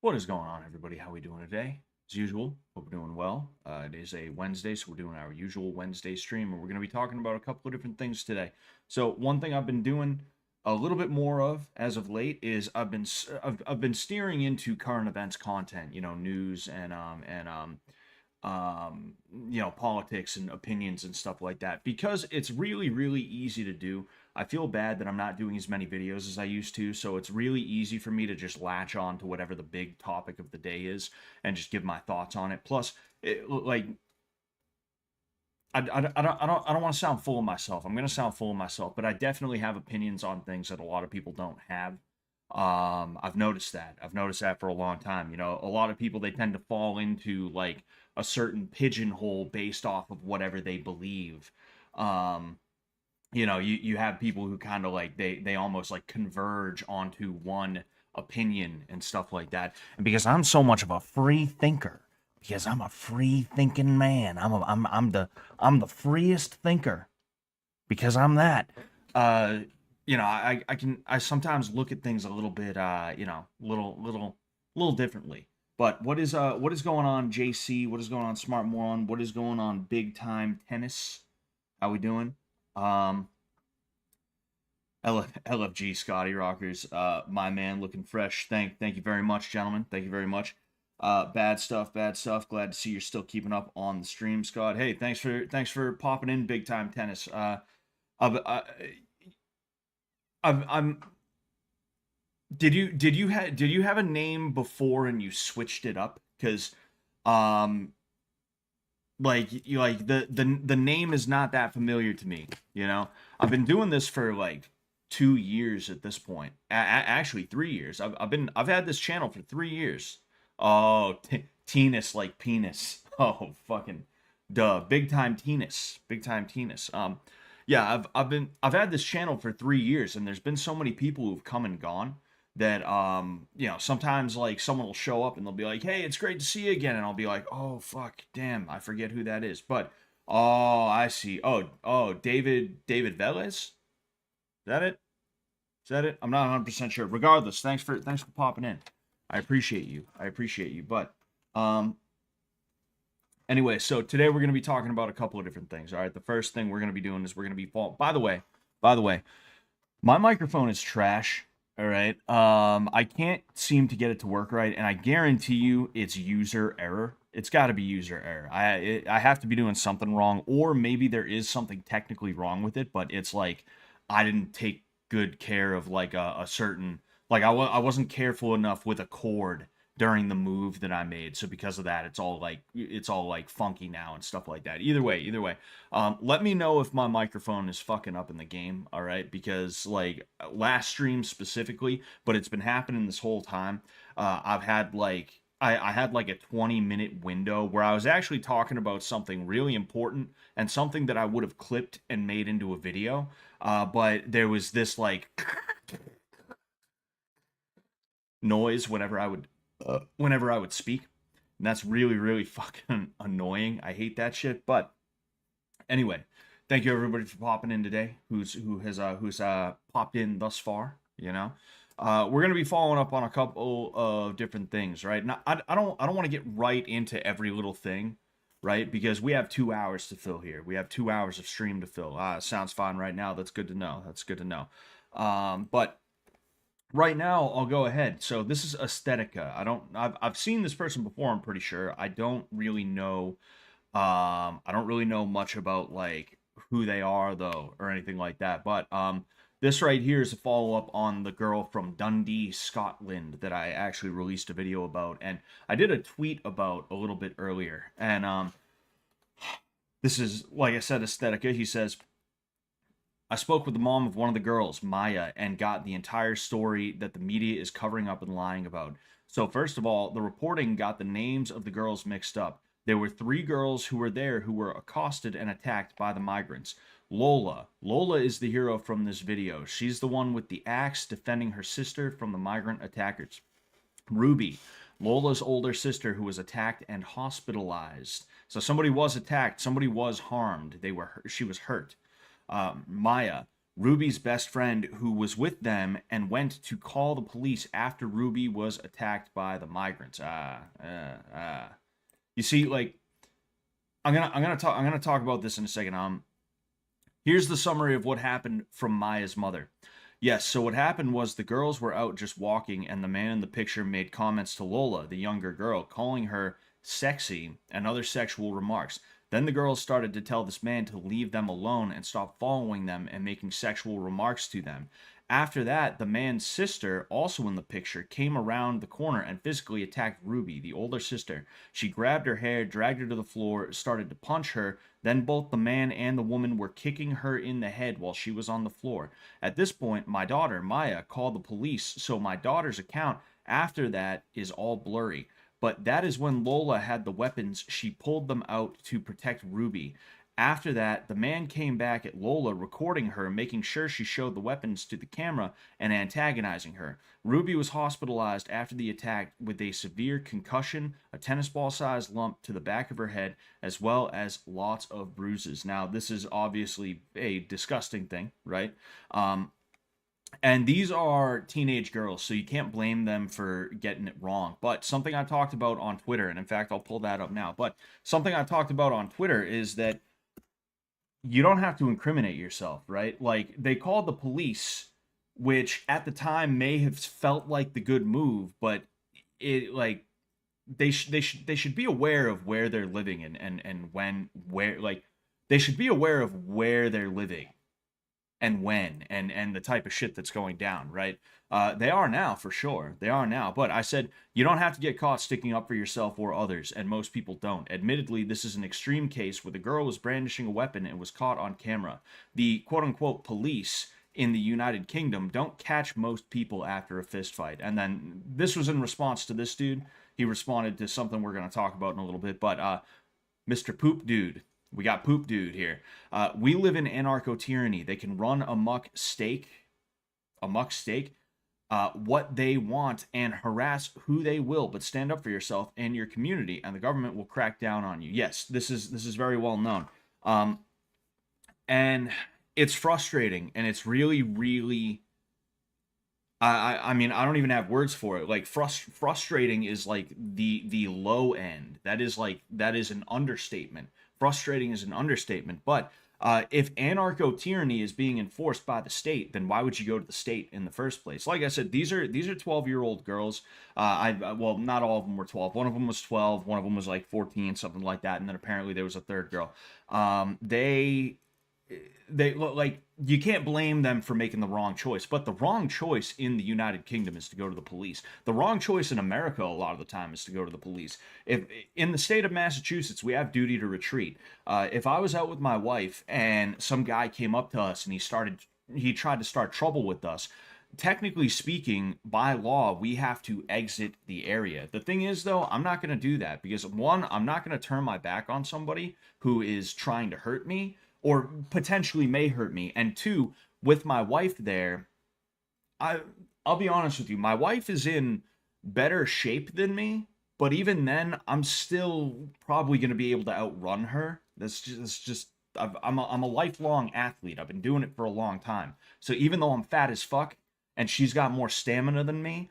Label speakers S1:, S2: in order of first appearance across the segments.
S1: What is going on, everybody? How we doing today? As usual, hope we're doing well. It is a Wednesday, so we're doing our usual Wednesday stream, and we're going to be talking about a couple of different things today. So, one thing I've been doing a little bit more of as of late is I've been steering into current events content, news and politics and opinions and stuff like that because it's really, really easy to do. I feel bad that I'm not doing as many videos as I used to, so it's really easy for me to just latch on to whatever the big topic of the day is and just give my thoughts on it. Plus, I don't want to sound full of myself. I'm going to sound full of myself, but I definitely have opinions on things that a lot of people don't have. I've noticed that. I've noticed that for a long time. A lot of people, they tend to fall into like a certain pigeonhole based off of whatever they believe. Um, you have people who kind of like they almost like converge onto one opinion and stuff like that. And because I'm so much of a free thinker, because I'm a free thinking man, I'm the freest thinker because I'm that. Uh, I sometimes look at things a little bit little differently. But what is going on, JC? What is going on, Smart Moron? What is going on, Big Time Tennis? How we doing? Um, LFG Scotty Rockers, my man, looking fresh. Thank you very much, gentlemen. Thank you very much. Bad stuff, bad stuff. Glad to see you're still keeping up on the stream, Scott. Hey, thanks for popping in, Big Time Tennis. I've, I, I'm. Did you have a name before and you switched it up? Because, um, the name is not that familiar to me. I've been doing this for like 2 years at this point. Actually, 3 years. I've had this channel for 3 years. Oh, Tennis like penis. Oh, fucking duh. Big time Tennis. Big time Tennis. Yeah, I've had this channel for 3 years, and there's been so many people who've come and gone that sometimes like someone will show up and they'll be like, "Hey, it's great to see you again," and I'll be like, "Oh fuck, damn, I forget who that is." But oh, I see. Oh, David Velez. Is that it? Is that it? I'm not 100% sure. Regardless, thanks for popping in. I appreciate you. I appreciate you. But um, anyway, so today we're going to be talking about a couple of different things. All right, the first thing we're going to be doing is we're going to be By the way, my microphone is trash. All right. I can't seem to get it to work right, and I guarantee you it's user error. It's got to be user error. I have to be doing something wrong, or maybe there is something technically wrong with it, but it's like I didn't take good care of like a certain like I wasn't careful enough with a chord during the move that I made. So because of that, it's all like funky now and stuff like that. Either way, let me know if my microphone is fucking up in the game. All right, because like last stream specifically, but it's been happening this whole time. I've had like I had like a 20-minute window where I was actually talking about something really important and something that I would have clipped and made into a video. But there was this like noise whenever I would speak. And that's really, really fucking annoying. I hate that shit. But anyway, thank you everybody for popping in today. Who's popped in thus far? We're gonna be following up on a couple of different things, right? Now, I don't want to get right into every little thing, right? Because we have 2 hours to fill here. We have 2 hours of stream to fill. Sounds fine right now. That's good to know. That's good to know. But right now, I'll go ahead. So this is Aesthetica. I've seen this person before, I'm pretty sure. I don't really know much about like who they are though or anything like that. But this right here is a follow-up on the girl from Dundee, Scotland that I actually released a video about, and I did a tweet about a little bit earlier. And this is, like I said, Aesthetica. He says, I spoke with the mom of one of the girls, Maya, and got the entire story that the media is covering up and lying about. So, first of all, the reporting got the names of the girls mixed up. There were 3 girls who were there who were accosted and attacked by the migrants. Lola. Lola is the hero from this video. She's the one with the axe defending her sister from the migrant attackers. Ruby. Lola's older sister who was attacked and hospitalized. So somebody was attacked, somebody was harmed. She was hurt. Maya. Ruby's best friend who was with them and went to call the police after Ruby was attacked by the migrants. You see, like I'm gonna talk about this in a second. Here's the summary of what happened from Maya's mother. Yes, so what happened was the girls were out just walking, and the man in the picture made comments to Lola, the younger girl, calling her sexy and other sexual remarks. Then the girls started to tell this man to leave them alone and stop following them and making sexual remarks to them. After that, the man's sister, also in the picture, came around the corner and physically attacked Ruby, the older sister. She grabbed her hair, dragged her to the floor, started to punch her. Then both the man and the woman were kicking her in the head while she was on the floor. At this point, my daughter, Maya, called the police, so my daughter's account after that is all blurry. But that is when Lola had the weapons. She pulled them out to protect Ruby. After that, the man came back at Lola, recording her, making sure she showed the weapons to the camera and antagonizing her. Ruby was hospitalized after the attack with a severe concussion, a tennis ball sized lump to the back of her head, as well as lots of bruises. Now, this is obviously a disgusting thing, right? And these are teenage girls, so you can't blame them for getting it wrong. But something I talked about on Twitter, and in fact, I'll pull that up now. But something I talked about on Twitter is that you don't have to incriminate yourself, right? Like, they called the police, which at the time may have felt like the good move, but it, like, they should be aware of where they're living, and when, where, like, they should be aware of where they're living and when, and the type of shit that's going down, right? They are now, for sure. They are now. But I said, you don't have to get caught sticking up for yourself or others, and most people don't. Admittedly, this is an extreme case where the girl was brandishing a weapon and was caught on camera. The quote-unquote police in the United Kingdom don't catch most people after a fist fight. And then this was in response to this dude. He responded to something we're going to talk about in a little bit. But Mr. Poop Dude, we got Poop Dude here. We live in anarcho-tyranny. They can run amok stake what they want and harass who they will, but stand up for yourself and your community, and the government will crack down on you. Yes, this is very well known. And it's frustrating, and it's really, really, I mean, I don't even have words for it. Like, frustrating is like the low end. That is an understatement. Frustrating is an understatement. But if anarcho-tyranny is being enforced by the state, then why would you go to the state in the first place? Like I said, these are 12-year-old girls. Well, not all of them were 12. One of them was 12. One of them was like 14, something like that. And then apparently there was a third girl. They look like, you can't blame them for making the wrong choice, but the wrong choice in the United Kingdom is to go to the police. The wrong choice in America a lot of the time is to go to the police. If in the state of Massachusetts, we have duty to retreat. If I was out with my wife and some guy came up to us and he tried to start trouble with us, technically speaking, by law, we have to exit the area. The thing is, though, I'm not going to do that because, one, I'm not going to turn my back on somebody who is trying to hurt me or potentially may hurt me. And two, with my wife there, I'll be honest with you, my wife is in better shape than me, but even then, I'm still probably going to be able to outrun her. I'm a lifelong athlete. I've been doing it for a long time. So even though I'm fat as fuck and she's got more stamina than me,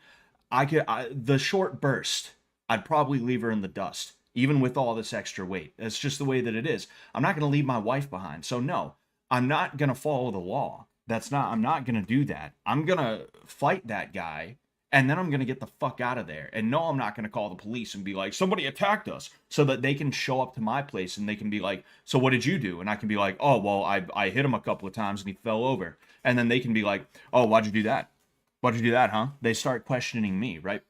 S1: the short burst, I'd probably leave her in the dust, even with all this extra weight. That's just the way that it is. I'm not going to leave my wife behind. So no, I'm not going to follow the law. I'm not going to do that. I'm going to fight that guy, and then I'm going to get the fuck out of there. And no, I'm not going to call the police and be like, somebody attacked us, so that they can show up to my place and they can be like, so what did you do? And I can be like, oh, well, I hit him a couple of times and he fell over. And then they can be like, oh, why'd you do that? Why'd you do that, huh? They start questioning me, right?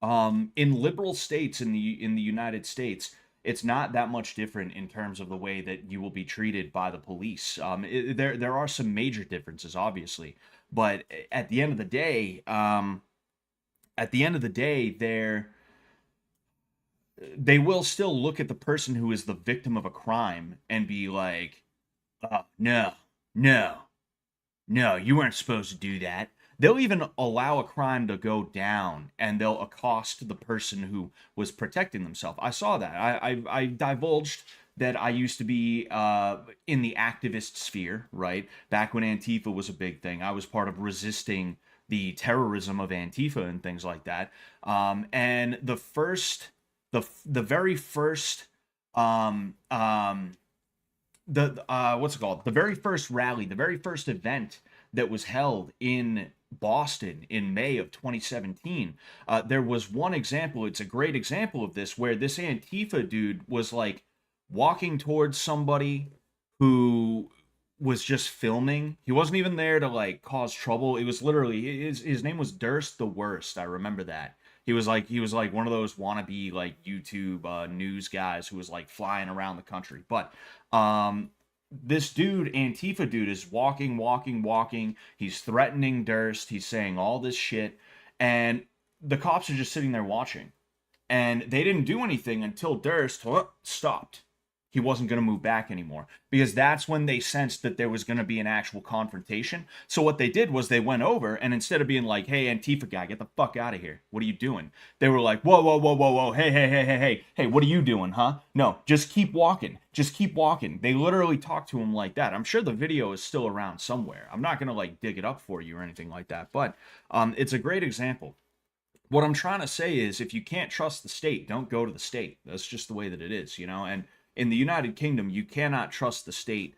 S1: In liberal states in the United States, it's not that much different in terms of the way that you will be treated by the police. There are some major differences, obviously, but at the end of the day, they will still look at the person who is the victim of a crime and be like, no, no, no, you weren't supposed to do that. They'll even allow a crime to go down, and they'll accost the person who was protecting themselves. I saw that. I divulged that I used to be in the activist sphere, right? Back when Antifa was a big thing, I was part of resisting the terrorism of Antifa and things like that. And the very first, um, um, the what's it called? The very first rally, the very first event that was held in Boston in May of 2017, there was one example. It's a great example of this where this Antifa dude was like walking towards somebody who was just filming. He wasn't even there to like cause trouble. It was literally his name was Durst the Worst. I remember that. He was like one of those wannabe like YouTube news guys who was like flying around the country. But um this dude, Antifa dude, is walking. He's threatening Durst. He's saying all this shit. And the cops are just sitting there watching. And they didn't do anything until Durst stopped. He wasn't going to move back anymore because that's when they sensed that there was going to be an actual confrontation. So what they did was they went over and instead of being like, "Hey, Antifa guy, get the fuck out of here. What are you doing?" They were like, "Whoa. Hey, what are you doing, huh? No, just keep walking. Just keep walking." They literally talked to him like that. I'm sure the video is still around somewhere. I'm not going to like dig it up for you or anything like that, but it's a great example. What I'm trying to say is if you can't trust the state, don't go to the state. That's just the way that it is, you know? And in the United Kingdom, you cannot trust the state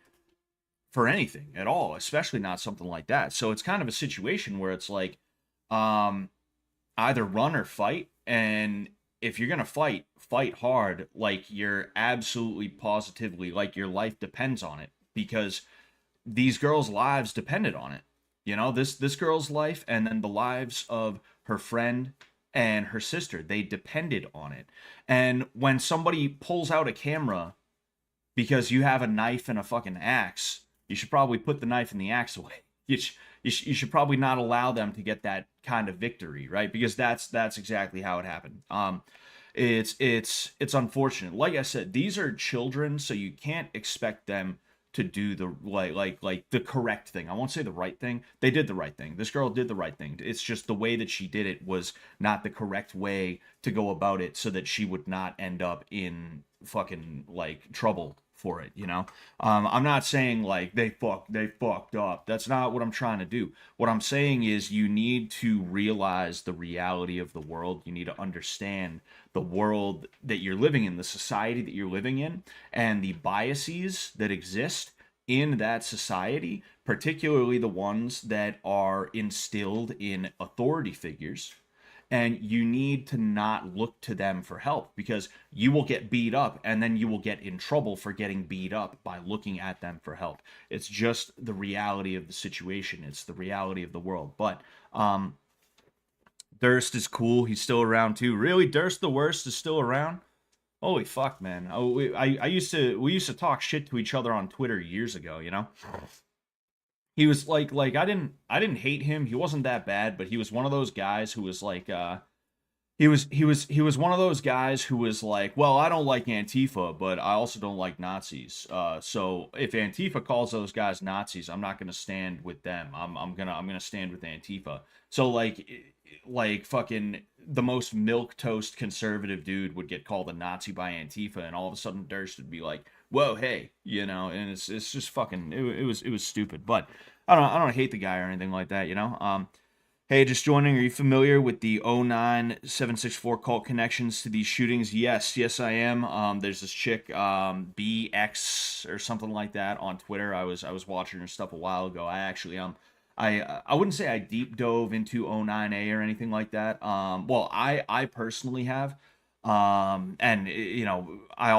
S1: for anything at all, especially not something like that. So it's kind of a situation where it's like um either run or fight, and if you're going to fight hard like you're absolutely positively like your life depends on it because these girls' lives depended on it. You know, this girl's life and then the lives of her friend and her sister, they depended on it. And when somebody pulls out a camera because you have a knife and a fucking axe, you should probably put the knife and the axe away. You should probably not allow them to get that kind of victory, right? Because that's exactly how it happened. It's unfortunate. Like I said, these are children, so you can't expect them to do the like the correct thing. I won't say the right thing. They did the right thing. This girl did the right thing. It's just the way that she did it was not the correct way to go about it so that she would not end up in fucking like trouble for it, you know? I'm not saying like they fucked up. That's not what I'm trying to do. What I'm saying is you need to realize the reality of the world. You need to understand the world that you're living in, the society that you're living in, and the biases that exist in that society, particularly the ones that are instilled in authority figures. And you need to not look to them for help because you will get beat up and then you will get in trouble for getting beat up by looking at them for help. It's just the reality of the situation. It's the reality of the world. But Durst is cool. He's still around too. Really, Durst the Worst is still around? Holy fuck, man! We used to talk shit to each other on Twitter years ago. You know, he was like I didn't hate him. He wasn't that bad, but he was one of those guys who was like he was one of those guys who was like, well, I don't like Antifa, but I also don't like Nazis. So if Antifa calls those guys Nazis, I'm not gonna stand with them. I'm gonna stand with Antifa. So like fucking the most milk toast conservative dude would get called a Nazi by Antifa, and all of a sudden Durst would be like, whoa, hey, you know, and it's just fucking it was stupid. But I don't hate the guy or anything like that, you know. Hey, just joining. Are you familiar with the 09764 cult connections to these shootings? Yes, I am. There's this chick, BX or something like that on Twitter. I was watching her stuff a while ago. I actually I wouldn't say I deep dove into 09A or anything like that. Well, I personally have. And you know, I am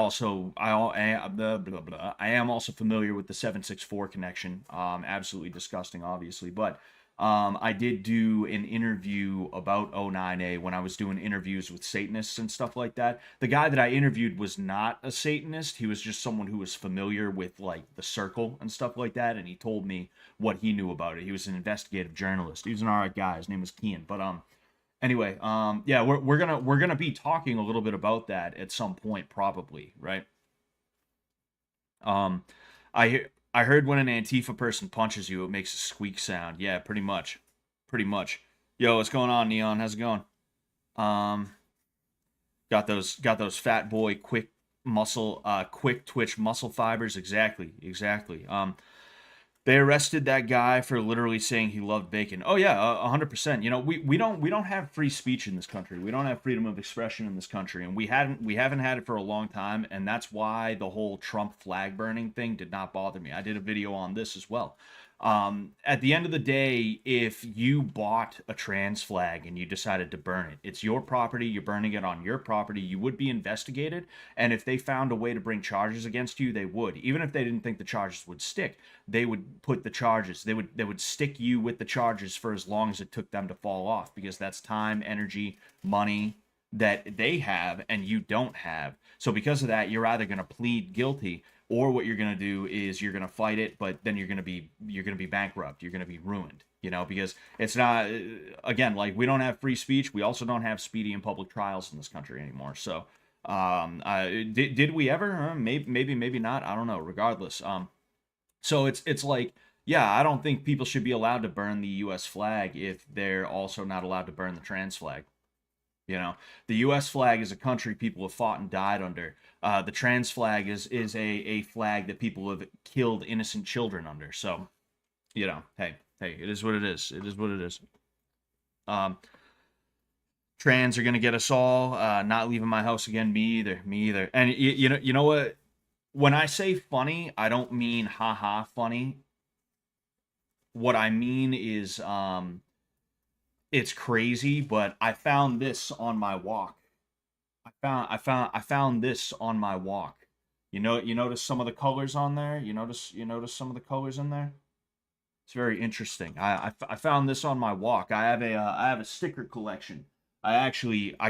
S1: also familiar with the 764 connection. Absolutely disgusting, obviously, but I did do an interview about 09A when I was doing interviews with Satanists and stuff like that. The guy that I interviewed was not a Satanist. He was just someone who was familiar with like the circle and stuff like that, and he told me what he knew about it. He was an investigative journalist. He was an alright guy. His name was Kian. But anyway, yeah, we're gonna be talking a little bit about that at some point, probably, right? Um, I heard when an Antifa person punches you, it makes a squeak sound. Yeah, pretty much. Yo, what's going on, Neon? How's it going? Um, got those fat boy quick quick twitch muscle fibers. Exactly. They arrested that guy for literally saying he loved bacon. Oh yeah, 100%. You know, we don't have free speech in this country. We don't have freedom of expression in this country, and we haven't had it for a long time. And that's why the whole Trump flag burning thing did not bother me. I did a video on this as well. At the end of the day, if you bought a trans flag and you decided to burn it, it's your property. You're burning it on your property. You would be investigated, and if they found a way to bring charges against you, they would. Even if they didn't think the charges would stick, they would put the charges. They would stick you with the charges for as long as it took them to fall off, because that's time, energy, money that they have and you don't have. So because of that, you're either going to plead guilty, or what you're going to do is you're going to fight it, but then you're going to be bankrupt. You're going to be ruined, you know, because it's not, again, like, we don't have free speech. We also don't have speedy and public trials in this country anymore. So did we ever? Maybe not. I don't know. Regardless, so it's like, yeah, I don't think people should be allowed to burn the U.S. flag if they're also not allowed to burn the trans flag. You know, the U.S. flag is a country people have fought and died under. The trans flag is a flag that people have killed innocent children under. So, you know, hey, it is what it is. It is what it is. Um, Trans are gonna get us all. Not leaving my house again. Me either. Me either. And you know what? When I say funny, I don't mean haha funny. What I mean is, it's crazy, but I found this on my walk. I found this on my walk. You notice some of the colors on there? You notice some of the colors in there? It's very interesting. I found this on my walk. I have a sticker collection. I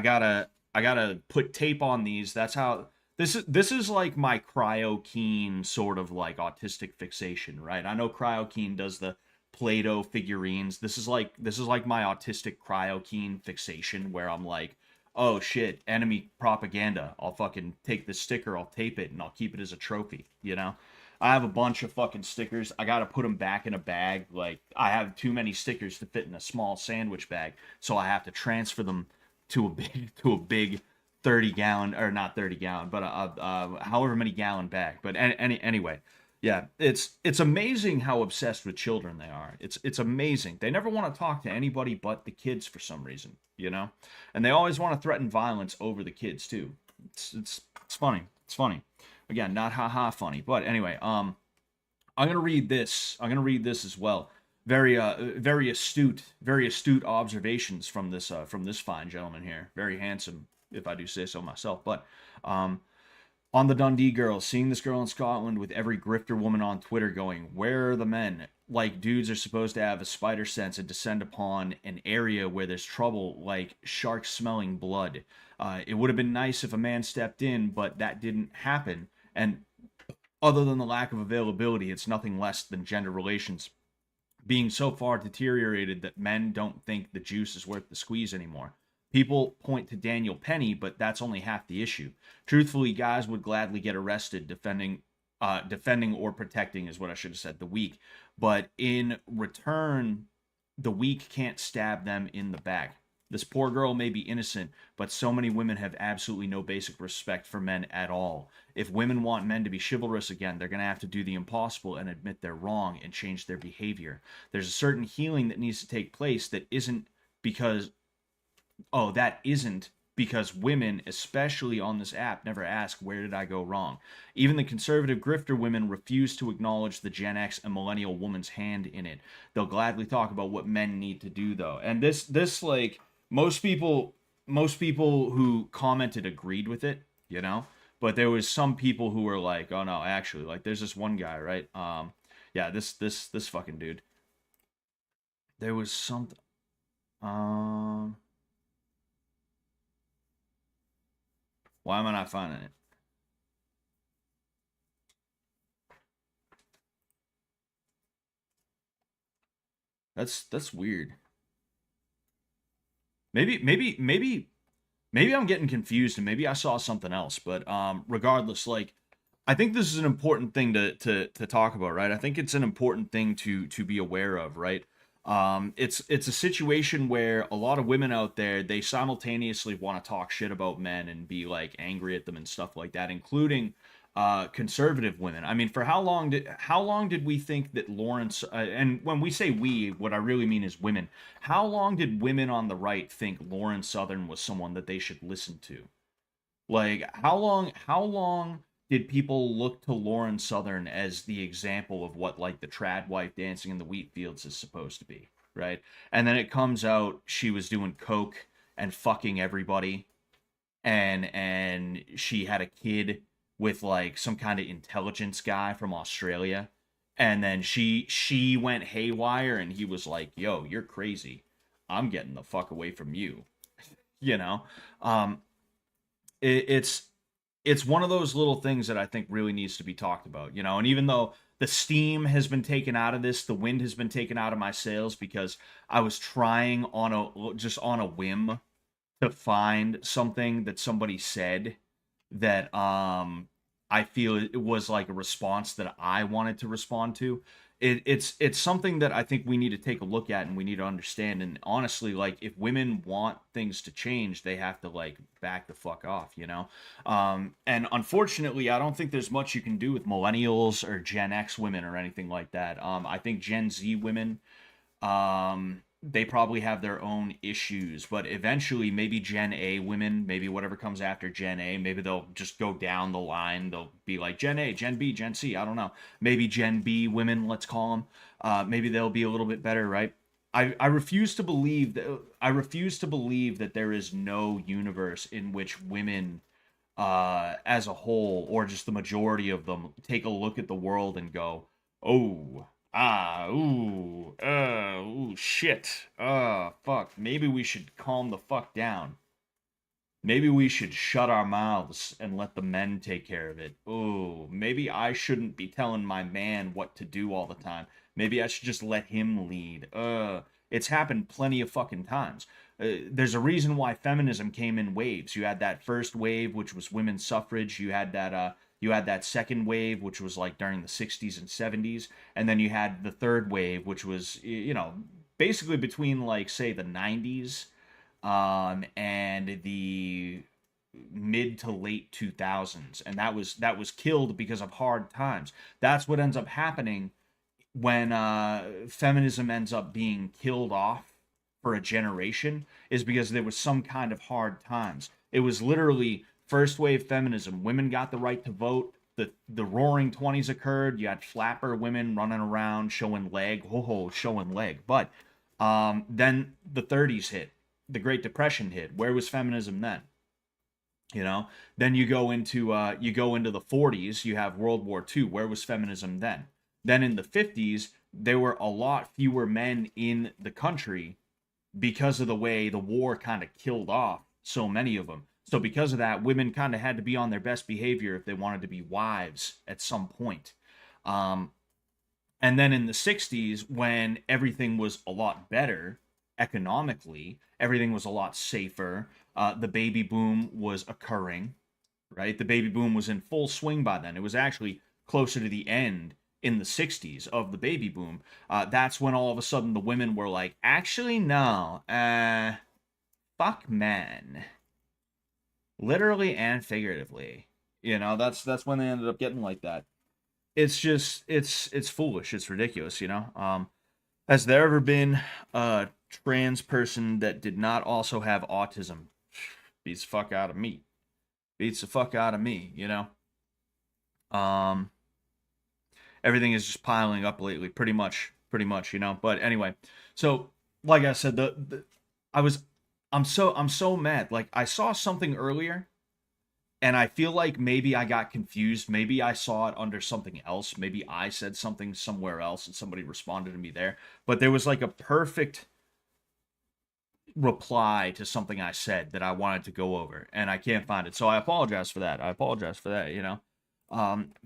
S1: gotta put tape on these. That's how this is like my cryo keen sort of like autistic fixation, right? I know cryo keen does the Play-Doh figurines. This is like my autistic cryo keen fixation, where I'm like, oh shit, enemy propaganda. I'll fucking take this sticker, I'll tape it, and I'll keep it as a trophy, you know? I have a bunch of fucking stickers. I gotta put them back in a bag. Like, I have too many stickers to fit in a small sandwich bag, so I have to transfer them to a big 30-gallon, or not 30-gallon, but however many gallon bag. But anyway, yeah, it's amazing how obsessed with children they are. It's amazing. They never want to talk to anybody but the kids for some reason, you know? And they always want to threaten violence over the kids too. It's funny. It's funny. Again, not haha funny. But anyway, I'm gonna read this. I'm gonna read this as well. Very astute observations from this fine gentleman here. Very handsome, if I do say so myself. But on the Dundee girl, seeing this girl in Scotland with every grifter woman on Twitter going, "Where are the men?" Like, dudes are supposed to have a spider sense and descend upon an area where there's trouble, like sharks smelling blood. It would have been nice if a man stepped in, but that didn't happen. And other than the lack of availability, it's nothing less than gender relations being so far deteriorated that men don't think the juice is worth the squeeze anymore. People point to Daniel Penny, but that's only half the issue. Truthfully, guys would gladly get arrested defending or protecting, is what I should have said, the weak. But in return, the weak can't stab them in the back. This poor girl may be innocent, but so many women have absolutely no basic respect for men at all. If women want men to be chivalrous again, they're going to have to do the impossible and admit they're wrong and change their behavior. There's a certain healing that needs to take place that isn't because women, especially on this app, never ask, where did I go wrong? Even the conservative grifter women refuse to acknowledge the Gen X and millennial woman's hand in it. They'll gladly talk about what men need to do, though. And this like, most people who commented agreed with it, you know? But there was some people who were like, oh no, actually, like, there's this one guy, right? Yeah, this fucking dude. There was something, why am I not finding it? That's weird. Maybe I'm getting confused and maybe I saw something else. But regardless, like, I think this is an important thing to talk about, right? I think it's an important thing to be aware of, right? It's a situation where a lot of women out there, they simultaneously want to talk shit about men and be like angry at them and stuff like that, including conservative women. I mean, for how long did we think that Lawrence and when we say we, what I really mean is women. How long did women on the right think Lawrence Southern was someone that they should listen to? Like how long did people look to Lauren Southern as the example of what like the trad wife dancing in the wheat fields is supposed to be, right? And then it comes out she was doing coke and fucking everybody, and she had a kid with like some kind of intelligence guy from Australia. And then she went haywire and he was like, "Yo, you're crazy. I'm getting the fuck away from you." You know? Um it's it's one of those little things that I think really needs to be talked about, you know. And even though the steam has been taken out of this, the wind has been taken out of my sails because I was trying on a just on a whim to find something that somebody said that I feel it was like a response that I wanted to respond to. It's something that I think we need to take a look at and we need to understand. And honestly, like if women want things to change, they have to like back the fuck off, you know. And unfortunately, I don't think there's much you can do with millennials or Gen X women or anything like that. I think Gen Z women, they probably have their own issues, but eventually maybe Gen A women, maybe whatever comes after Gen A, maybe they'll just go down the line. They'll be like Gen A, Gen B, Gen C, I don't know. Maybe Gen B women, let's call them. Maybe they'll be a little bit better, right? I refuse to believe that there is no universe in which women as a whole, or just the majority of them, take a look at the world and go, "Oh, ooh, shit, fuck. Maybe we should calm the fuck down. Maybe we should shut our mouths and let the men take care of it. Oh, maybe I shouldn't be telling my man what to do all the time. Maybe I should just let him lead. It's happened plenty of fucking times. There's a reason why feminism came in waves. You had that first wave, which was women's suffrage. You had that second wave, which was like during the 60s and 70s, and then you had the third wave, which was basically between like say the 90s and the mid to late 2000s, and that was killed because of hard times. That's what ends up happening when feminism ends up being killed off for a generation, is because there was some kind of hard times. It was literally first wave feminism. Women got the right to vote. The roaring 20s occurred. You had flapper women running around showing leg, showing leg. But then the 30s hit. The Great Depression hit. Where was feminism then? You know, then you go into the 40s. You have World War II. Where was feminism then? Then in the 50s, there were a lot fewer men in the country because of the way the war kind of killed off so many of them. So because of that, women kind of had to be on their best behavior if they wanted to be wives at some point. Um, and then in the 60s, when everything was a lot better economically, everything was a lot safer. The baby boom was occurring, right? The baby boom was in full swing by then. It was actually closer to the end in the 60s of the baby boom. That's when all of a sudden the women were like, actually, no, fuck men. Literally and figuratively. That's when they ended up getting like that. It's just it's foolish. It's ridiculous, you know. Has there ever been a trans person that did not also have autism? Beats the fuck out of me. Beats the fuck out of me, you know. Um, Everything is just piling up lately, pretty much, you know. But anyway, so like I said, I was I'm so mad. Like I saw something earlier and I feel like maybe I got confused. Maybe I saw it under something else. Maybe I said something somewhere else and somebody responded to me there. But there was like a perfect reply to something I said that I wanted to go over, and I can't find it. So I apologize for that. You know.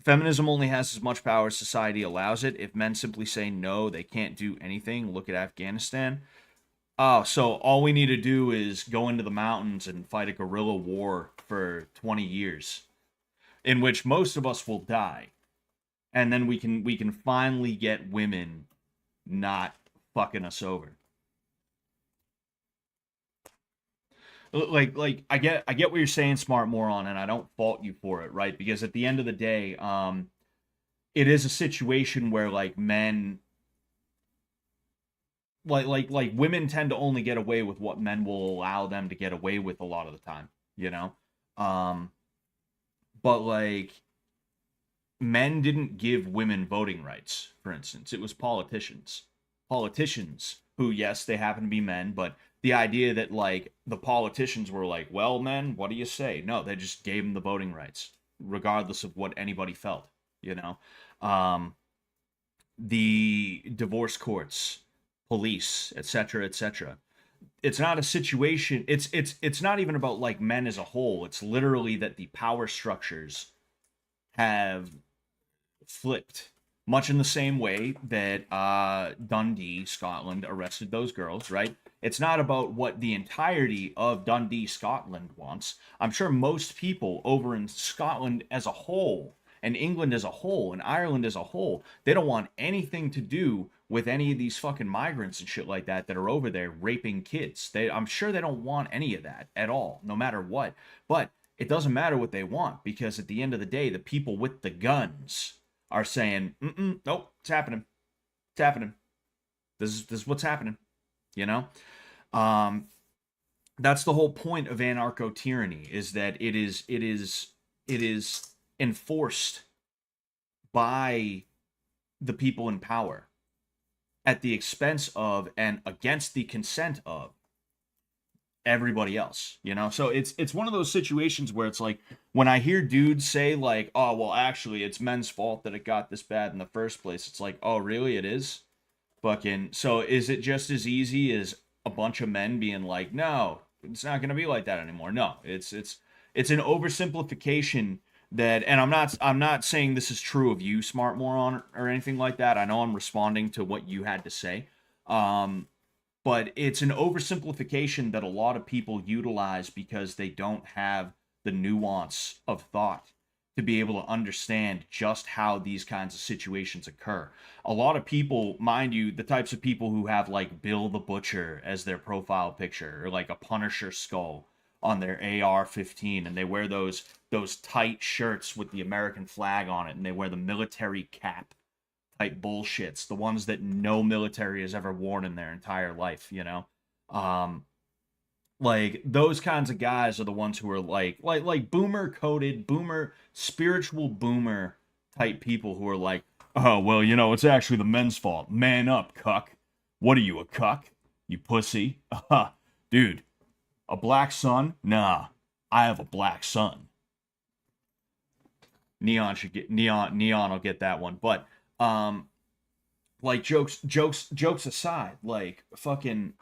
S1: Feminism only has as much power as society allows it. If men simply say no, they can't do anything. Look at Afghanistan. Oh, so all we need to do is go into the mountains and fight a guerrilla war for 20 years, in which most of us will die, and then we can finally get women not fucking us over. Like I get what you're saying, smart moron, and I don't fault you for it, right? Because at the end of the day, it is a situation where like men like women tend to only get away with what men will allow them to get away with a lot of the time, you know? Um but like men didn't give women voting rights, for instance. It was politicians. Politicians who, yes, they happen to be men, but the idea that like the politicians were like, well, men, what do you say? No, they just gave them the voting rights, regardless of what anybody felt, you know? Um, the divorce courts, police, etc., etc. It's not a situation. It's not even about like men as a whole. It's literally that the power structures have flipped, much in the same way that Dundee, Scotland, arrested those girls, right? It's not about what the entirety of Dundee, Scotland wants. I'm sure most people over in Scotland as a whole, and England as a whole, and Ireland as a whole, they don't want anything to do with any of these fucking migrants and shit like that are over there raping kids. I'm sure they don't want any of that at all, no matter what. But it doesn't matter what they want, because at the end of the day, the people with the guns are saying, nope, it's happening. It's happening. This is what's happening. You know? Um, that's the whole point of anarcho tyranny, is that it is enforced by the people in power at the expense of and against the consent of everybody else, you know? So it's one of those situations where it's like, when I hear dudes say like, oh well, actually it's men's fault that it got this bad in the first place, it's like, oh really, it is? Fucking, so is it just as easy as a bunch of men being like, no, it's not gonna be like that anymore? No, it's an oversimplification. That, and I'm not saying this is true of you, smart moron, or anything like that. I know I'm responding to what you had to say. But it's an oversimplification that a lot of people utilize because they don't have the nuance of thought to be able to understand just how these kinds of situations occur. A lot of people, mind you, the types of people who have like Bill the Butcher as their profile picture, or like a Punisher skull on their AR-15, and they wear those tight shirts with the American flag on it, and they wear the military cap type bullshits, the ones that no military has ever worn in their entire life, you know? Um, like those kinds of guys are the ones who are like boomer coded, boomer, spiritual boomer type people who are like, oh well, it's actually the men's fault. Man up, cuck. What are you, a cuck? You pussy? Dude, a black son? Nah, I have a black son. Neon should get Neon will get that one. But like jokes aside, like fucking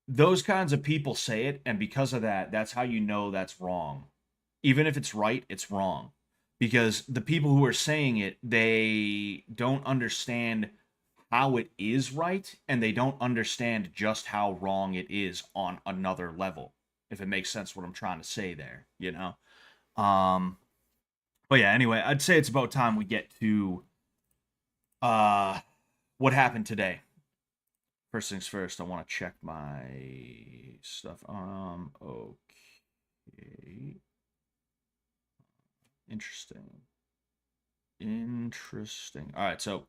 S1: those kinds of people say it, and because of that, that's how you know that's wrong. Even if it's right, it's wrong. Because the people who are saying it, they don't understand how it is right, and they don't understand just how wrong it is on another level. If it makes sense what I'm trying to say there, you know? But yeah, anyway, I'd say it's about time we get to what happened today. First things first, I want to check my stuff. Okay. Interesting. All right, so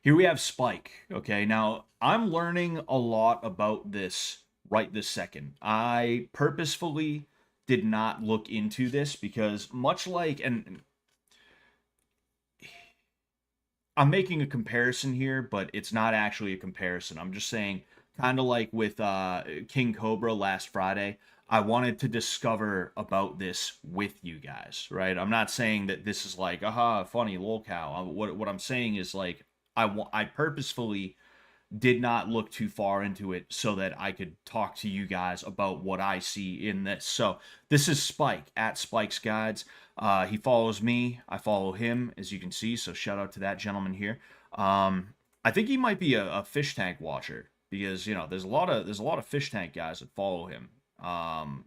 S1: here we have Spike. Okay, now I'm learning a lot about this right this second. I purposefully did not look into this because, much like, and I'm making a comparison here, but it's not actually a comparison. I'm just saying, kind of like with King Cobra last Friday, I wanted to discover about this with you guys, right? I'm not saying that this is like, aha, funny, lol cow. What I'm saying is like, I purposefully did not look too far into it so that I could talk to you guys about what I see in this. So this is Spike at Spike's Guides. He follows me. I follow him, as you can see. So shout out to that gentleman here. I think he might be a fish tank watcher because there's a lot of fish tank guys that follow him. I'm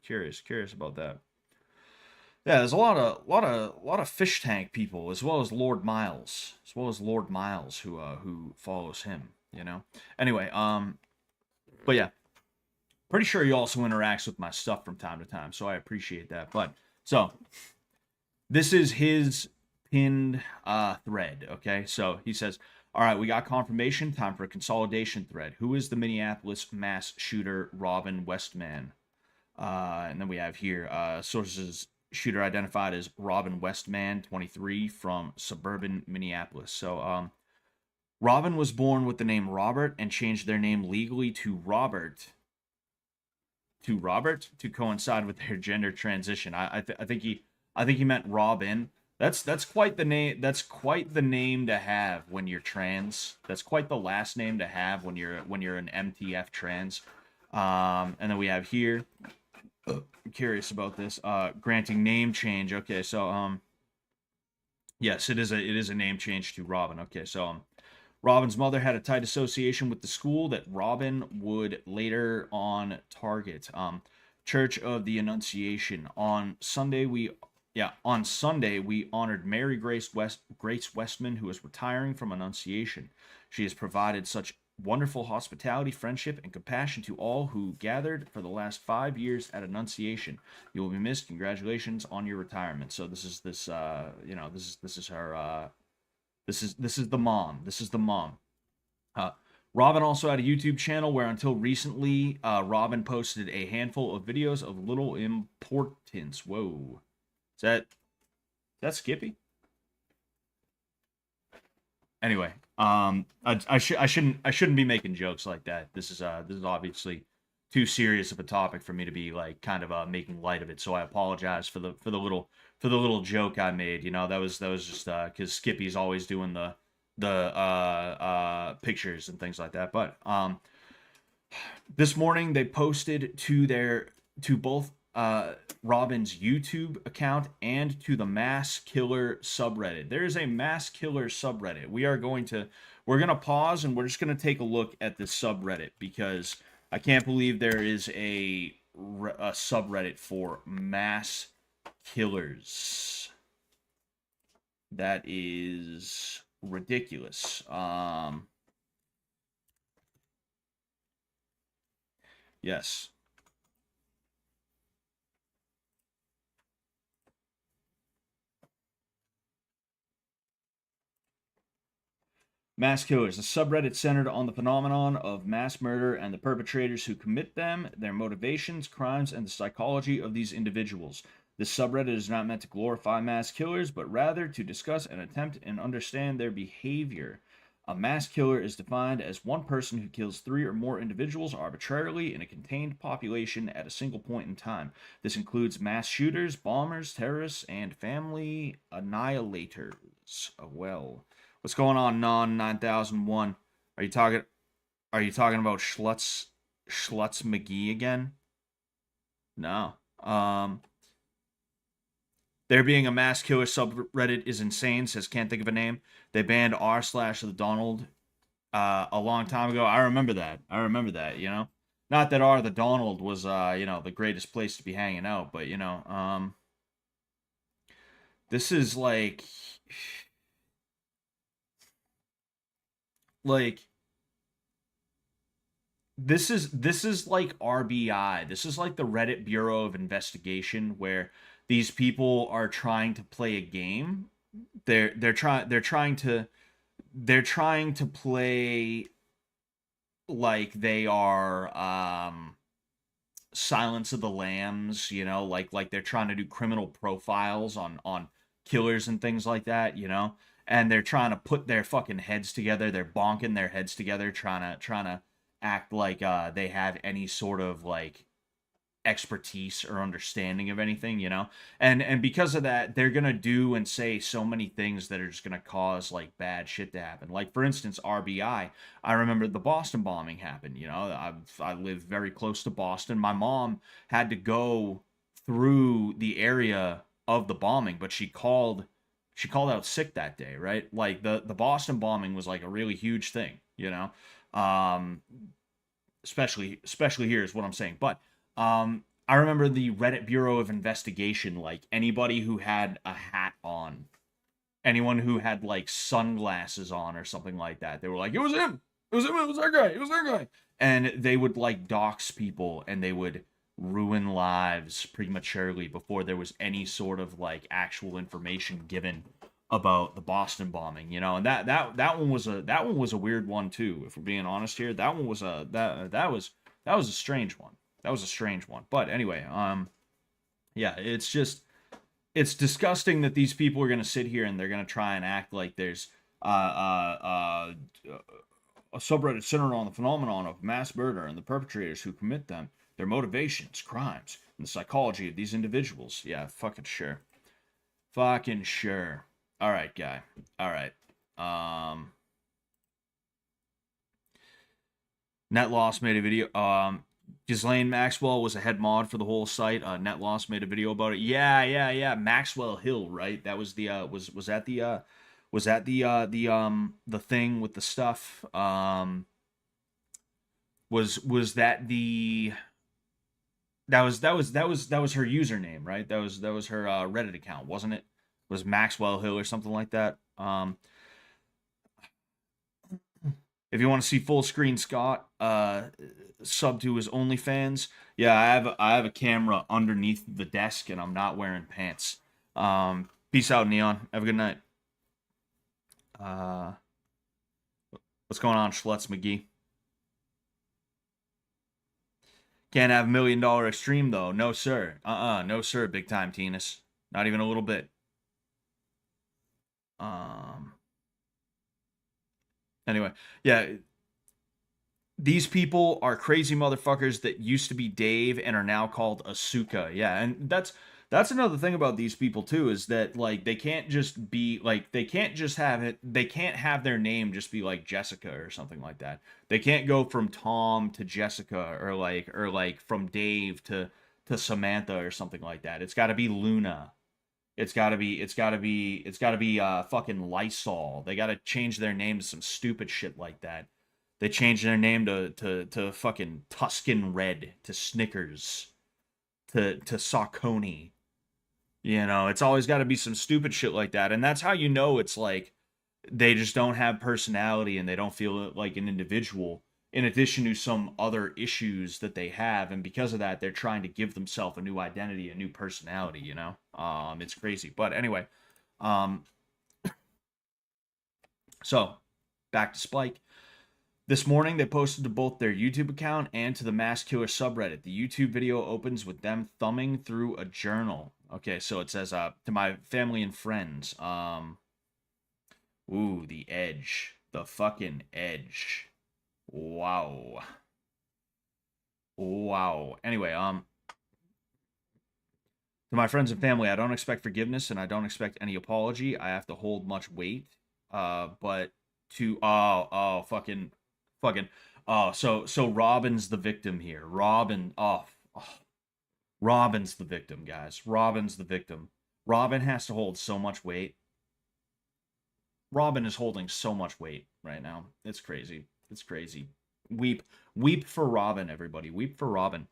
S1: curious about that. Yeah, there's a lot of fish tank people, as well as Lord Miles, who follows him. You know. Anyway, but yeah, pretty sure he also interacts with my stuff from time to time, so I appreciate that. But so this is his pinned thread. Okay, so he says, "All right, we got confirmation. Time for a consolidation thread. Who is the Minneapolis mass shooter Robin Westman?" And then we have here sources: shooter identified as Robin Westman, 23, from suburban Minneapolis. So Robin was born with the name Robert and changed their name legally to Robert to coincide with their gender transition. I think he meant Robin. That's quite the name. That's quite the name to have when you're trans. That's quite the last name to have when you're an MTF trans. And then we have here. I'm curious about this. Granting name change. Okay, so yes, it is a name change to Robin. Okay, so Robin's mother had a tight association with the school that Robin would later on target. Church of the Annunciation. On Sunday we honored Mary Grace Westman, who is retiring from Annunciation. She has provided such wonderful hospitality, friendship, and compassion to all who gathered for the last 5 years at Annunciation. You will be missed. Congratulations on your retirement. So this is her. This is the mom. This is the mom. Uh, Robin also had a YouTube channel where, until recently, Robin posted a handful of videos of little importance. Whoa, is that Skippy? Anyway, I shouldn't be making jokes like that. This is obviously too serious of a topic for me to be like kind of making light of it. So I apologize for the little joke I made. That was just because Skippy's always doing the pictures and things like that. But this morning they posted to both Robin's YouTube account and to the Mass Killer subreddit. There is a Mass Killer subreddit. We're gonna pause and we're just gonna take a look at this subreddit, because I can't believe there is a subreddit for mass killers. That is ridiculous. Yes. Mass killers, a subreddit centered on the phenomenon of mass murder and the perpetrators who commit them, their motivations, crimes, and the psychology of these individuals. This subreddit is not meant to glorify mass killers, but rather to discuss and attempt and understand their behavior. A mass killer is defined as one person who kills 3 or more individuals arbitrarily in a contained population at a single point in time. This includes mass shooters, bombers, terrorists, and family annihilators. Well, what's going on, Non 9001? Are you talking? Are you talking about Schlutz McGee again? No. There being a mass killer subreddit is insane. Says can't think of a name. They banned r/the Donald a long time ago. I remember that. Not that r the Donald was the greatest place to be hanging out, but this is like this is like RBI. This is like the Reddit Bureau of Investigation, where these people are trying to play a game. They're trying to play like they are Silence of the Lambs, like they're trying to do criminal profiles on killers and things like that. And they're trying to put their fucking heads together. They're bonking their heads together, trying to act like they have any sort of like expertise or understanding of anything. And because of that, they're gonna do and say so many things that are just gonna cause like bad shit to happen. Like, for instance, I remember the Boston bombing happened. I live very close to Boston. My mom had to go through the area of the bombing, but she called out sick that day, right? Like the Boston bombing was like a really huge thing. um especially here is what I'm saying. But I remember the Reddit Bureau of Investigation, like anybody who had a hat on, anyone who had like sunglasses on or something like that, they were like, it was him. It was him. It was our guy. It was our guy. And they would like dox people and they would ruin lives prematurely before there was any sort of like actual information given about the Boston bombing, you know. And that one was a weird one too, if we're being honest here. That one was a that was a strange one. That was a strange one. But anyway, yeah, it's just it's disgusting that these people are going to sit here and they're going to try and act like there's a subreddit centered on the phenomenon of mass murder and the perpetrators who commit them, their motivations, crimes, and the psychology of these individuals. Yeah, fucking sure. Fucking sure. All right, guy. All right. Net Loss made a video. Ghislaine Maxwell was a head mod for the whole site. Net Loss made a video about it. Yeah. Maxwell Hill, right? That was the was that the the thing with the stuff? Was that the that was her username, right? That was her Reddit account, wasn't it? Was Maxwell Hill or something like that? If you want to see full screen Scott, sub to his OnlyFans. Yeah, I have a camera underneath the desk and I'm not wearing pants. Peace out, Neon. Have a good night. What's going on, Schlutz McGee? Can't have $1 million extreme though. No sir. No sir, big time Tinas. Not even a little bit. Anyway, yeah. These people are crazy motherfuckers that used to be Dave and are now called Asuka. Yeah, and that's another thing about these people too, is that like they can't just be like they can't just have it, they can't have their name just be like Jessica or something like that. They can't go from Tom to Jessica or like from Dave to Samantha or something like that. It's got to be Luna. It's gotta be fucking Lysol. They gotta change their name to some stupid shit like that. They changed their name to fucking Tuscan Red, to Snickers, to Saucony. You know, it's always got to be some stupid shit like that. And that's how you know it's like they just don't have personality and they don't feel like an individual, in addition to some other issues that they have. And because of that, they're trying to give themselves a new identity, a new personality, you know? It's crazy. But anyway, so back to Spike. This morning, they posted to both their YouTube account and to the Mass Killer subreddit. The YouTube video opens with them thumbing through a journal. Okay, so it says, to my family and friends. Ooh, the edge. The fucking edge. Wow. Wow. Anyway, to my friends and family, I don't expect forgiveness and I don't expect any apology. I have to hold much weight. But to, fucking, so Robin's the victim here. Robin's the victim, guys. Robin's the victim. Robin has to hold so much weight. Robin is holding so much weight right now. It's crazy. It's crazy. Weep for Robin, everybody. Weep for Robin.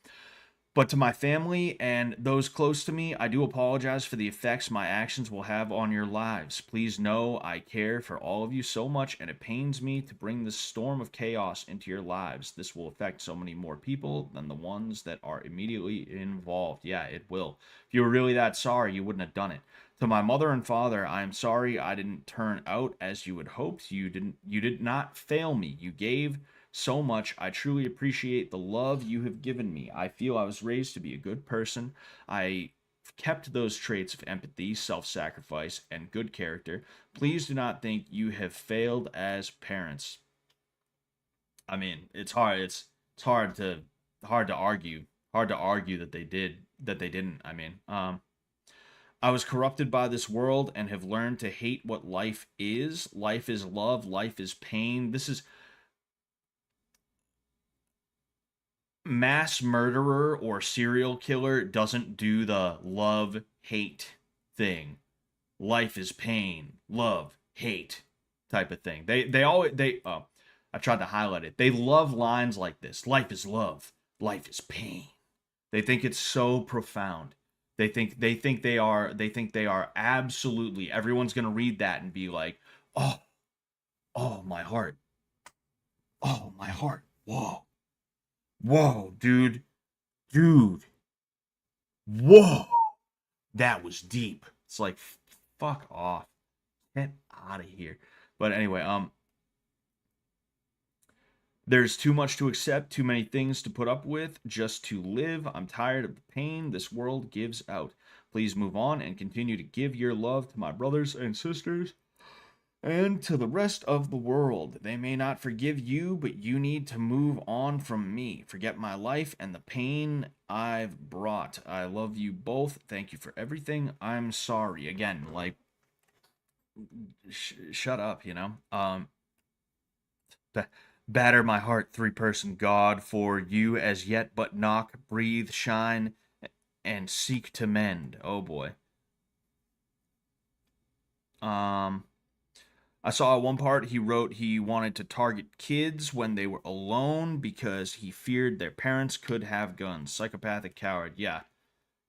S1: But to my family and those close to me, I do apologize for the effects my actions will have on your lives. Please know I care for all of you so much, and it pains me to bring this storm of chaos into your lives. This will affect so many more people than the ones that are immediately involved. Yeah, it will. If you were really that sorry, you wouldn't have done it. To my mother and father, I am sorry I didn't turn out as you had hoped. You did not fail me. You gave so much. I truly appreciate the love you have given me. I feel I was raised to be a good person. I kept those traits of empathy, self-sacrifice, and good character. Please do not think you have failed as parents. I mean, it's hard to argue. Hard to argue that they didn't. I mean, I was corrupted by this world and have learned to hate what life is. Life is love, life is pain. This is mass murderer or serial killer doesn't do the love hate thing. Life is pain, love, hate type of thing. I tried to highlight it. They love lines like this. Life is love, life is pain. They think it's so profound. They think they are absolutely, everyone's going to read that and be like, "Oh, oh, my heart. Oh, my heart. Whoa. Whoa, dude. Dude. Whoa. That was deep." It's like, fuck off. Get out of here. But anyway, there's too much to accept, too many things to put up with just to live. I'm tired of the pain this world gives out. Please move on and continue to give your love to my brothers and sisters and to the rest of the world. They may not forgive you, but you need to move on from me. Forget my life and the pain I've brought. I love you both. Thank you for everything. I'm sorry. Again, like, shut up, you know? Batter my heart, three-person God, for you as yet but knock, breathe, shine, and seek to mend. Oh boy. I saw one part he wrote he wanted to target kids when they were alone because he feared their parents could have guns. Psychopathic coward. Yeah.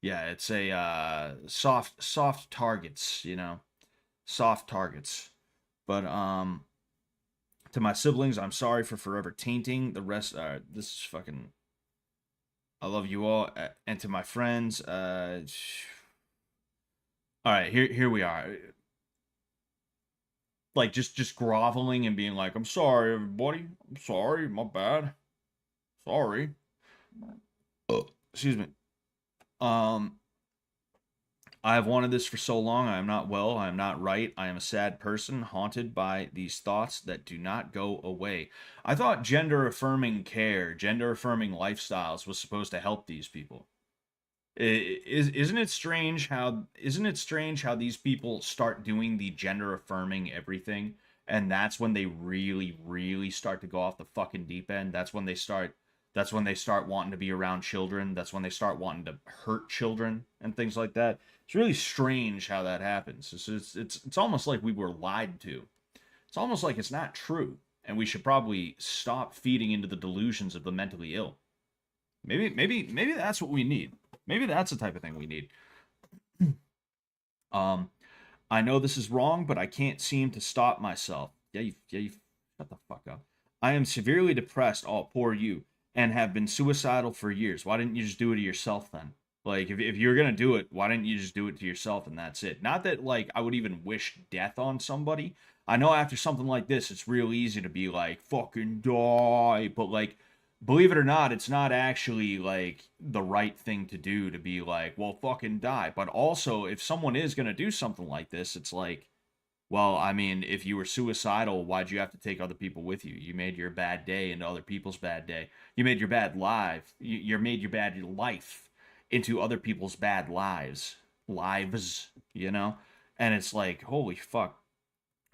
S1: Yeah, it's a soft targets, you know. Soft targets. But to my siblings, I'm sorry for forever tainting the rest. This is fucking. I love you all, and to my friends. All right, here we are. Like just groveling and being like, "I'm sorry, everybody. I'm sorry. My bad. Sorry." Oh, excuse me. Um, I have wanted this for so long. I am not well. I am not right. I am a sad person, haunted by these thoughts that do not go away. I thought gender affirming care, gender affirming lifestyles was supposed to help these people. Isn't it strange how these people start doing the gender affirming everything, and that's when they really start to go off the fucking deep end. That's when they start wanting to be around children. That's when they start wanting to hurt children and things like that. It's really strange how that happens. It's almost like we were lied to. It's almost like it's not true, and we should probably stop feeding into the delusions of the mentally ill. Maybe that's what we need. Maybe that's the type of thing we need. Um, I know this is wrong, but I can't seem to stop myself. Yeah, you shut the fuck up. I am severely depressed, oh, poor you, and have been suicidal for years. Why didn't you just do it to yourself then? Like, if you're gonna do it, why didn't you just do it to yourself and that's it? Not that, like, I would even wish death on somebody. I know after something like this, it's real easy to be like, fucking die. But, like, believe it or not, it's not actually like the right thing to do to be like, well, fucking die. But also, if someone is going to do something like this, it's like, well, I mean, if you were suicidal, why'd you have to take other people with you? You made your bad day into other people's bad day. You made your bad life. You made your bad life into other people's bad lives, you know? And it's like, holy fuck.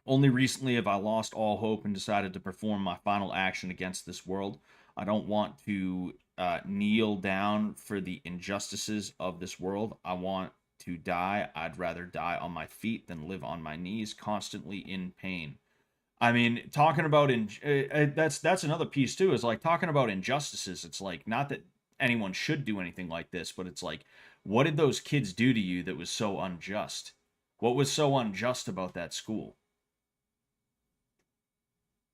S1: Only recently have I lost all hope and decided to perform my final action against this world. I don't want to kneel down for the injustices of this world. I want to die. I'd rather die on my feet than live on my knees, constantly in pain. I mean, talking about that's another piece too. Is like talking about injustices. It's like not that anyone should do anything like this, but it's like, what did those kids do to you that was so unjust? What was so unjust about that school?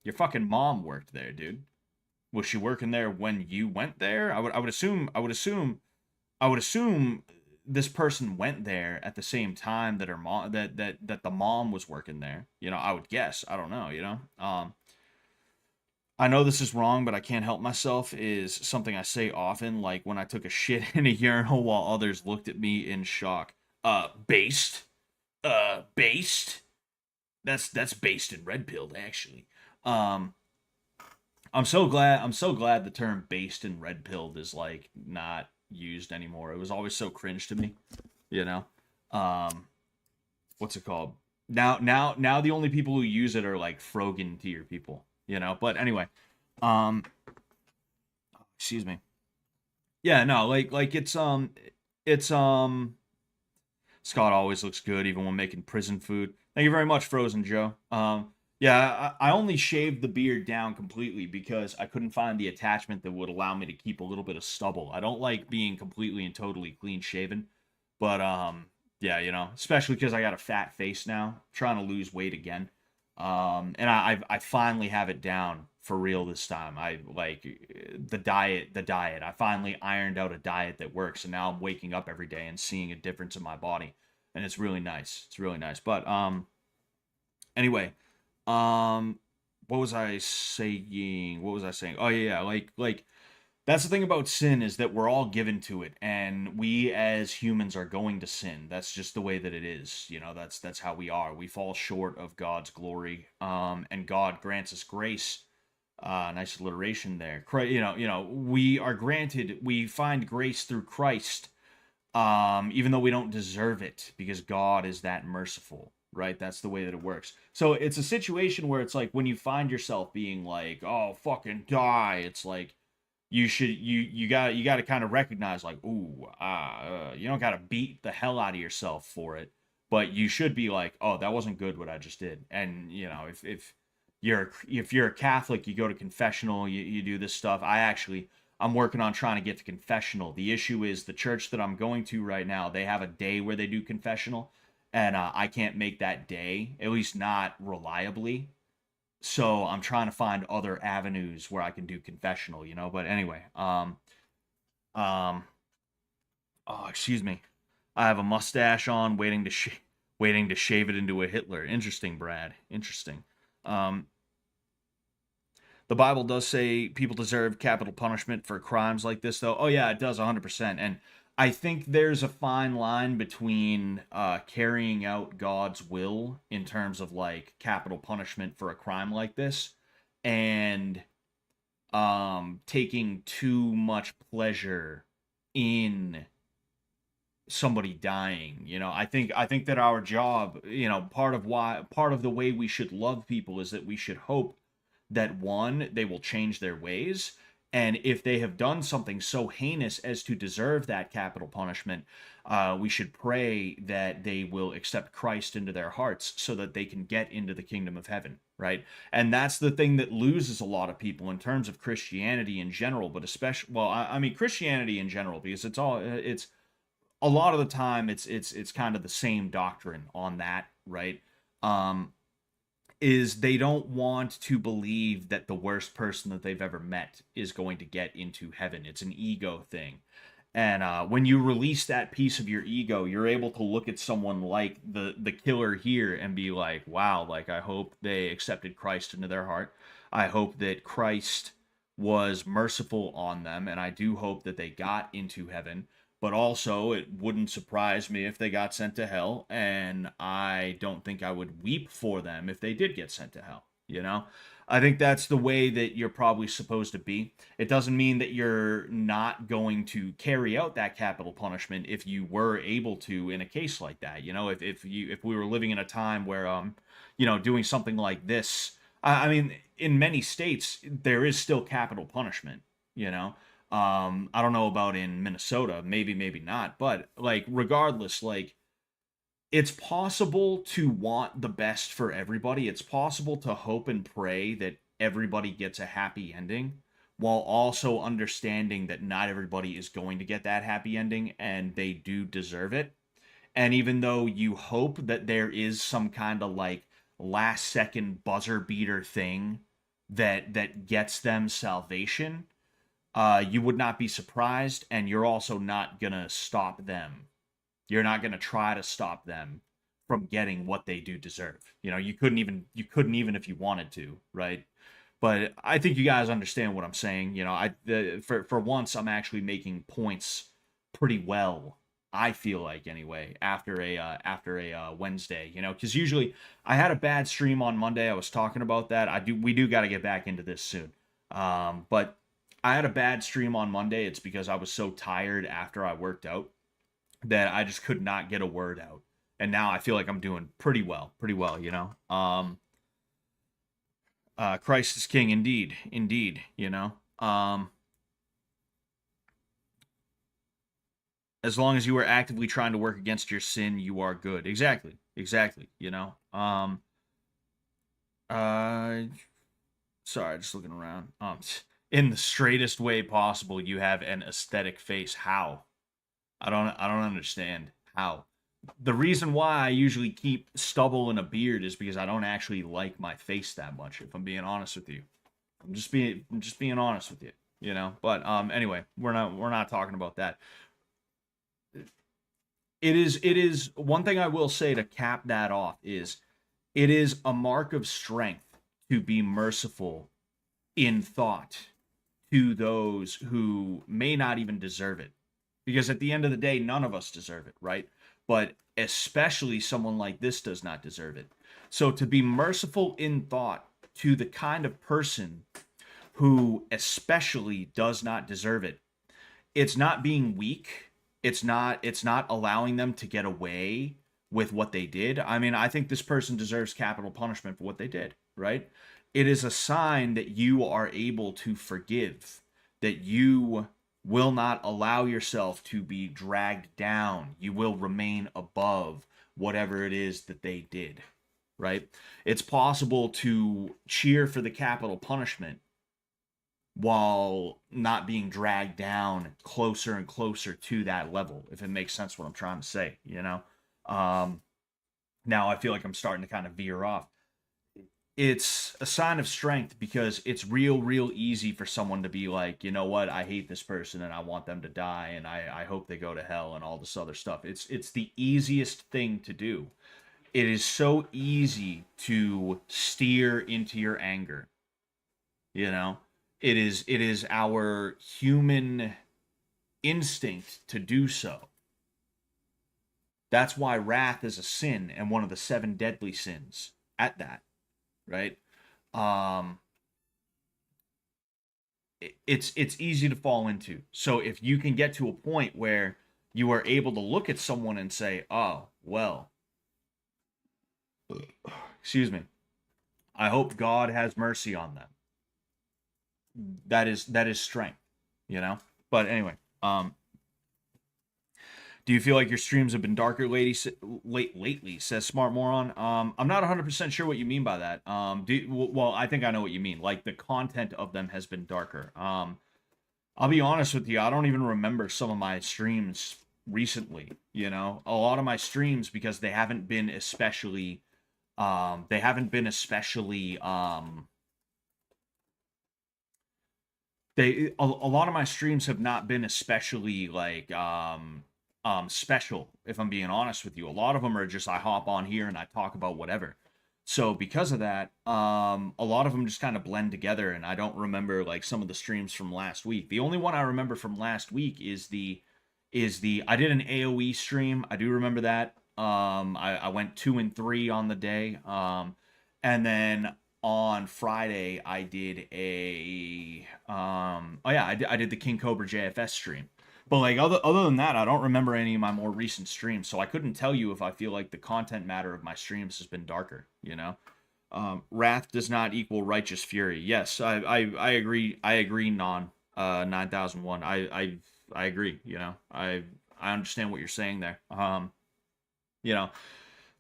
S1: Your fucking mom worked there, dude. Was she working there when you went there? I would assume this person went there at the same time that her mom that the mom was working there. You know, I would guess. I don't know, you know. I know this is wrong, but I can't help myself is something I say often, like when I took a shit in a urinal while others looked at me in shock. Based? Based? That's based in red pilled actually. Um I'm so glad the term based and red pilled is like not used anymore. It was always so cringe to me, you know. Um what's it called? Now the only people who use it are like Frogan tier people, you know. But anyway, um excuse me. Yeah, no, like it's Scott always looks good even when making prison food. Thank you very much, Frozen Joe. Yeah, I only shaved the beard down completely because I couldn't find the attachment that would allow me to keep a little bit of stubble. I don't like being completely and totally clean shaven, but yeah, especially because I got a fat face now, trying to lose weight again. And I finally have it down for real this time. I like the diet. I finally ironed out a diet that works, and now I'm waking up every day and seeing a difference in my body, and it's really nice. It's really nice. But anyway, um, what was I saying? What was I saying? Oh yeah, like that's the thing about sin is that we're all given to it, and we as humans are going to sin. That's just the way that it is. That's how we are. We fall short of God's glory, and God grants us grace. Nice alliteration there. We are granted. We find grace through Christ, even though we don't deserve it, because God is that merciful, right? That's the way that it works. So it's a situation where it's like when you find yourself being like, "Oh, fucking die," it's like you got to kind of recognize like, ooh, you don't got to beat the hell out of yourself for it, but you should be like, "Oh, that wasn't good what I just did," and if you're a Catholic, you go to confessional, you do this stuff. I'm working on trying to get to confessional. The issue is the church that I'm going to right now, they have a day where they do confessional, and I can't make that day, at least not reliably. So I'm trying to find other avenues where I can do confessional. But anyway, um, oh, excuse me. I have a mustache on, waiting to shave it into a Hitler. Interesting, Brad. Interesting. Um, The Bible does say people deserve capital punishment for crimes like this, though. Oh yeah, it does 100%. And I think there's a fine line between carrying out God's will in terms of like capital punishment for a crime like this, and taking too much pleasure in somebody dying. I think that our job, part of the way we should love people is that we should hope that one, they will change their ways, and if they have done something so heinous as to deserve that capital punishment, we should pray that they will accept Christ into their hearts so that they can get into the kingdom of heaven, right? And that's the thing that loses a lot of people in terms of Christianity in general, but especially, well, I mean Christianity in general, because it's a lot of the time it's kind of the same doctrine on that, right? Um, is they don't want to believe that the worst person that they've ever met is going to get into heaven. It's an ego thing. And when you release that piece of your ego, you're able to look at someone like the killer here and be like, wow, like I hope they accepted Christ into their heart. I hope that Christ was merciful on them, and I do hope that they got into heaven. But also, it wouldn't surprise me if they got sent to hell, and I don't think I would weep for them if they did get sent to hell. I think that's the way that you're probably supposed to be. It doesn't mean that you're not going to carry out that capital punishment if you were able to in a case like that. If we were living in a time where doing something like this, I mean, in many states there is still capital punishment. You know, I don't know about in Minnesota, maybe not, but like regardless, like it's possible to want the best for everybody. It's possible to hope and pray that everybody gets a happy ending while also understanding that not everybody is going to get that happy ending and they do deserve it. And even though you hope that there is some kind of like last second buzzer beater thing that gets them salvation, you would not be surprised, and you're also not gonna stop them. You're not gonna try to stop them from getting what they do deserve. You couldn't even if you wanted to, right? But I think you guys understand what I'm saying. For once I'm actually making points pretty well. I feel like anyway after a Wednesday, because usually I had a bad stream on Monday. I was talking about that. We do got to get back into this soon. But I had a bad stream on Monday. It's because I was so tired after I worked out that I just could not get a word out. And now I feel like I'm doing pretty well. Christ is King, indeed. As long as you are actively trying to work against your sin, you are good. Exactly. Uh, sorry, just looking around. In the straightest way possible, you have an aesthetic face. How? I don't understand how. The reason why I usually keep stubble and a beard is because I don't actually like my face that much, if I'm being honest with you. I'm just being honest with you, you know? But anyway, we're not talking about that. It is one thing I will say to cap that off is it is a mark of strength to be merciful in thought to those who may not even deserve it. Because at the end of the day, none of us deserve it, right? But especially someone like this does not deserve it. So to be merciful in thought to the kind of person who especially does not deserve it, it's not being weak. It's not allowing them to get away with what they did. I mean, I think this person deserves capital punishment for what they did, right? It is a sign that you are able to forgive, that you will not allow yourself to be dragged down. You will remain above whatever it is that they did, right? It's possible to cheer for the capital punishment while not being dragged down closer and closer to that level, if it makes sense what I'm trying to say, you know? Um, Now I feel like I'm starting to kind of veer off. It's a sign of strength because it's real easy for someone to be like, you know what, I hate this person and I want them to die and I hope they go to hell and all this other stuff. It's the easiest thing to do. It is so easy to steer into your anger, you know? It is our human instinct to do so. That's why wrath is a sin and one of the seven deadly sins at that, right? Um it's easy to fall into. So if you can get to a point where you are able to look at someone and say, "Oh, well, excuse me. I hope God has mercy on them." That is strength, you know? But anyway, do you feel like your streams have been darker lately? Says Smart Moron. I'm not 100% sure what you mean by that. Well, I think I know what you mean. Like the content of them has been darker. I'll be honest with you. I don't even remember some of my streams recently. You know, a lot of my streams because they haven't been especially a lot of my streams have not been especially like special, if I'm being honest with you. A lot of them are just I hop on here and I talk about whatever. So because of that, a lot of them just kind of blend together and I don't remember like some of the streams from last week. The only one I remember from last week is the I did an AoE stream. I do remember that. I went 2 and 3 on the day. And then on Friday I did a oh yeah, I did the King Cobra JFS stream. But like other than that, I don't remember any of my more recent streams, so I couldn't tell you if I feel like the content matter of my streams has been darker. You know, wrath does not equal righteous fury. Yes, I agree. I agree. 9001. I agree. You know, I understand what you're saying there. You know,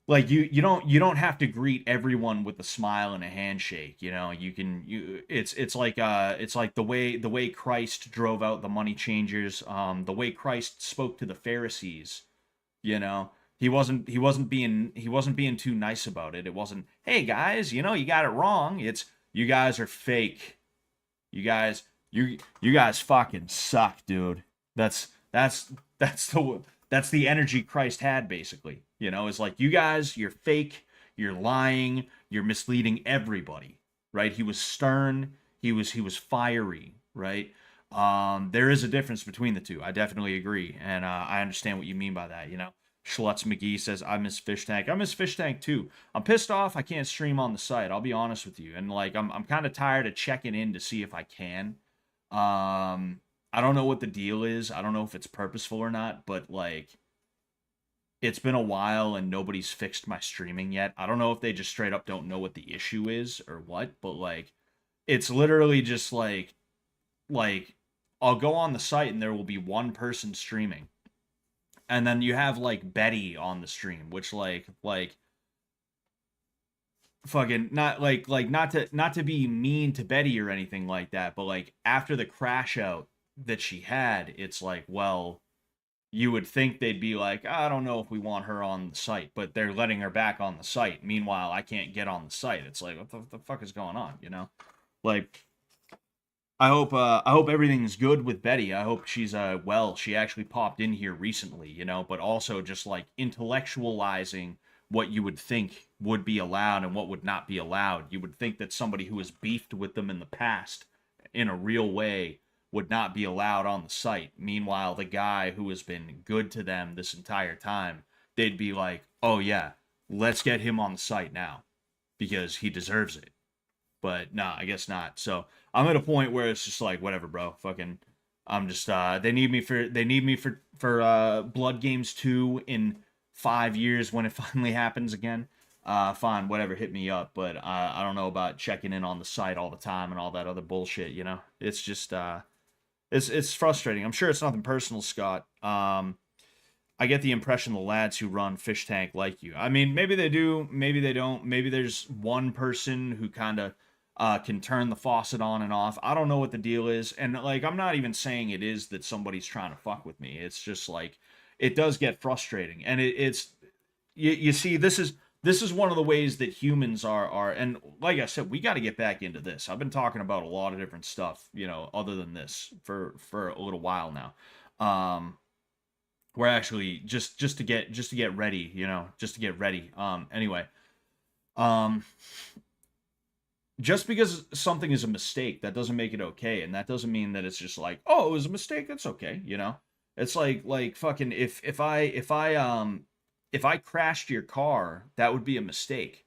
S1: like you don't have to greet everyone with a smile and a handshake. You know, it's like the way Christ drove out the money changers, the way Christ spoke to the Pharisees. You know, he wasn't being too nice about it. It wasn't, hey guys, you got it wrong. It's, you guys are fake. You guys fucking suck, dude. That's the energy Christ had, basically. It's like, you guys, you're fake, you're lying, you're misleading everybody, right? He was stern, he was fiery, right? There is a difference between the two. I definitely agree, and I understand what you mean by that. Schlutz McGee says, I miss Fish Tank. I miss Fish Tank too. I'm pissed off I can't stream on the site. I'll be honest with you. And like I'm kind of tired of checking in to see if I can. I don't know what the deal is. I don't know if it's purposeful or not, but like it's been a while and nobody's fixed my streaming yet. I don't know if they just straight up don't know what the issue is or what, but like it's literally just like I'll go on the site and there will be one person streaming. And then you have like Betty on the stream, which like fucking not to be mean to Betty or anything like that, but like after the crash out that she had, it's like, well, you would think they'd be like, I don't know if we want her on the site, but they're letting her back on the site. Meanwhile, I can't get on the site. It's like, what the fuck is going on, you know? Like, I hope everything's good with Betty. I hope she's well. She actually popped in here recently, you know, but also just like intellectualizing what you would think would be allowed and what would not be allowed. You would think that somebody who has beefed with them in the past in a real way would not be allowed on the site. Meanwhile, the guy who has been good to them this entire time, they'd be like, "Oh yeah, let's get him on the site now because he deserves it." But nah, I guess not. So I'm at a point where it's just like, whatever, bro. Fucking, I'm just they need me for Blood Games 2 in 5 years when it finally happens again. Fine, whatever, hit me up. But I don't know about checking in on the site all the time and all that other bullshit. You know, it's just it's frustrating. I'm sure it's nothing personal, Scott. I get the impression the lads who run Fish Tank like you. I mean, maybe they do, maybe they don't. Maybe there's one person who kind of can turn the faucet on and off. I don't know what the deal is. And like, I'm not even saying it is that somebody's trying to fuck with me. It's just like, it does get frustrating. And it's, you see, this is one of the ways that humans are, and like I said, we got to get back into this. I've been talking about a lot of different stuff, you know, other than this for a little while now. We're actually just to get ready, you know, just to get ready. Anyway, um, just because something is a mistake, that doesn't make it okay, and that doesn't mean that it's just like, oh, it was a mistake, that's okay, you know. It's like fucking if I crashed your car, that would be a mistake,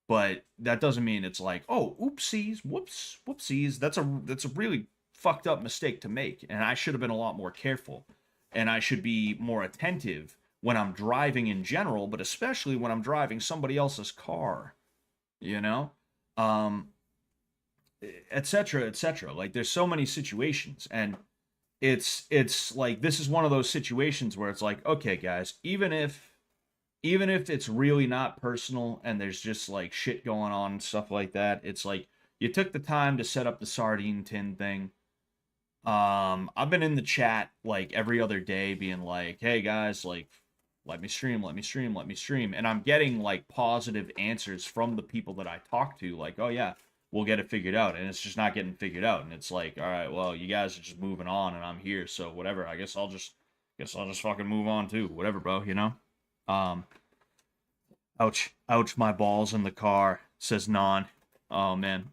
S1: but that doesn't mean it's like, oh, oopsies, whoops, whoopsies. That's a really fucked up mistake to make, and I should have been a lot more careful, and I should be more attentive when I'm driving in general, but especially when I'm driving somebody else's car, you know, um, etc., etc. Like, there's so many situations, and it's like this is one of those situations where it's like, okay, guys, even if it's really not personal and there's just like shit going on and stuff like that, it's like you took the time to set up the sardine tin thing. I've been in the chat like every other day being like, hey guys, like, let me stream, let me stream, let me stream. And I'm getting like positive answers from the people that I talk to, like, oh yeah, we'll get it figured out. And it's just not getting figured out. And it's like, all right, well, you guys are just moving on and I'm here, so whatever. I guess I'll just fucking move on too. Whatever, bro, you know? Um, ouch, my balls in the car, says Non. Oh man.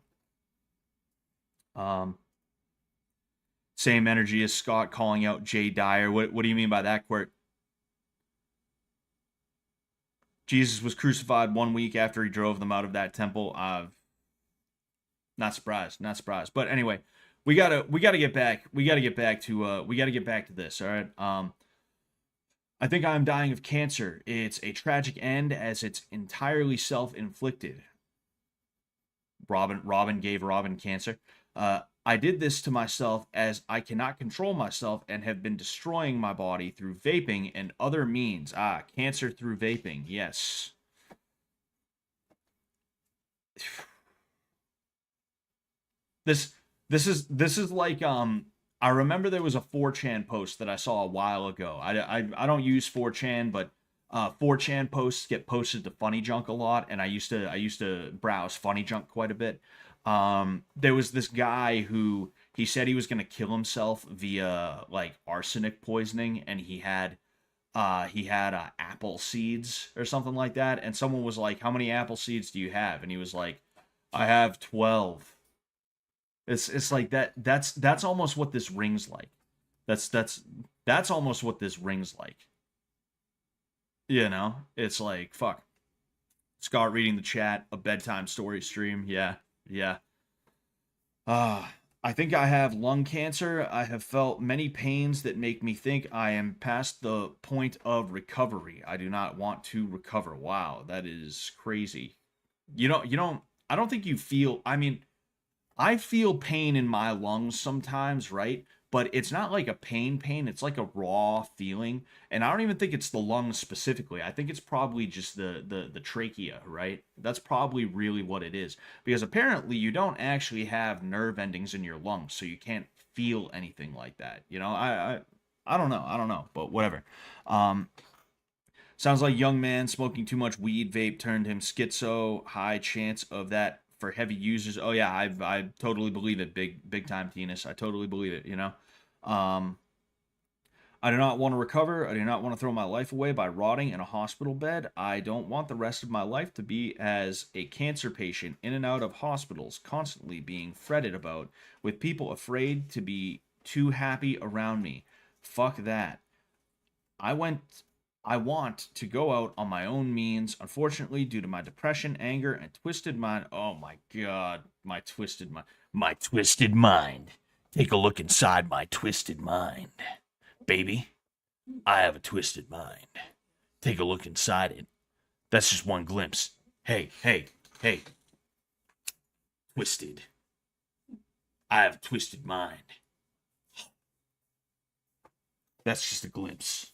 S1: Um, Same energy as Scott calling out Jay Dyer. What do you mean by that, Quirt? Jesus was crucified 1 week after he drove them out of that temple. Not surprised, not surprised. But anyway, we gotta get back. We gotta get back to this. All right. I think I'm dying of cancer. It's a tragic end as it's entirely self-inflicted. Robin gave Robin cancer. I did this to myself as I cannot control myself and have been destroying my body through vaping and other means. Cancer through vaping. Yes. This this is like I remember there was a 4chan post that I saw a while ago. I don't use 4chan, but 4chan posts get posted to Funny Junk a lot, and I used to browse Funny Junk quite a bit. There was this guy who he said he was gonna kill himself via like arsenic poisoning, and he had apple seeds or something like that, and someone was like, "How many apple seeds do you have?" And he was like, "I have 12." It's like that. That's almost what this rings like. That's almost what this rings like. You know, it's like fuck. Scott reading the chat, a bedtime story stream. Yeah, yeah. I think I have lung cancer. I have felt many pains that make me think I am past the point of recovery. I do not want to recover. Wow, that is crazy. You don't. I don't think you feel. I mean, I feel pain in my lungs sometimes, right? but it's not like a pain. It's like a raw feeling, and I don't even think it's the lungs specifically. I think it's probably just the trachea, right? That's probably really what it is, because apparently you don't actually have nerve endings in your lungs, so you can't feel anything like that. You know, I don't know. I don't know, but whatever. Um, Sounds like young man smoking too much weed vape turned him schizo. High chance of that for heavy users. Oh yeah, I totally believe it. Big time penis. I totally believe it. You know, um, I do not want to recover. I do not want to throw my life away by rotting in a hospital bed. I don't want the rest of my life to be as a cancer patient in and out of hospitals, constantly being fretted about, with people afraid to be too happy around me. Fuck that. I went I want to go out on my own means. Unfortunately, due to my depression, anger, and twisted mind. Oh my god, my twisted mind. My twisted mind. Take a look inside my twisted mind. Baby, I have a twisted mind. Take a look inside it. That's just one glimpse. Hey. Twisted. I have a twisted mind. That's just a glimpse.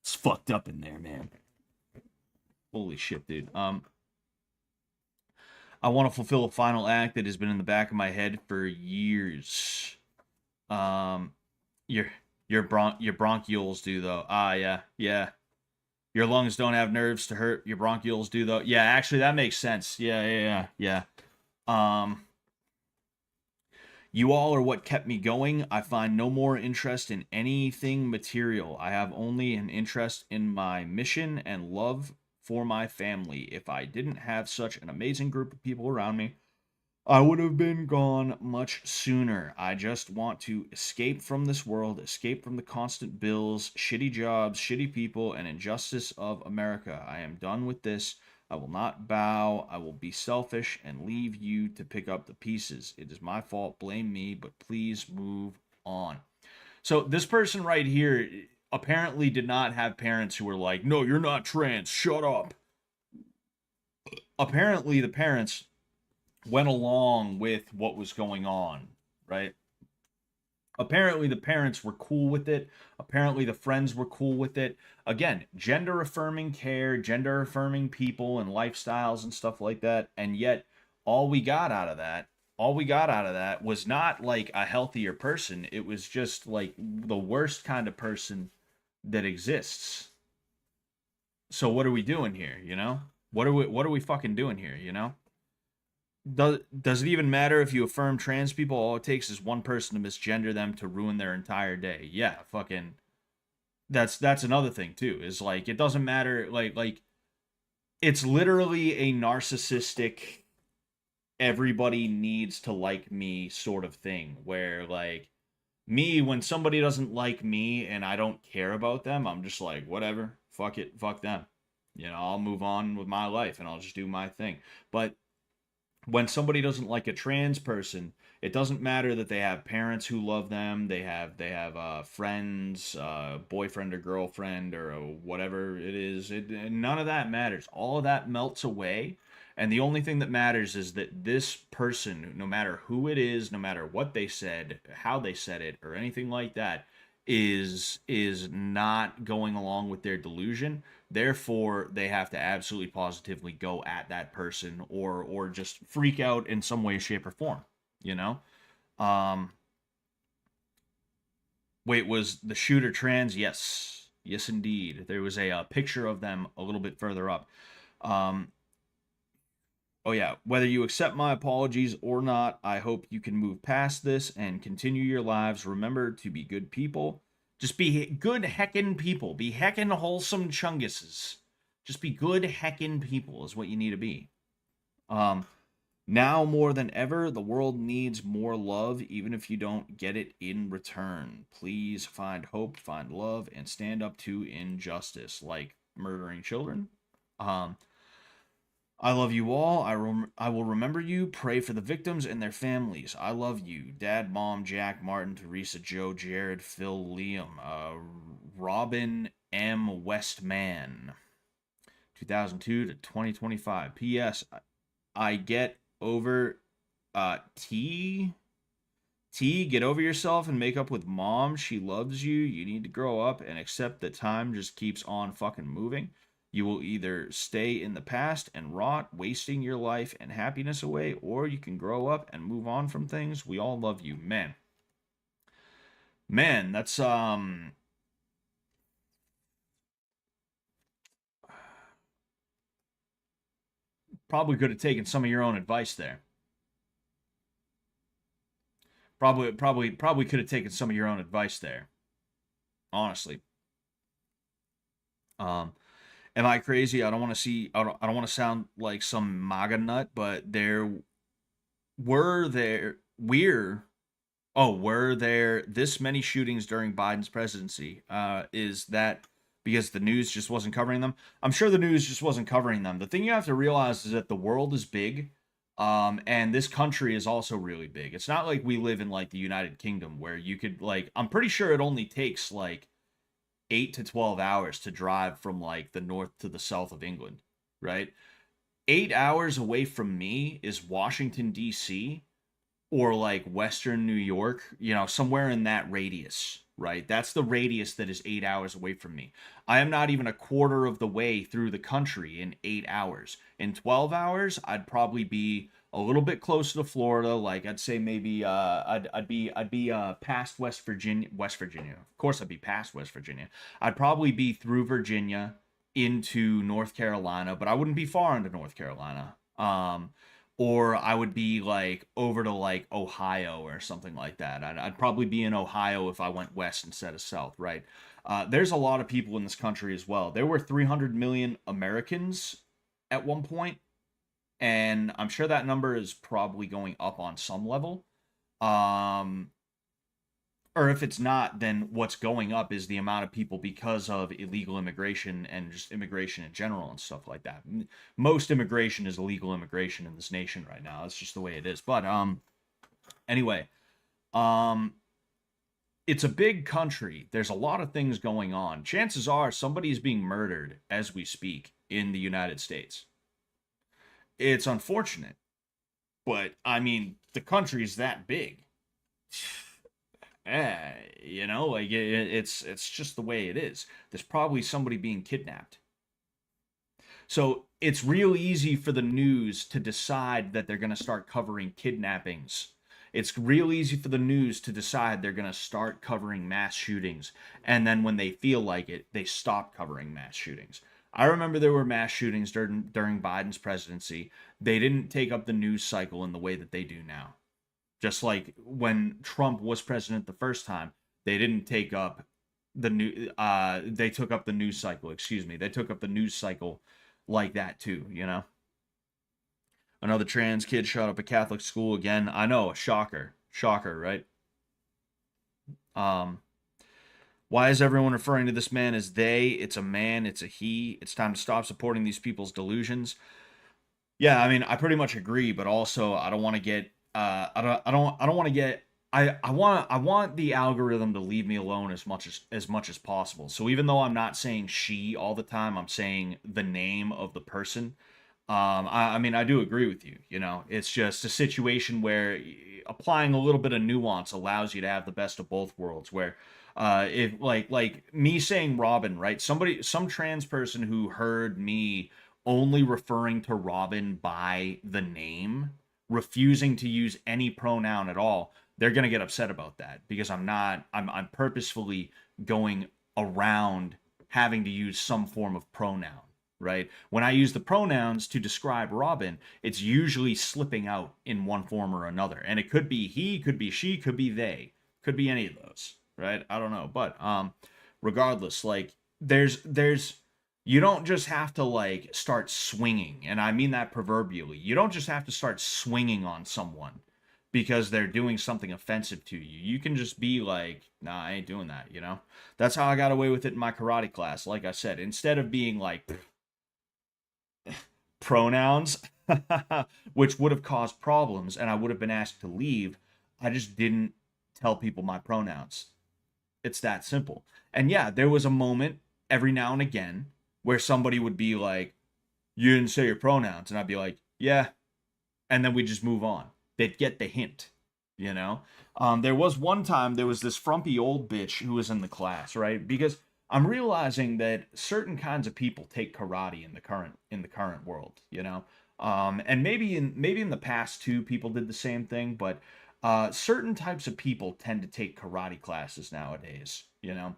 S1: It's fucked up in there, man. Holy shit, dude. I want to fulfill a final act that has been in the back of my head for years. Um, your your bronchioles do though. Ah, yeah. Your lungs don't have nerves to hurt. Your bronchioles do though. Yeah, actually, that makes sense. Yeah. Um, you all are what kept me going. I find no more interest in anything material. I have only an interest in my mission and love for my family. If I didn't have such an amazing group of people around me, I would have been gone much sooner. I just want to escape from this world, escape from the constant bills, shitty jobs, shitty people, and injustice of America. I am done with this. I will not bow. I will be selfish and leave you to pick up the pieces. It is my fault. Blame me, but please move on. So, this person right here apparently did not have parents who were like, no, you're not trans. Shut up. Apparently, the parents went along with what was going on, right? Apparently, the parents were cool with it. Apparently, the friends were cool with it. Again, gender affirming care, gender affirming people and lifestyles and stuff like that. And yet, all we got out of that, all we got out of that was not like a healthier person. It was just like the worst kind of person that exists. So what are we doing here, you know? What are we fucking doing here, you know? Does it even matter if you affirm trans people? All it takes is one person to misgender them to ruin their entire day. Yeah, fucking that's another thing too. Is like it doesn't matter like it's literally a narcissistic everybody needs to like me sort of thing where like me when somebody doesn't like me and I don't care about them, I'm just like whatever, fuck it, fuck them. You know, I'll move on with my life and I'll just do my thing. But when somebody doesn't like a trans person, it doesn't matter that they have parents who love them, they have friends, boyfriend or girlfriend or whatever it is. None of that matters. All of that melts away, and the only thing that matters is that this person, no matter who it is, no matter what they said, how they said it, or anything like that, is not going along with their delusion. Therefore, they have to absolutely positively go at that person or just freak out in some way, shape, or form. You know. Um. Wait, was the shooter trans? Yes, indeed. There was a picture of them a little bit further up. Um. Oh yeah. Whether you accept my apologies or not, I hope you can move past this and continue your lives. Remember to be good people. Just be good heckin' people. Be heckin' wholesome chunguses. Just be good heckin' people is what you need to be. Um, Now more than ever, the world needs more love, even if you don't get it in return. Please find hope, find love, and stand up to injustice, like murdering children. Um, I love you all. I will remember you. Pray for the victims and their families. I love you. Dad, Mom, Jack, Martin, Teresa, Joe, Jared, Phil, Liam, Robin M. Westman, 2002 to 2025. P.S. I get over T T, get over yourself and make up with mom. She loves you. You need to grow up and accept that time just keeps on fucking moving. You will either stay in the past and rot, wasting your life and happiness away, or you can grow up and move on from things. We all love you, man. Man, that's probably could have taken some of your own advice there. Probably could have taken some of your own advice there. Honestly. Um, am I crazy? I don't want to see. I don't want to sound like some MAGA nut, but were there we're were there this many shootings during Biden's presidency? Is that because the news just wasn't covering them? I'm sure the news just wasn't covering them. The thing you have to realize is that the world is big, and this country is also really big. It's not like we live in like the United Kingdom where you could like. I'm pretty sure it only takes like 8 to 12 hours to drive from like the north to the south of England, right? 8 hours away from me is Washington, D.C., or like Western New York, somewhere in that radius, right? That's the radius that is 8 hours away from me. I am not even a quarter of the way through the country in 8 hours. In 12 hours, I'd probably be a little bit closer to Florida. Like I'd say maybe I'd be past West Virginia. Of course, I'd be past West Virginia. I'd probably be through Virginia into North Carolina, but I wouldn't be far into North Carolina. Or I would be like over to like Ohio or something like that. I'd probably be in Ohio if I went west instead of south, right? There's a lot of people in this country as well. There were 300 million Americans at one point, and I'm sure that number is probably going up on some level. Um, or if it's not, then what's going up is the amount of people because of illegal immigration and just immigration in general and stuff like that. Most immigration is illegal immigration in this nation right now. That's just the way it is. But anyway, um it's a big country. There's a lot of things going on. Chances are somebody is being murdered as we speak in the United States. It's unfortunate, but I mean, the country is that big. Like it's just the way it is. There's probably somebody being kidnapped. So it's real easy for the news to decide that they're going to start covering kidnappings. It's real easy for the news to decide they're going to start covering mass shootings. And then when they feel like it, they stop covering mass shootings. I remember there were mass shootings during Biden's presidency. They didn't take up the news cycle in the way that they do now. Just like when Trump was president the first time, they didn't take up they took up the news cycle, excuse me. They took up the news cycle like that too. Another trans kid shot up a Catholic school again. I know, shocker. Shocker, right? Um why is everyone referring to this man as they? It's a man, it's a he. It's time to stop supporting these people's delusions. Yeah, I mean, I pretty much agree, but also I don't want to get I don't want to get I want the algorithm to leave me alone as much as possible. So even though I'm not saying she all the time, I'm saying the name of the person. I mean, I do agree with you. It's just a situation where applying a little bit of nuance allows you to have the best of both worlds. Where, if like me saying Robin, right? Some trans person who heard me only referring to Robin by the name, refusing to use any pronoun at all, they're gonna get upset about that because I'm purposefully going around having to use some form of pronoun, right? When I use the pronouns to describe Robin, it's usually slipping out in one form or another. And it could be he, could be she, could be they, could be any of those, right? I don't know. But regardless, like there's you don't just have to like start swinging, and I mean that proverbially. You don't just have to start swinging on someone because they're doing something offensive to you. You can just be like, nah, I ain't doing that. That's how I got away with it in my karate class. Like I said, instead of being like pronouns, which would have caused problems and I would have been asked to leave, I just didn't tell people my pronouns. It's that simple. And yeah, there was a moment every now and again where somebody would be like, you didn't say your pronouns. And I'd be like, yeah. And then we just move on. They'd get the hint. you know. There was one time there was this frumpy old bitch who was in the class, right? Because I'm realizing that certain kinds of people take karate in the current world, you know. And maybe in the past too, people did the same thing, but certain types of people tend to take karate classes nowadays, you know.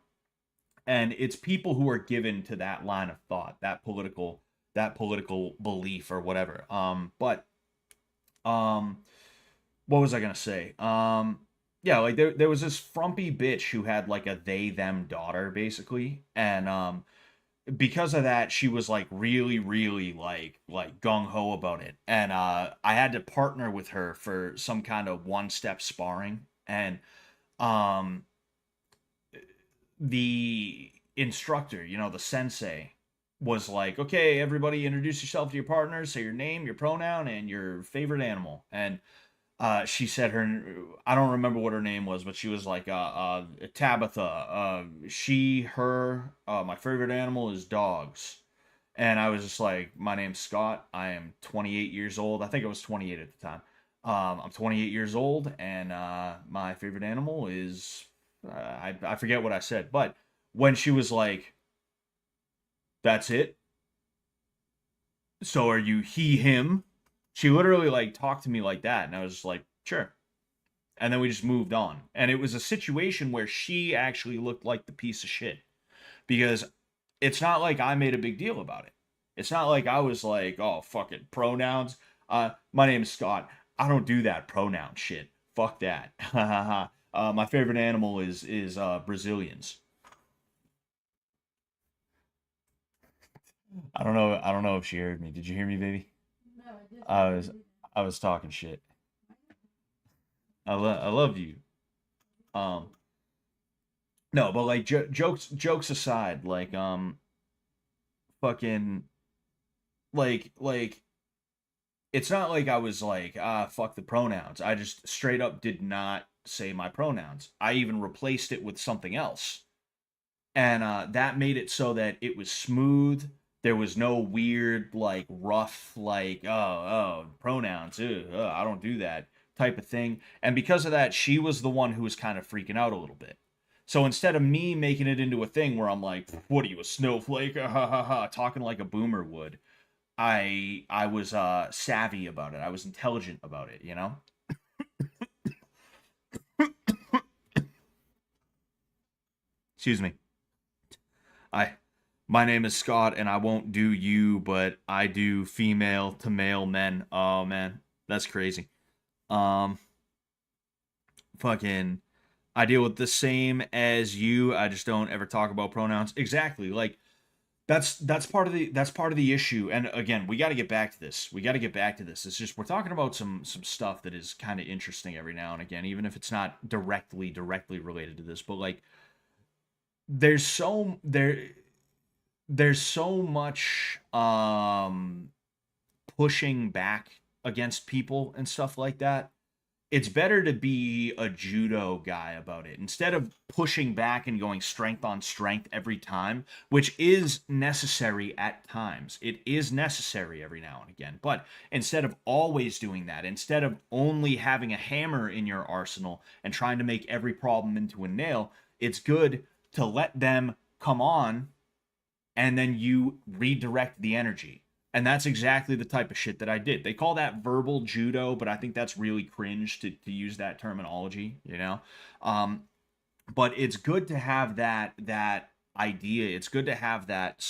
S1: And it's people who are given to that line of thought, that political belief or whatever. But um what was I gonna say? Yeah, like there was this frumpy bitch who had like a they them daughter basically, and because of that, she was like really like gung ho about it, and I had to partner with her for some kind of one step sparring, and um the instructor, you know, the sensei, was like, okay, everybody introduce yourself to your partner, say your name, your pronoun, and your favorite animal, and she said her, I don't remember what her name was, but she was like Tabitha, she, her, my favorite animal is dogs. And I was just like, my name's Scott, I am 28 years old, I think I was 28 at the time. I'm 28 years old, and my favorite animal is I forget what I said, but when she was like, that's it, so are you he him, she literally like talked to me like that, and I was just like, sure. And then we just moved on. And it was a situation where she actually looked like the piece of shit, because it's not like I made a big deal about it. It's not like I was like, oh, fuck it, pronouns. My name is Scott. I don't do that pronoun shit. Fuck that. My favorite animal is Brazilians. I don't know if she heard me. Did you hear me, baby? I was I was talking shit. I love you. Um, no, but like jokes aside, like fucking like it's not like I was like, fuck the pronouns. I just straight up did not say my pronouns. I even replaced it with something else. And that made it so that it was smooth. There was no weird, like rough, like pronouns. I don't do that type of thing. And because of that, she was the one who was kind of freaking out a little bit. So instead of me making it into a thing where I'm like, "What are you, a snowflake?" talking like a boomer would, I was savvy about it. I was intelligent about it. You know. Excuse me. I My name is Scott, and I won't do you, but I do female to male men. Oh man, that's crazy. Um, fucking, I deal with the same as you. I just don't ever talk about pronouns. Exactly. Like that's part of the issue. And again, we got to get back to this. We got to get back to this. It's just we're talking about some stuff that is kind of interesting every now and again, even if it's not directly related to this. But like, there's so there's so much pushing back against people and stuff like that. It's better to be a judo guy about it instead of pushing back and going strength on strength every time, which is necessary at times. It is necessary every now and again. But instead of always doing that, instead of only having a hammer in your arsenal and trying to make every problem into a nail, it's good to let them come on, and then you redirect the energy. And that's exactly the type of shit that I did. They call that verbal judo, but I think that's really cringe to use that terminology, you know? Um, but it's good to have that idea. It's good to have that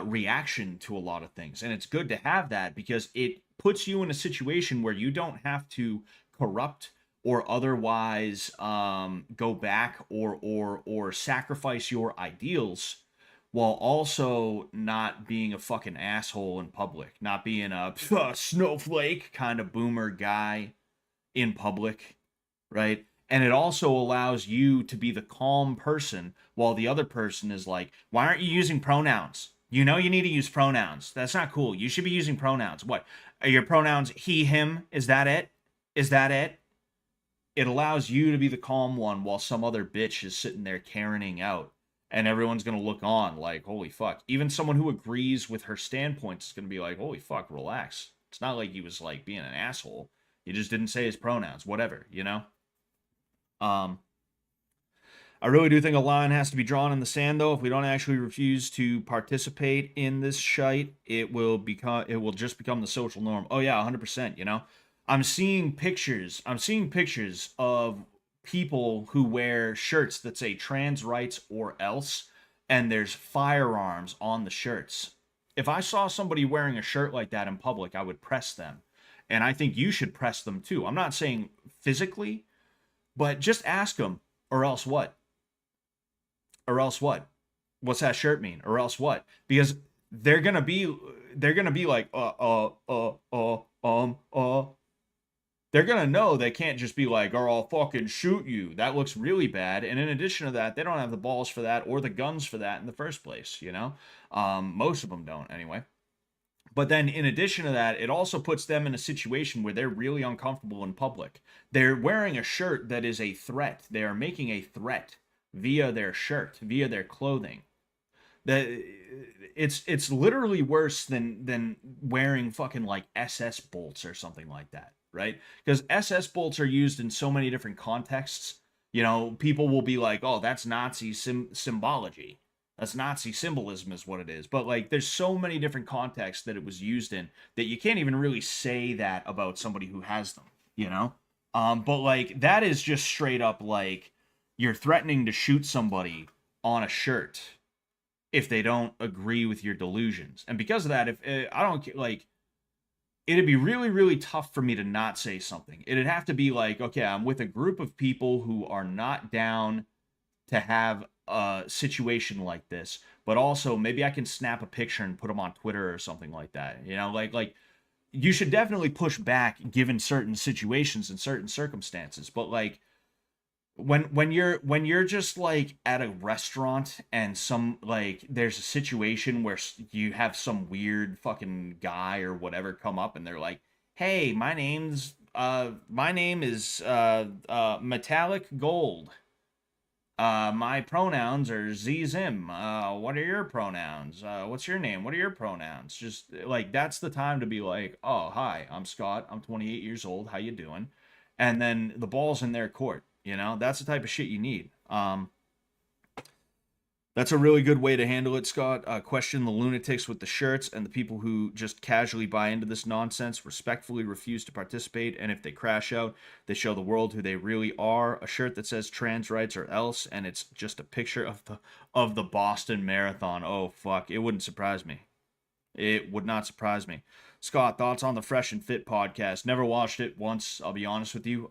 S1: reaction to a lot of things. And it's good to have that because it puts you in a situation where you don't have to corrupt or otherwise go back or sacrifice your ideals while also not being a fucking asshole in public, not being a snowflake kind of boomer guy in public, right? And it also allows you to be the calm person while the other person is like, why aren't you using pronouns? You know you need to use pronouns. That's not cool. You should be using pronouns. What? Are your pronouns he, him? Is that it? Is that it? It allows you to be the calm one while some other bitch is sitting there caring out. And everyone's going to look on like, holy fuck. Even someone who agrees with her standpoints is going to be like, holy fuck, relax. It's not like he was like being an asshole. He just didn't say his pronouns, whatever, you know? Um, I really do think a line has to be drawn in the sand, though. If we don't actually refuse to participate in this shite, it will just become the social norm. Oh yeah, 100%, you know? I'm seeing pictures of people who wear shirts that say trans rights or else, and there's firearms on the shirts. If I saw somebody wearing a shirt like that in public, I would press them. And I think you should press them too. I'm not saying physically, but just ask them, or else what? Or else what? What's that shirt mean? Or else what? Because they're gonna be they're gonna be like they're gonna know they can't just be like, or I'll fucking shoot you. That looks really bad. And in addition to that, they don't have the balls for that or the guns for that in the first place, you know? Most of them don't anyway. But then in addition to that, it also puts them in a situation where they're really uncomfortable in public. They're wearing a shirt that is a threat. They are making a threat via their shirt, via their clothing. That it's literally worse than wearing fucking like SS bolts or something like that, right? Because SS bolts are used in so many different contexts. You know, people will be like, "Oh, that's Nazi symbology. That's Nazi symbolism is what it is." But like there's so many different contexts that it was used in that you can't even really say that about somebody who has them, you know? But like that is just straight up like you're threatening to shoot somebody on a shirt if they don't agree with your delusions. And because of that, if I don't like, it'd be really, really tough for me to not say something. It'd have to be like, okay, I'm with a group of people who are not down to have a situation like this, but also maybe I can snap a picture and put them on Twitter or something like that. You know, like you should definitely push back given certain situations and certain circumstances, but like when you're just like at a restaurant and some like there's a situation where you have some weird fucking guy or whatever come up and they're like, "Hey, my name is Metallic Gold. My pronouns are Zim. What are your pronouns? What's your name? What are your pronouns?" Just like that's the time to be like, "Oh, hi, I'm Scott. I'm 28 years old. How you doing?" And then the ball's in their court. You know, that's the type of shit you need. That's a really good way to handle it, Scott. Question the lunatics with the shirts and the people who just casually buy into this nonsense, respectfully refuse to participate, and if they crash out, they show the world who they really are. A shirt that says trans rights or else, and it's just a picture of the Boston Marathon. Oh fuck, it wouldn't surprise me. It would not surprise me. Scott, thoughts on the Fresh and Fit podcast? Never watched it once, I'll be honest with you.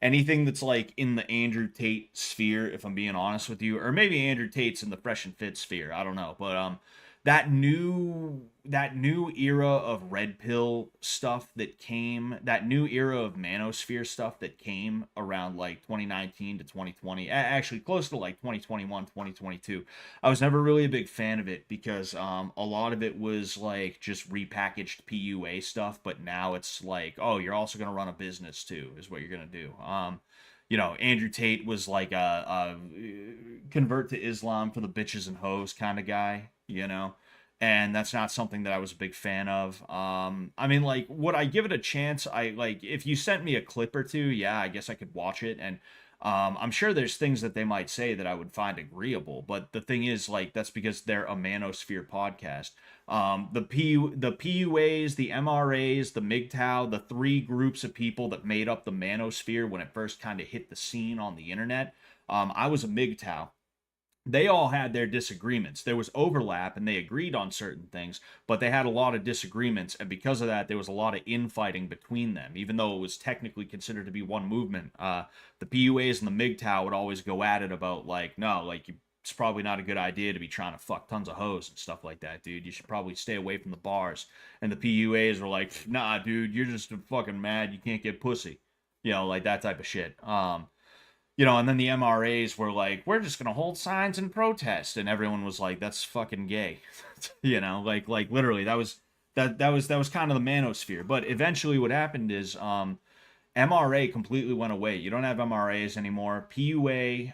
S1: Anything that's like in the Andrew Tate sphere, if I'm being honest with you, or maybe Andrew Tate's in the Fresh and Fit sphere, I don't know. But that new era of red pill stuff that came, that new era of manosphere stuff that came around like 2019 to 2020, actually close to like 2021, 2022. I was never really a big fan of it because a lot of it was like just repackaged PUA stuff, but now it's like, oh, you're also going to run a business too, is what you're going to do. You know, Andrew Tate was like a convert to Islam for the bitches and hoes kind of guy, you know, and that's not something that I was a big fan of. I mean, like, would I give it a chance? I like if you sent me a clip or two, yeah, I guess I could watch it, and I'm sure there's things that they might say that I would find agreeable, but the thing is, like, that's because they're a manosphere podcast. The PUAs, the MRAs, the MGTOW, the three groups of people that made up the manosphere when it first kind of hit the scene on the internet. I was a MGTOW. They all had their disagreements. There was overlap and they agreed on certain things, but they had a lot of disagreements, and because of that, there was a lot of infighting between them, even though it was technically considered to be one movement. The PUAs and the MGTOW would always go at it about, like, no, like, it's probably not a good idea to be trying to fuck tons of hoes and stuff like that, dude. You should probably stay away from the bars. And the PUAs were like, nah, dude, you're just fucking mad you can't get pussy. You know, like that type of shit. You know, and then the MRAs were like, we're just gonna hold signs and protest, and everyone was like, that's fucking gay. You know, like literally that was kind of the manosphere. But eventually what happened is MRA completely went away. You don't have MRAs anymore. PUA,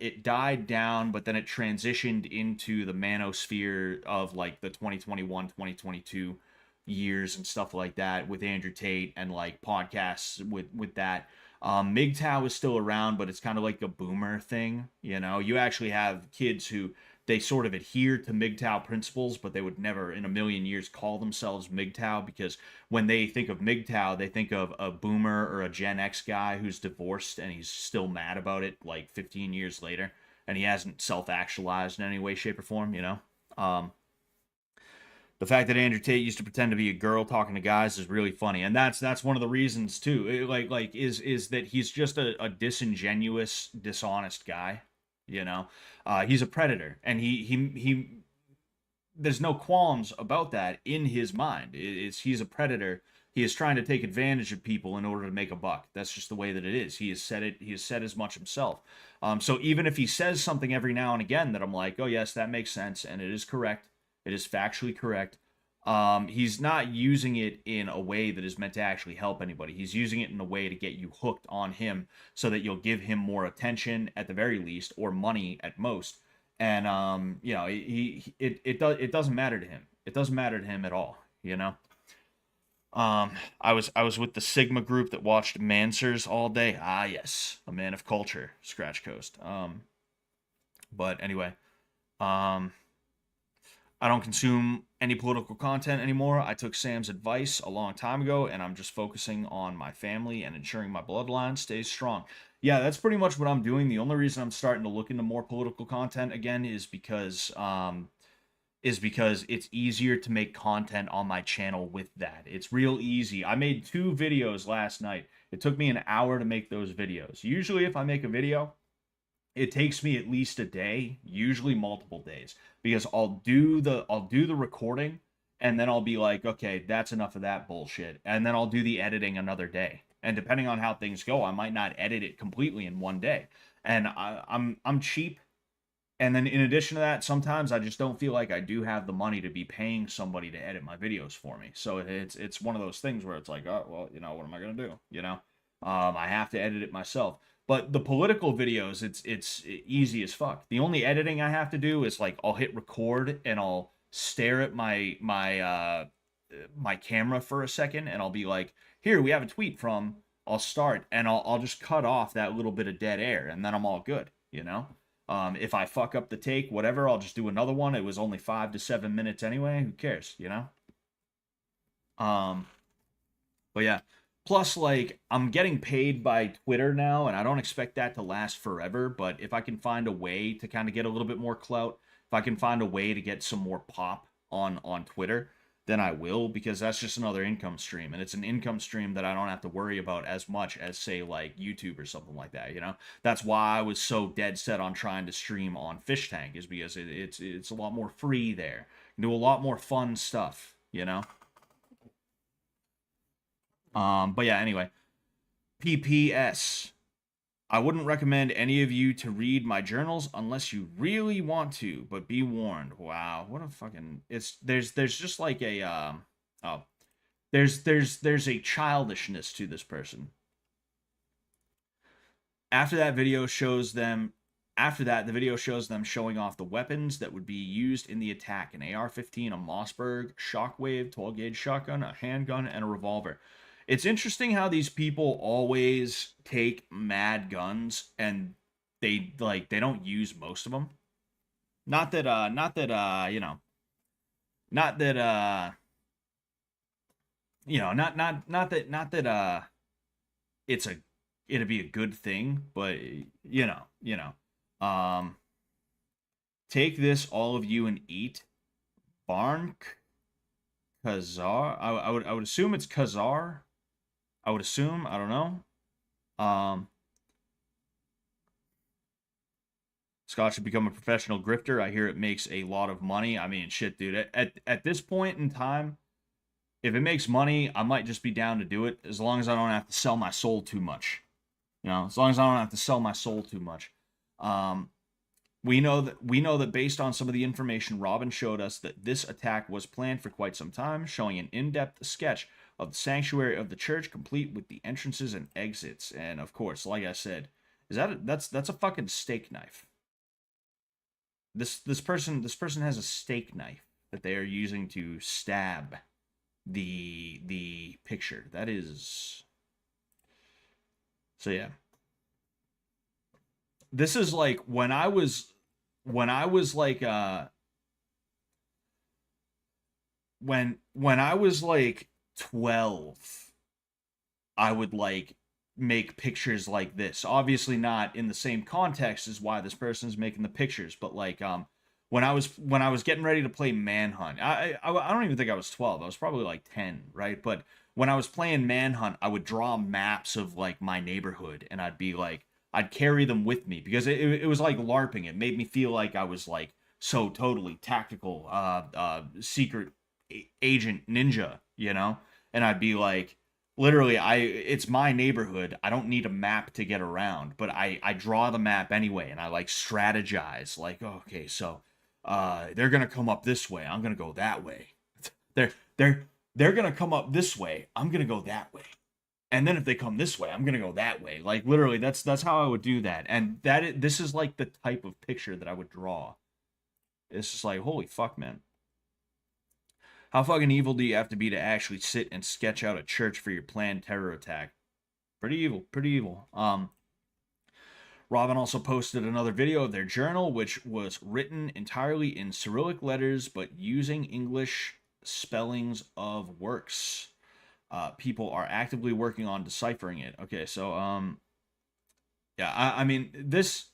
S1: it died down, but then it transitioned into the manosphere of like the 2021, 2022 years and stuff like that with Andrew Tate and like podcasts with that. MGTOW is still around, but it's kind of like a boomer thing. You know, you actually have kids who they sort of adhere to MGTOW principles, but they would never in a million years call themselves MGTOW because when they think of MGTOW, they think of a boomer or a Gen X guy who's divorced and he's still mad about it like 15 years later and he hasn't self-actualized in any way, shape, or form, you know? Um, the fact that Andrew Tate used to pretend to be a girl talking to guys is really funny, and that's one of the reasons too. Is that he's just a disingenuous, dishonest guy. You know, he's a predator, and he. There's no qualms about that in his mind. He's a predator. He is trying to take advantage of people in order to make a buck. That's just the way that it is. He has said it. He has said as much himself. So even if he says something every now and again that I'm like, oh yes, that makes sense, and it is correct. It is factually correct. He's not using it in a way that is meant to actually help anybody. He's using it in a way to get you hooked on him so that you'll give him more attention at the very least or money at most. And you know, it doesn't matter to him. It doesn't matter to him at all, you know? I was with the Sigma group that watched Mansers all day. Ah, yes, a man of culture, Scratch Coast. But anyway, um, I don't consume any political content anymore. I took Sam's advice a long time ago, and I'm just focusing on my family and ensuring my bloodline stays strong. Yeah, that's pretty much what I'm doing. The only reason I'm starting to look into more political content again is because it's easier to make content on my channel with that. It's real easy. I made 2 videos last night. It took me an hour to make those videos. Usually if I make a video, it takes me at least a day, usually multiple days, because I'll do the recording and then I'll be like, okay, that's enough of that bullshit. And then I'll do the editing another day. And depending on how things go, I might not edit it completely in one day. And I'm cheap. And then in addition to that, sometimes I just don't feel like I do have the money to be paying somebody to edit my videos for me. So it's one of those things where it's like, oh well, you know, what am I gonna do? You know, I have to edit it myself. But the political videos, it's easy as fuck. The only editing I have to do is like I'll hit record and I'll stare at my camera for a second and I'll be like, here we have a tweet from. I'll start and I'll just cut off that little bit of dead air and then I'm all good. You know. If I fuck up the take, whatever, I'll just do another one. It was only 5 to 7 minutes anyway. Who cares, you know? Um, but yeah. Plus, like, I'm getting paid by Twitter now, and I don't expect that to last forever. But if I can find a way to kind of get a little bit more clout, if I can find a way to get some more pop on Twitter, then I will, because that's just another income stream, and it's an income stream that I don't have to worry about as much as, say, like YouTube or something like that. You know, that's why I was so dead set on trying to stream on Fish Tank, is because it's a lot more free there. You can do a lot more fun stuff. You know. But yeah, anyway. PPS. I wouldn't recommend any of you to read my journals unless you really want to, but be warned. Wow, what a fucking there's just like a oh there's a childishness to this person. After that video shows them After that, the video shows them showing off the weapons that would be used in the attack: an AR-15, a Mossberg, Shockwave, 12-gauge shotgun, a handgun, and a revolver. It's interesting how these people always take mad guns and they don't use most of them. Not that not that it's a it'd be a good thing, but um take this, all of you, and eat. Barn Kazar. I would assume it's Kazar. I would assume. I don't know. Scott should become a professional grifter. I hear it makes a lot of money. I mean, shit, dude. At this point in time, if it makes money, I might just be down to do it, as long as I don't have to sell my soul too much. You know, as long as I don't have to sell my soul too much. We know that based on some of the information Robin showed us, that this attack was planned for quite some time, showing an in-depth sketch of the sanctuary of the church, complete with the entrances and exits. And of course, like I said, that's a fucking steak knife. This person has a steak knife that they are using to stab the picture. That is, so yeah. This is like when I was like when I was like 12, I would like make pictures like this. Obviously not in the same context as why this person's making the pictures, but like when I was getting ready to play Manhunt. I don't even think I was 12. I was probably like 10, right? But when I was playing Manhunt, I would draw maps of like my neighborhood, and I'd carry them with me because it was like LARPing. It made me feel like I was like so totally tactical, secret agent ninja, you know? And I'd be like, literally, it's my neighborhood. I don't need a map to get around, but I draw the map anyway, and I like strategize. Like, oh, okay, so they're gonna come up this way. I'm gonna go that way. They're they're they're gonna come up this way. I'm gonna go that way. And then if they come this way, I'm gonna go that way. Like literally, that's how I would do that. And this is like the type of picture that I would draw. It's just like, holy fuck, man. How fucking evil do you have to be to actually sit and sketch out a church for your planned terror attack? Pretty evil, pretty evil. Robin also posted another video of their journal, which was written entirely in Cyrillic letters, but using English spellings of works. People are actively working on deciphering it. Okay, so yeah, I mean this.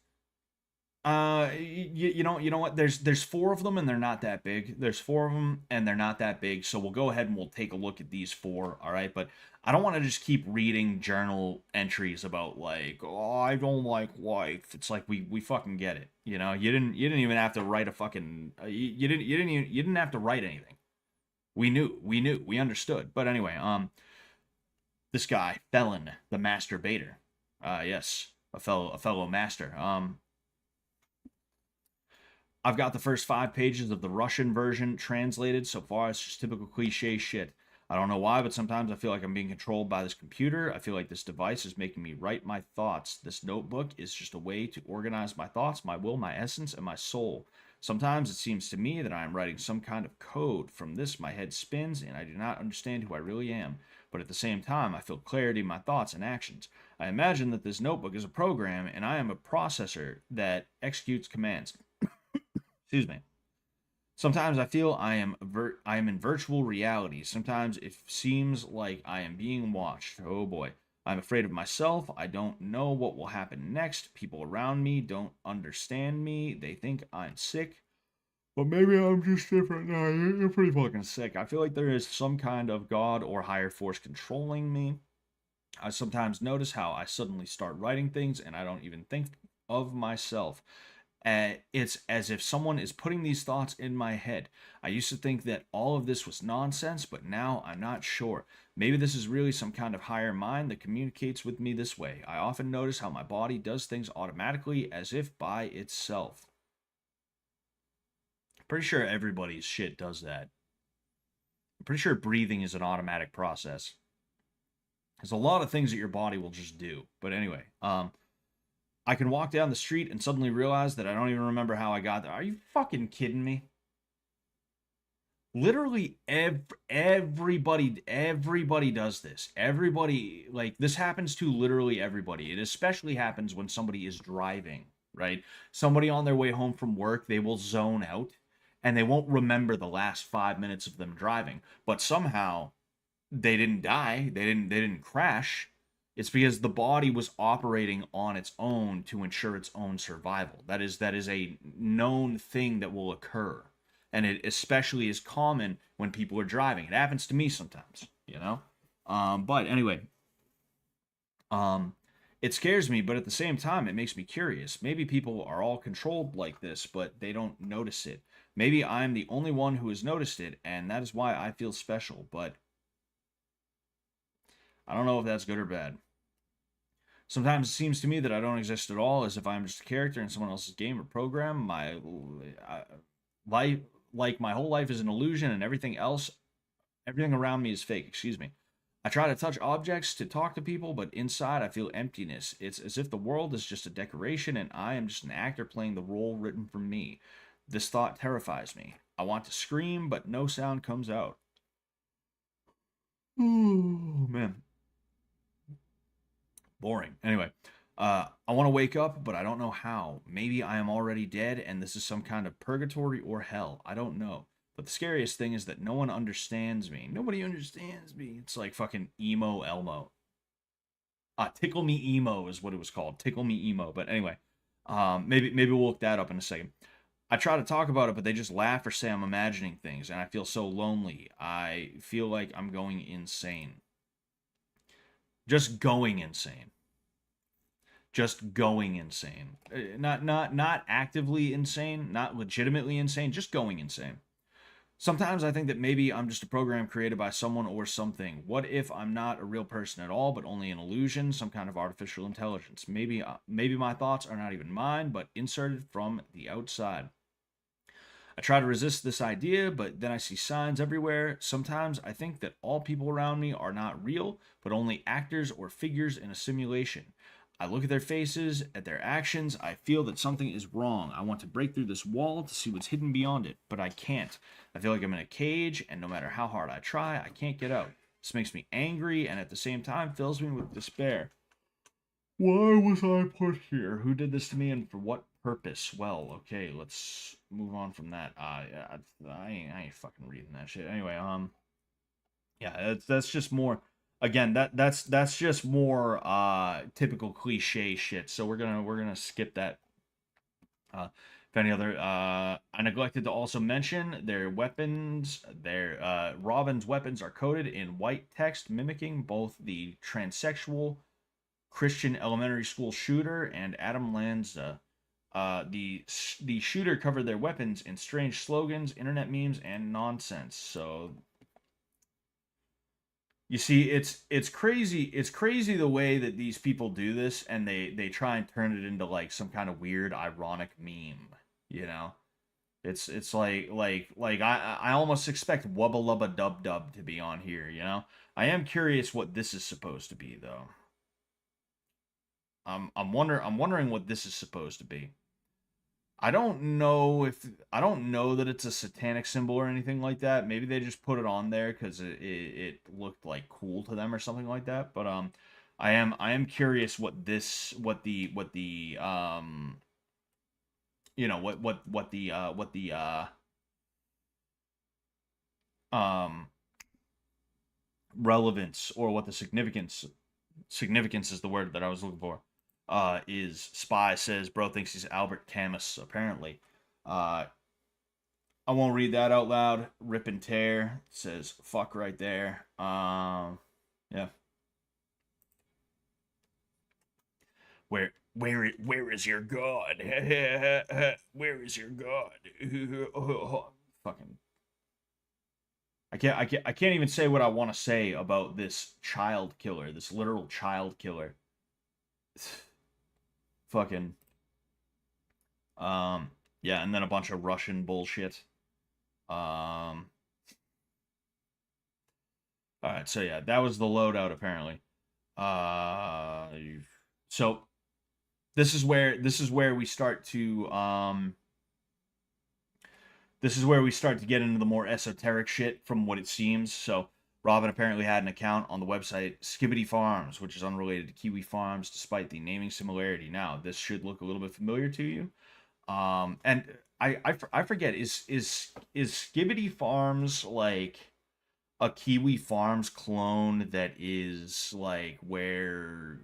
S1: You know what? There's four of them and they're not that big. There's four of them and they're not that big. So we'll go ahead and we'll take a look at these four. All right, but I don't want to just keep reading journal entries about like, oh, I don't like life. It's like we fucking get it. You know, you didn't even have to write a fucking you didn't have to write anything. We understood. But anyway, this guy Felon the masturbator. Yes, a fellow master. I've got the first 5 pages of the Russian version translated. So far, it's just typical cliche shit. I don't know why, but sometimes I feel like I'm being controlled by this computer. I feel like this device is making me write my thoughts. This notebook is just a way to organize my thoughts, my will, my essence, and my soul. Sometimes it seems to me that I am writing some kind of code. From this, my head spins, and I do not understand who I really am. But at the same time, I feel clarity in my thoughts and actions. I imagine that this notebook is a program, and I am a processor that executes commands. Excuse me. Sometimes I feel I am in virtual reality. Sometimes it seems like I am being watched. Oh boy. I'm afraid of myself. I don't know what will happen next. People around me don't understand me. They think I'm sick. But maybe I'm just different. No, you're pretty fucking sick. I feel like there is some kind of God or higher force controlling me. I sometimes notice how I suddenly start writing things and I don't even think of myself. It's as if someone is putting these thoughts in my head. I used to think that all of this was nonsense, but now I'm not sure. Maybe this is really some kind of higher mind that communicates with me this way. I often notice how my body does things automatically as if by itself. Pretty sure everybody's shit does that. I'm pretty sure breathing is an automatic process. There's a lot of things that your body will just do. But anyway, I can walk down the street and suddenly realize that I don't even remember how I got there. Are you fucking kidding me? Literally everybody does this. Everybody, like, this happens to literally everybody. It especially happens when somebody is driving, right? Somebody on their way home from work, they will zone out and they won't remember the last 5 minutes of them driving. But somehow they didn't die. They didn't crash. It's because the body was operating on its own to ensure its own survival. That is a known thing that will occur. And it especially is common when people are driving. It happens to me sometimes, you know? But anyway, it scares me, but at the same time, it makes me curious. Maybe people are all controlled like this, but they don't notice it. Maybe I'm the only one who has noticed it, and that is why I feel special, but I don't know if that's good or bad. Sometimes it seems to me that I don't exist at all, as if I'm just a character in someone else's game or program. My life, like my whole life, is an illusion, and everything around me is fake. Excuse me. I try to touch objects to talk to people, but inside I feel emptiness. It's as if the world is just a decoration, and I am just an actor playing the role written for me. This thought terrifies me. I want to scream, but no sound comes out. Oh man, boring. Anyway, I want to wake up, but I don't know how. Maybe I am already dead, and this is some kind of purgatory or hell. I don't know. But the scariest thing is that no one understands me. Nobody understands me. It's like fucking emo Elmo. Tickle Me Emo is what it was called. Tickle Me Emo. But anyway, maybe we'll look that up in a second. I try to talk about it, but they just laugh or say I'm imagining things, and I feel so lonely. I feel like I'm going insane. Just going insane. Just going insane. Not actively insane, not legitimately insane, just going insane. Sometimes I think that maybe I'm just a program created by someone or something. What if I'm not a real person at all, but only an illusion, some kind of artificial intelligence? Maybe my thoughts are not even mine, but inserted from the outside. I try to resist this idea, but then I see signs everywhere. Sometimes I think that all people around me are not real, but only actors or figures in a simulation. I look at their faces, at their actions. I feel that something is wrong. I want to break through this wall to see what's hidden beyond it, but I can't. I feel like I'm in a cage, and no matter how hard I try, I can't get out. This makes me angry and at the same time fills me with despair. Why was I put here? Who did this to me and for what purpose? Well, okay, let's move on from that. I ain't fucking reading that shit. Anyway, yeah, that's just more. Again, that's just more typical cliche shit. So we're gonna skip that. If any other, I neglected to also mention their weapons. Their Robin's weapons are coded in white text, mimicking both the transsexual Christian elementary school shooter and Adam Lanza. The shooter covered their weapons in strange slogans, internet memes, and nonsense. So you see, it's crazy. It's crazy the way that these people do this, and they try and turn it into like some kind of weird, ironic meme. You know, it's like I almost expect Wubba Lubba Dub Dub to be on here. You know, I am curious what this is supposed to be though. I'm wondering what this is supposed to be. I don't know that it's a satanic symbol or anything like that. Maybe they just put it on there because it looked like cool to them or something like that. But I am curious what the you know what the um relevance or what the significance is the word that I was looking for. Is Spy says bro thinks he's Albert Camus apparently. Uh, I won't read that out loud. Rip and tear says fuck right there. Yeah. Where is your god? Where is your god? Fucking. I can't even say what I want to say about this child killer, this literal child killer. Fucking yeah, and then a bunch of Russian bullshit. All right, so yeah, that was the loadout apparently. Uh so this is where we start to this is where we start to get into the more esoteric shit from what it seems. So Robin apparently had an account on the website Skibbity Farms, which is unrelated to Kiwi Farms, despite the naming similarity. Now, this should look a little bit familiar to you. And I forget, is Skibbity Farms like a Kiwi Farms clone that is like where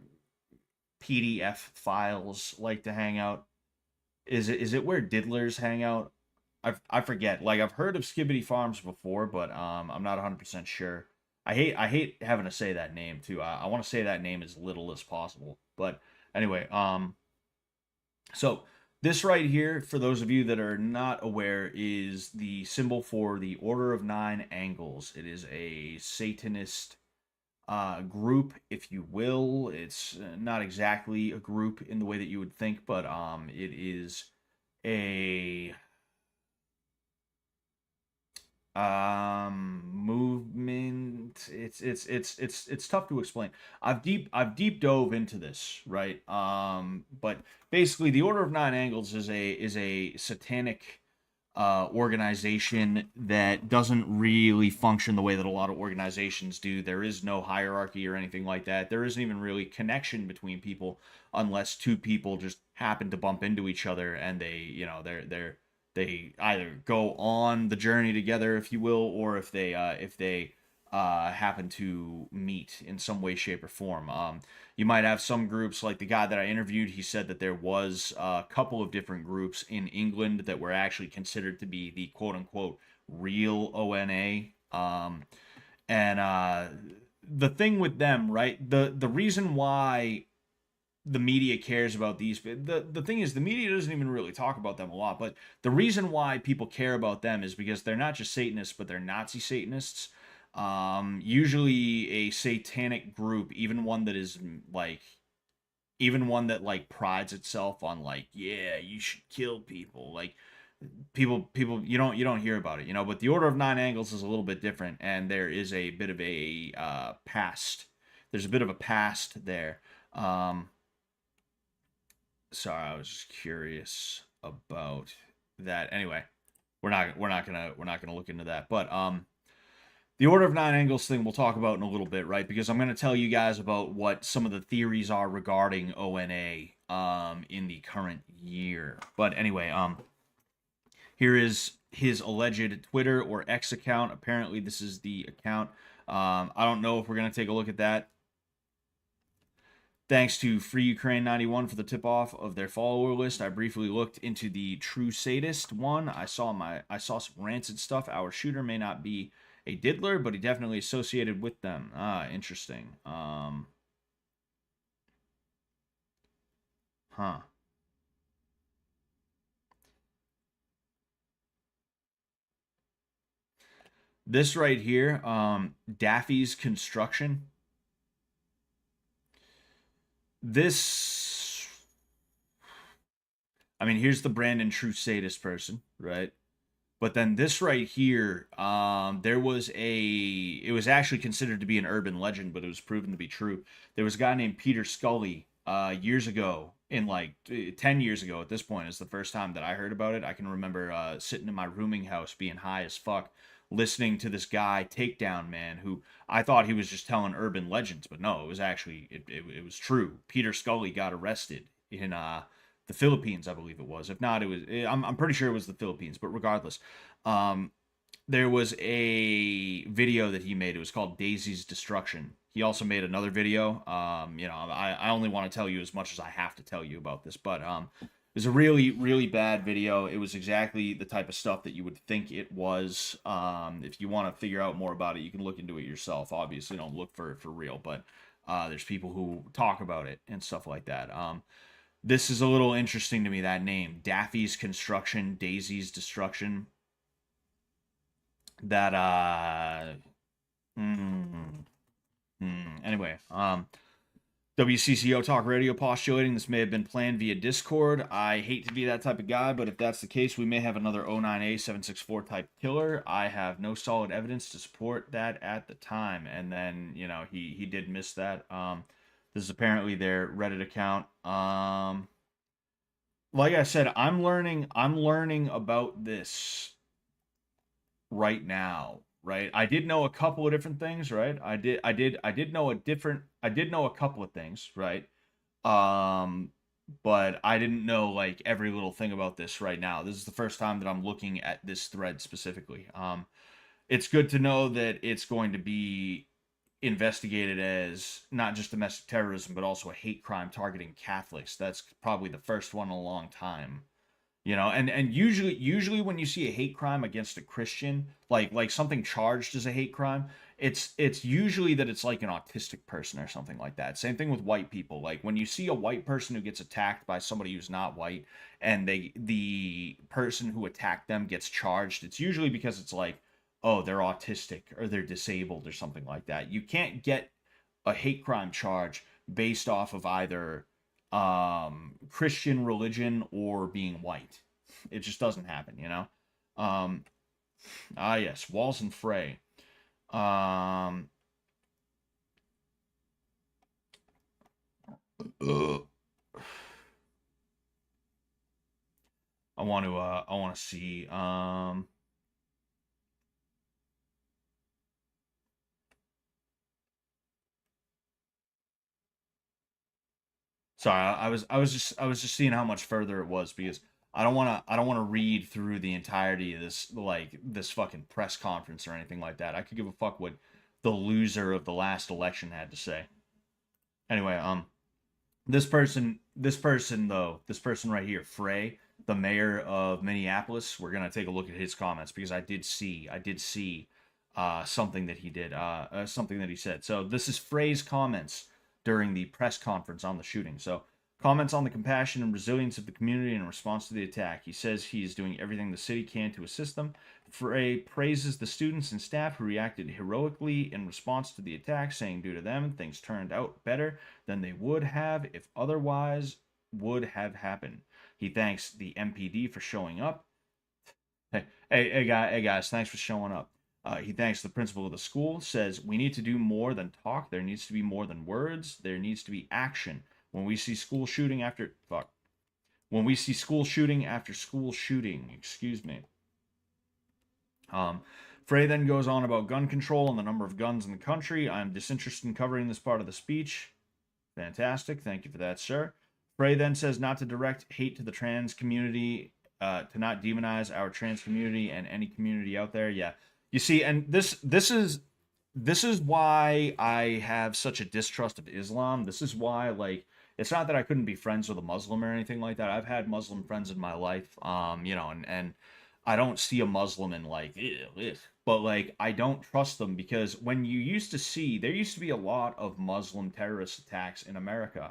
S1: PDF files like to hang out? Is it where diddlers hang out? I forget. Like I've heard of Skibbity Farms before, but I'm not 100% sure. I hate having to say that name too. I want to say that name as little as possible. But anyway, so this right here, for those of you that are not aware, is the symbol for the Order of Nine Angles. It is a Satanist group, if you will. It's not exactly a group in the way that you would think, but it is a movement. It's tough to explain. I've deep dove into this, right? But basically the Order of Nine Angles is a satanic organization that doesn't really function the way that a lot of organizations do. There is no hierarchy or anything like that. There isn't even really connection between people unless two people just happen to bump into each other and they either go on the journey together, if you will, or if they happen to meet in some way, shape, or form. You might have some groups like the guy that I interviewed. He said that there was a couple of different groups in England that were actually considered to be the quote unquote real ONA. And the thing with them, right? The reason why the media cares about the thing is the media doesn't even really talk about them a lot, but the reason why people care about them is because they're not just Satanists, but they're Nazi Satanists. Usually a satanic group, like even one that like prides itself on like, yeah, you should kill people, like people you don't hear about it, but the Order of Nine Angles is a little bit different, and there is a bit of a past. There's a bit of a past there. Sorry, I was just curious about that. Anyway, we're not gonna look into that. But the Order of Nine Angles thing we'll talk about in a little bit, right? Because I'm gonna tell you guys about what some of the theories are regarding ONA in the current year. But anyway, here is his alleged Twitter or X account. Apparently, this is the account. I don't know if we're gonna take a look at that. Thanks to Free Ukraine 91 for the tip-off of their follower list. I briefly looked into the True Sadist one. I saw some rancid stuff. Our shooter may not be a diddler, but he definitely associated with them. Ah, interesting. Huh. This right here, Daffy's Construction. This, I mean, here's the Brandon True Sadist person, right? But then this right here, it was actually considered to be an urban legend, but it was proven to be true. There was a guy named Peter Scully years ago, in like 10 years ago at this point, is the first time that I heard about it. I can remember sitting in my rooming house being high as fuck, listening to this guy, Takedown Man, who I thought he was just telling urban legends, but no, it was actually, it was true. Peter Scully got arrested in the Philippines, I believe it was. If not, it was. I'm pretty sure it was the Philippines. But regardless, um, there was a video that he made. It was called Daisy's Destruction. He also made another video. I only want to tell you as much as I have to tell you about this, but it was a really, really bad video. It was exactly the type of stuff that you would think it was. If you want to figure out more about it, you can look into it yourself. Obviously, don't look for it for real, but there's people who talk about it and stuff like that. This is a little interesting to me, that name. Daffy's Construction, Daisy's Destruction. That anyway, WCCO Talk Radio postulating this may have been planned via Discord. I hate to be that type of guy, but if that's the case, we may have another 09A764 type killer. I have no solid evidence to support that at the time. And then, he did miss that. This is apparently their Reddit account. Like I said, I'm learning about this right now, right? I did know a couple of different things, right? I did know a couple of things, right? Um but I didn't know like every little thing about this right now. This is the first time that I'm looking at this thread specifically. It's good to know that it's going to be investigated as not just domestic terrorism, but also a hate crime targeting Catholics. That's probably the first one in a long time. And usually when you see a hate crime against a Christian, like something charged as a hate crime, it's usually that it's like an autistic person or something like that. Same thing with white people. Like when you see a white person who gets attacked by somebody who's not white, and the person who attacked them gets charged, it's usually because it's like, oh, they're autistic or they're disabled or something like that. You can't get a hate crime charge based off of either Christian religion or being white. It just doesn't happen. Yes, Walls and Frey. I I want to see. Sorry, I was just seeing how much further it was because I don't want to read through the entirety of this like this fucking press conference or anything like that. I could give a fuck what the loser of the last election had to say. Anyway, this person right here, Frey, the mayor of Minneapolis, we're gonna take a look at his comments because I did see something that he did, something that he said. So this is Frey's comments during the press conference on the shooting. So comments on the compassion and resilience of the community in response to the attack. He says he is doing everything the city can to assist them. Frey praises the students and staff who reacted heroically in response to the attack, saying due to them, things turned out better than they would have if otherwise would have happened. He thanks the MPD for showing up. Hey guys, thanks for showing up. He thanks the principal of the school, says, we need to do more than talk. There needs to be more than words. There needs to be action. When we see school shooting after... Fuck. When we see school shooting after school shooting, excuse me. Frey then goes on about gun control and the number of guns in the country. I'm disinterested in covering this part of the speech. Fantastic. Thank you for that, sir. Frey then says not to direct hate to the trans community, to not demonize our trans community and any community out there. Yeah. You see, and this is why I have such a distrust of Islam. This is why, like, it's not that I couldn't be friends with a Muslim or anything like that. I've had Muslim friends in my life, you know, and I don't see a Muslim and like, ew, but like I don't trust them because when you used to see, there used to be a lot of Muslim terrorist attacks in America,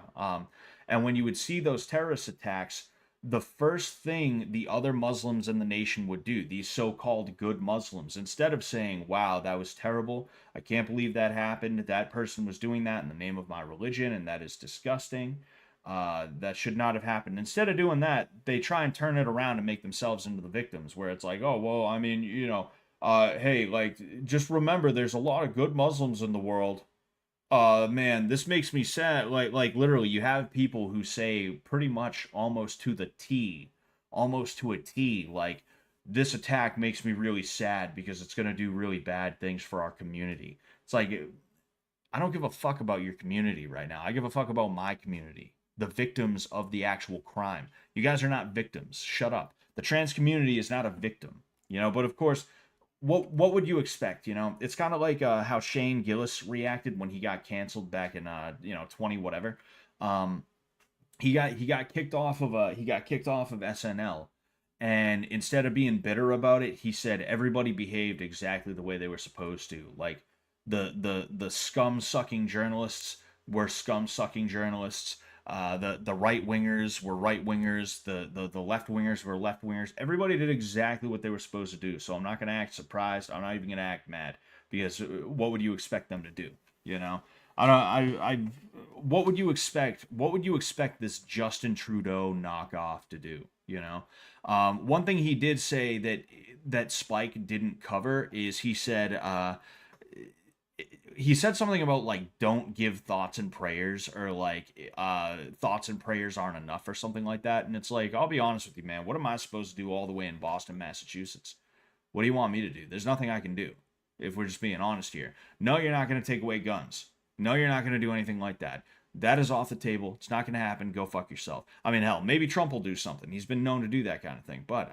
S1: and when you would see those terrorist attacks, the first thing the other Muslims in the nation would do, these so-called good Muslims, instead of saying, wow, that was terrible, I can't believe that happened, that person was doing that in the name of my religion, and that is disgusting, that should not have happened. Instead of doing that, they try and turn it around and make themselves into the victims, where it's like, oh, well, I mean, you know, hey, like, just remember, there's a lot of good Muslims in the world. Man, this makes me sad. Like literally, you have people who say pretty much almost to the T, almost to a T, like, this attack makes me really sad because it's gonna do really bad things for our community. It's like, I don't give a fuck about your community right now. I give a fuck about my community, the victims of the actual crime. You guys are not victims. Shut up. The trans community is not a victim, you know. But of course, what would you expect? You know, it's kind of like how Shane Gillis reacted when he got canceled back in 20 whatever. Um, he got kicked off of SNL, and instead of being bitter about it, he said everybody behaved exactly the way they were supposed to. Like the scum sucking journalists were scum sucking journalists. The right wingers were right wingers. The left wingers were left wingers. Everybody did exactly what they were supposed to do. So I'm not gonna act surprised. I'm not even gonna act mad because what would you expect them to do? You know, I don't. What would you expect? What would you expect this Justin Trudeau knockoff to do? You know, one thing he did say that Spike didn't cover is he said something about like don't give thoughts and prayers, or like thoughts and prayers aren't enough or something like that. And it's like, I'll be honest with you, man, what am I supposed to do all the way in Boston, Massachusetts? What do you want me to do? There's nothing I can do, if we're just being honest here. No, you're not going to take away guns. No, you're not going to do anything like that. That is off the table. It's not going to happen. Go fuck yourself. I mean, hell, maybe Trump will do something. He's been known to do that kind of thing. But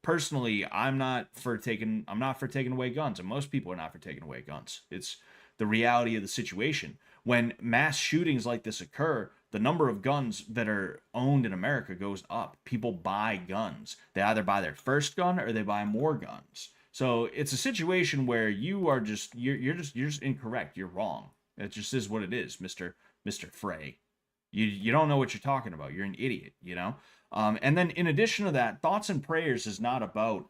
S1: personally, I'm not for taking away guns, and most people are not for taking away guns. It's the reality of the situation. When mass shootings like this occur, the number of guns that are owned in America goes up. People buy guns. They either buy their first gun or they buy more guns. So it's a situation where you're just incorrect. You're wrong. It just is what it is, Mr. Frey. You don't know what you're talking about. You're an idiot, you know? And then in addition to that, thoughts and prayers is not about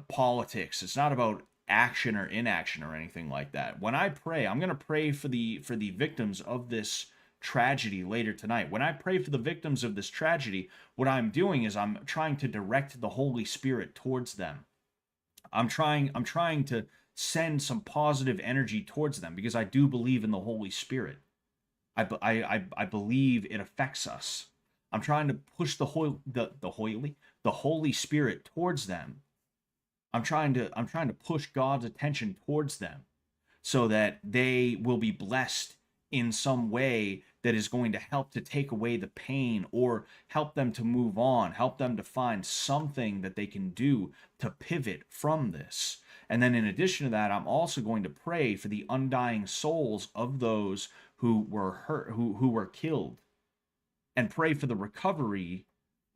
S1: politics. It's not about action or inaction or anything like that. When I pray, I'm going to pray for the victims of this tragedy later tonight. When I pray for the victims of this tragedy, what I'm doing is I'm trying to direct the Holy Spirit towards them. I'm trying to send some positive energy towards them because I do believe in the Holy Spirit. I believe it affects us. I'm trying to push the Holy Spirit towards them. I'm trying to push God's attention towards them so that they will be blessed in some way that is going to help to take away the pain or help them to move on, help them to find something that they can do to pivot from this. And then in addition to that, I'm also going to pray for the undying souls of those who were hurt, who were killed, and pray for the recovery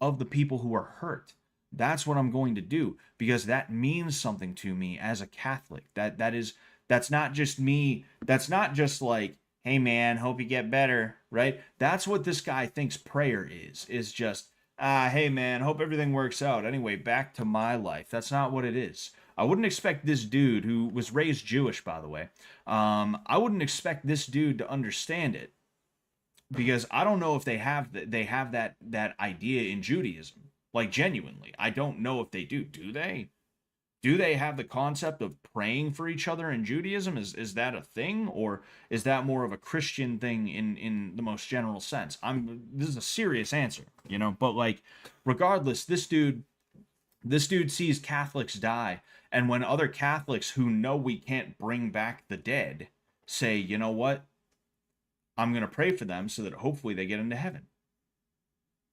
S1: of the people who are hurt. That's what I'm going to do because that means something to me as a Catholic. That's not just me. That's not just like, hey man, hope you get better, right? That's what this guy thinks prayer is just, hey man, hope everything works out. Anyway, back to my life. That's not what it is. I wouldn't expect this dude, who was raised Jewish, by the way, I wouldn't expect this dude to understand it because I don't know if they have that idea in Judaism. Like genuinely, I don't know if they do. Do they? Do they have the concept of praying for each other in Judaism? Is that a thing, or is that more of a Christian thing in the most general sense? This is a serious answer, you know. But like, regardless, this dude sees Catholics die, and when other Catholics who know we can't bring back the dead say, you know what, I'm gonna pray for them so that hopefully they get into heaven,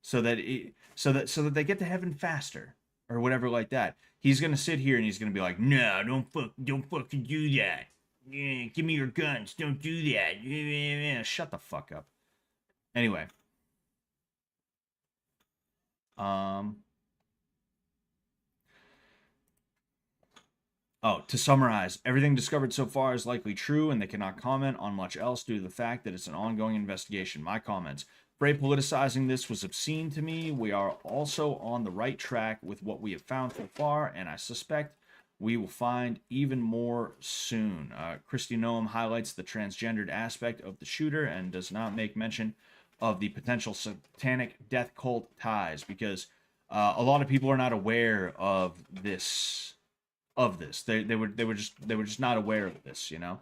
S1: so that they get to heaven faster or whatever like that. He's gonna sit here and he's gonna be like, no, don't fucking do that. Yeah, give me your guns. Don't do that. Yeah, shut the fuck up. Anyway, um, oh, to summarize, everything discovered so far is likely true, and they cannot comment on much else due to the fact that it's an ongoing investigation. My comments. Bray politicizing this was obscene to me. We are also on the right track with what we have found so far, and I suspect we will find even more soon. Christy Noam highlights the transgendered aspect of the shooter and does not make mention of the potential satanic death cult ties because a lot of people are not aware of this. They were just not aware of this, you know.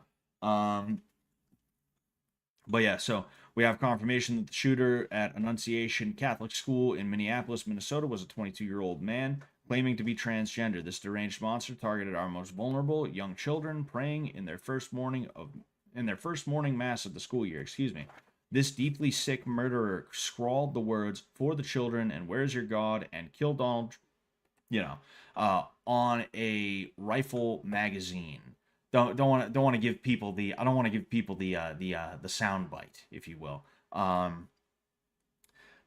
S1: But yeah, so we have confirmation that the shooter at Annunciation Catholic School in Minneapolis, Minnesota, was a 22-year-old man claiming to be transgender. This deranged monster targeted our most vulnerable young children praying in their first morning mass of the school year. Excuse me. This deeply sick murderer scrawled the words "for the children" and "where's your God" and "kill Donald," on a rifle magazine. Don't want to give people the I don't want to give people the sound bite, if you will.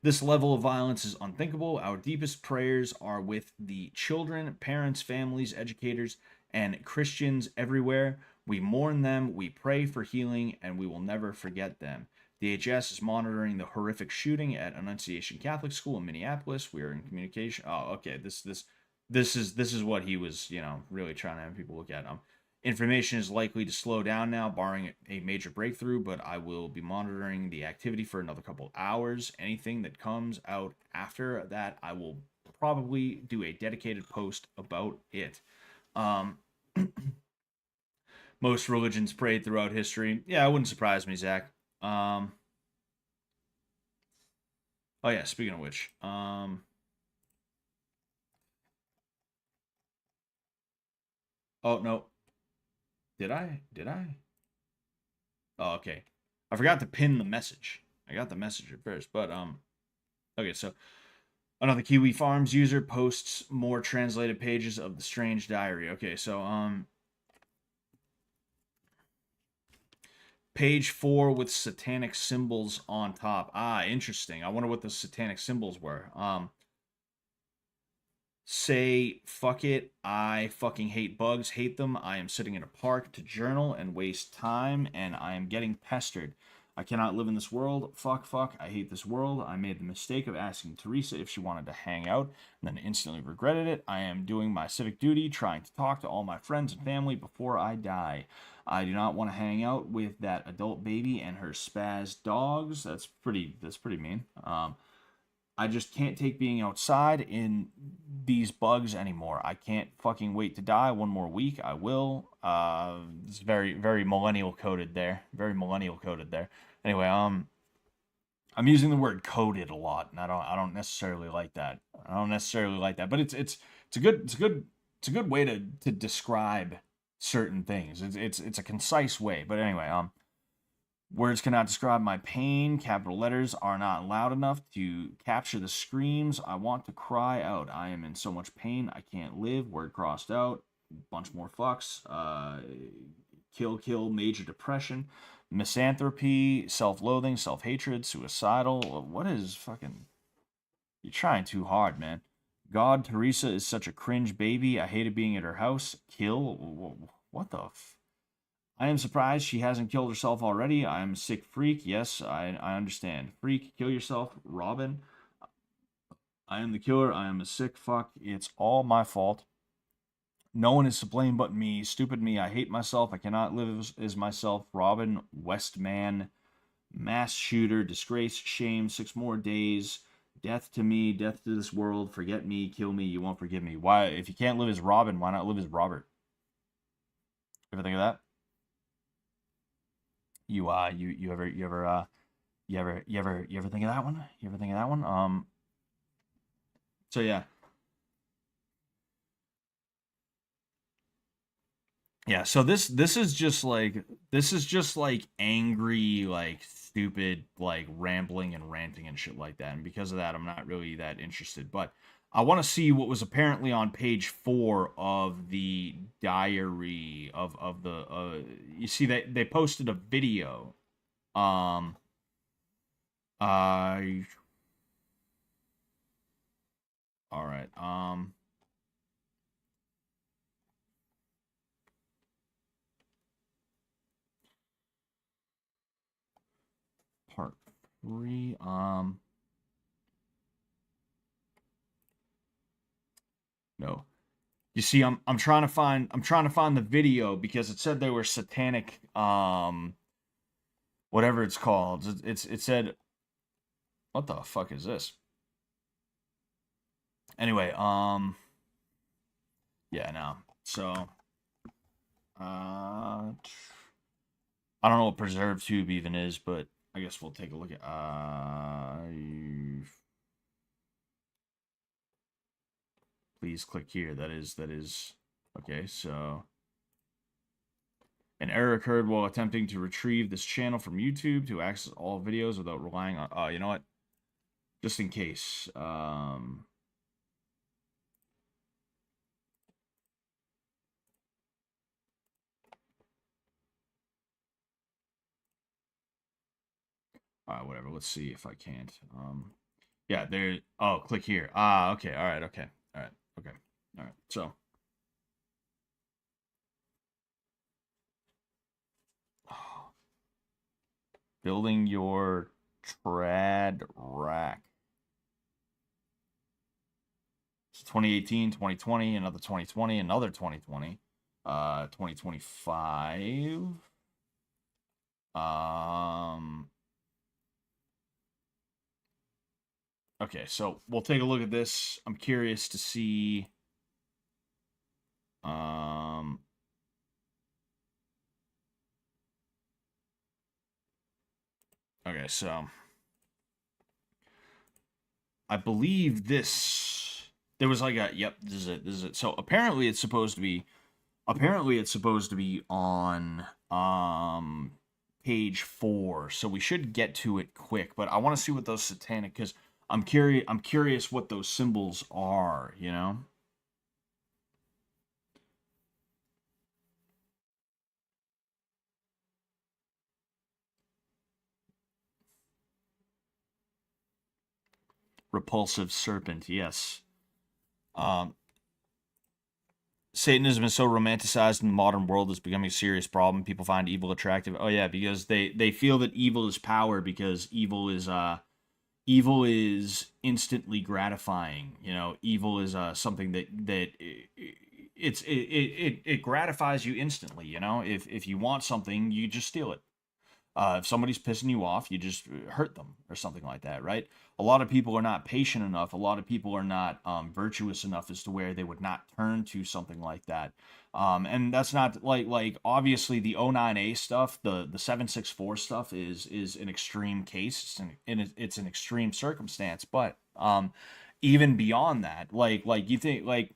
S1: This level of violence is unthinkable. Our deepest prayers are with the children, parents, families, educators, and Christians everywhere. We mourn them, we pray for healing, and we will never forget them. DHS is monitoring the horrific shooting at Annunciation Catholic School in Minneapolis. We are in communication. Oh, okay. This is what he was, really trying to have people look at. Information is likely to slow down now, barring a major breakthrough, but I will be monitoring the activity for another couple hours. Anything that comes out after that, I will probably do a dedicated post about it. Most religions prayed throughout history. Yeah, it wouldn't surprise me, Zach. Oh yeah, speaking of which, oh no, did I? Oh, okay. I forgot to pin the message. I got the message at first, but okay, so another Kiwi Farms user posts more translated pages of the strange diary. Okay, so page 4 with satanic symbols on top. Ah, interesting. I wonder what the satanic symbols were. Say, fuck it. I fucking hate bugs, hate them. I am sitting in a park to journal and waste time, and I am getting pestered. I cannot live in this world. Fuck. I hate this world. I made the mistake of asking Teresa if she wanted to hang out, and then instantly regretted it. I am doing my civic duty, trying to talk to all my friends and family before I die. I do not want to hang out with that adult baby and her spaz dogs. That's pretty mean. I just can't take being outside in these bugs anymore. I can't fucking wait to die one more week. I will. It's very, very millennial coded there. Very millennial coded there. Anyway, I'm using the word coded a lot, and I don't necessarily like that. But it's a good it's a good way to describe certain things. It's a concise way. But anyway, words cannot describe my pain. Capital letters are not loud enough to capture the screams. I want to cry out. I am in so much pain. I can't live. Word crossed out. Bunch more fucks. Kill, major depression, misanthropy, self-loathing, self-hatred, suicidal. What is fucking... You're trying too hard, man. God, Teresa is such a cringe baby. I hated being at her house. Kill? What the I am surprised she hasn't killed herself already. I am a sick freak. Yes, I understand. Freak, kill yourself. Robin. I am the killer. I am a sick fuck. It's all my fault. No one is to blame but me. Stupid me. I hate myself. I cannot live as myself. Robin, Westman, mass shooter, disgrace, shame, 6 more days. Death to me, death to this world. Forget me, kill me. You won't forgive me. Why? If you can't live as Robin, why not live as Robert? Ever think of that? You ever think of that one? You ever think of that one? So yeah. Yeah, so this is just like angry, like stupid, like rambling and ranting and shit like that. And because of that, I'm not really that interested. But I want to see what was apparently on page 4 of the diary of the you see they posted a video. I all right. Part 3. No. You see, I'm trying to find the video because it said they were satanic, whatever it's called. It said, what the fuck is this? Anyway, yeah, no. So, I don't know what preserved tube even is, but I guess we'll take a look at. Please click here. That is okay. So, an error occurred while attempting to retrieve this channel from YouTube to access all videos without relying on. You know what? Just in case. Whatever. Let's see if I can't. Yeah, there. Oh, click here. Okay. All right. Okay. All right. Okay. All right. So, building your trad rack. It's 2018, 2020, another 2020, another 2020, 2025. Okay, so we'll take a look at this. I'm curious to see. Okay, so I believe this. There was like a yep. This is it. This is it. So apparently it's supposed to be. Apparently it's supposed to be on page 4. So we should get to it quick. But I want to see what those satanic because. I'm curious what those symbols are, you know? Repulsive serpent, yes. Satanism is so romanticized in the modern world it's becoming a serious problem. People find evil attractive. Oh yeah, because they feel that evil is power because evil is instantly gratifying. You know, evil is something that it gratifies you instantly. You know, if you want something, you just steal it. If somebody's pissing you off, you just hurt them or something like that, right? A lot of people are not patient enough. A lot of people are not virtuous enough as to where they would not turn to something like that. And that's not like obviously the 09A stuff, the 764 stuff is an extreme case. It's an extreme circumstance, but even beyond that, like you think like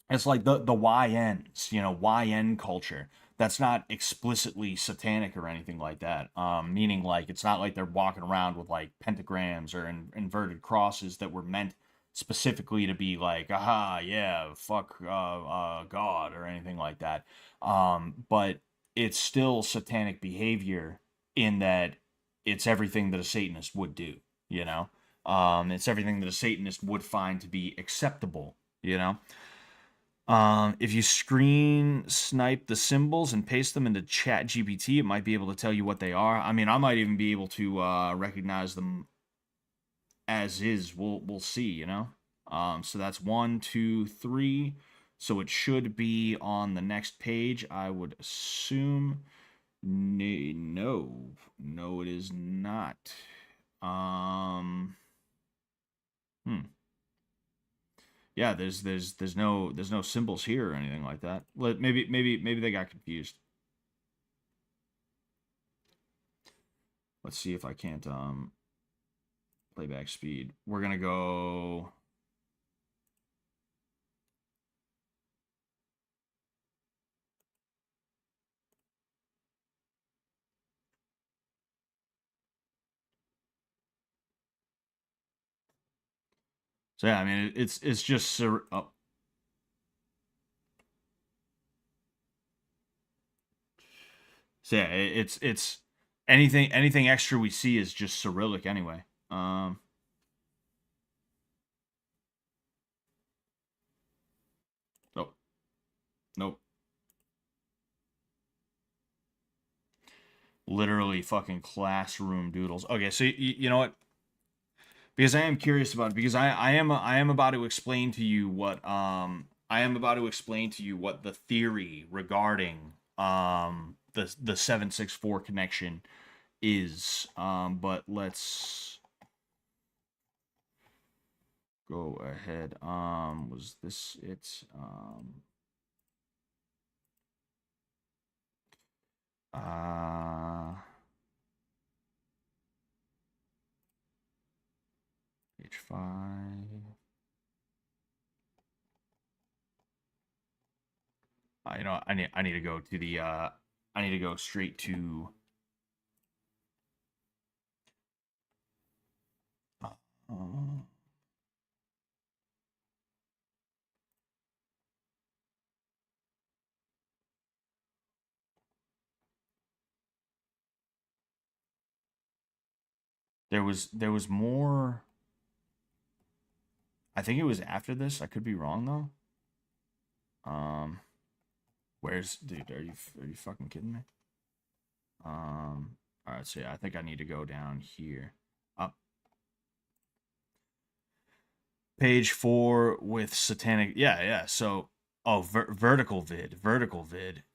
S1: it's like the YNs, YN culture. That's not explicitly satanic or anything like that. Meaning like it's not like they're walking around with like pentagrams or inverted crosses that were meant specifically to be like, aha, yeah, fuck God or anything like that. But it's still satanic behavior in that it's everything that a Satanist would do, you know? It's everything that a Satanist would find to be acceptable, you know? If you screen snipe the symbols and paste them into Chat GPT, it might be able to tell you what they are. I mean, I might even be able to recognize them as is. We'll see, you know. So that's 1, 2, 3. So it should be on the next page, I would assume. No, it is not. Hmm. Yeah, there's no symbols here or anything like that. Maybe they got confused. Let's see if I can't playback speed. We're gonna go. So yeah, I mean it's just oh. So yeah, it's anything extra we see is just Cyrillic anyway. Nope, nope. Literally fucking classroom doodles. Okay, so you know what? Because I am curious about it, because I am about to explain to you what the theory regarding the 764 connection is. But let's go ahead. Was this it? Uh Page 5. I need to go to the I need to go straight to uh, there was more. I think it was after this. I could be wrong though. Where's dude? Are you fucking kidding me? All right. So yeah, I think I need to go down here. Up page 4 with satanic. Yeah, yeah. So oh, vertical vid.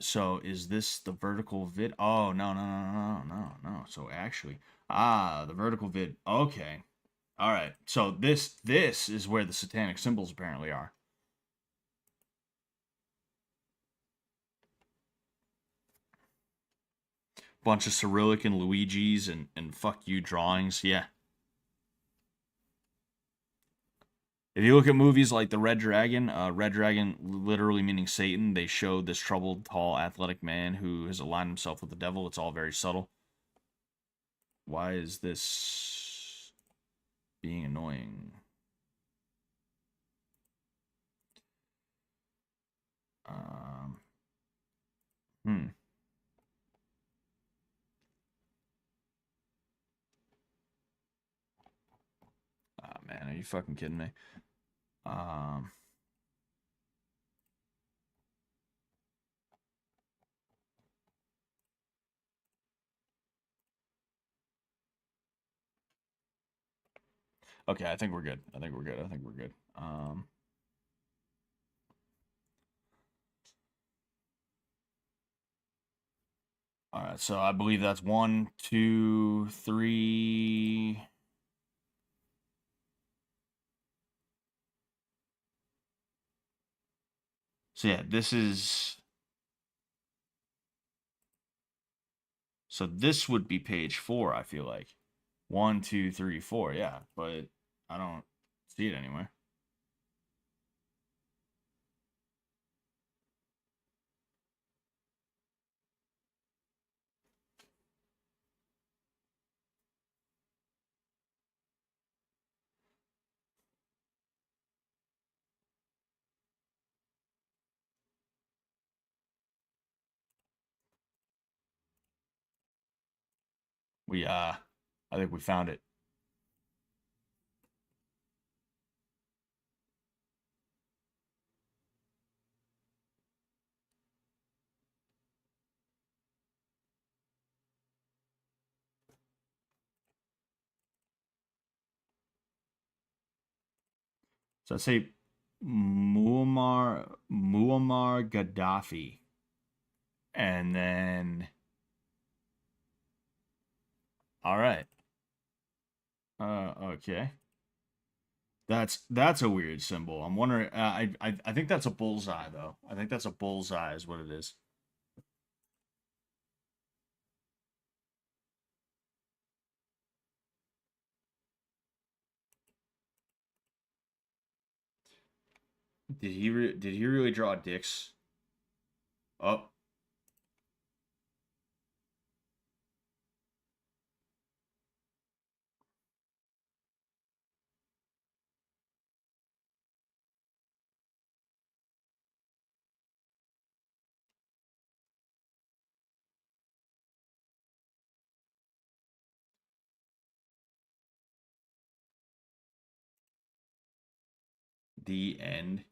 S1: So is this the vertical vid? Oh no no no no no no. So actually, the vertical vid. Okay. All right. So this is where the satanic symbols apparently are. Bunch of Cyrillic and Luigi's and fuck you drawings. Yeah. If you look at movies like The Red Dragon literally meaning Satan, they show this troubled, tall, athletic man who has aligned himself with the devil. It's all very subtle. Why is this being annoying? Um, hmm. Ah, man, are you fucking kidding me? Um, okay, I think we're good. I think we're good. I think we're good. All right, so I believe that's one, two, three. So yeah, this would be page 4, I feel like. One, two, three, four, yeah, but I don't see it anywhere. I think we found it. So I say Muammar Gaddafi, and then all right. Okay. That's a weird symbol. I'm wondering. I think that's a bullseye though. I think that's a bullseye is what it is. Did he really draw dicks? Oh, the end.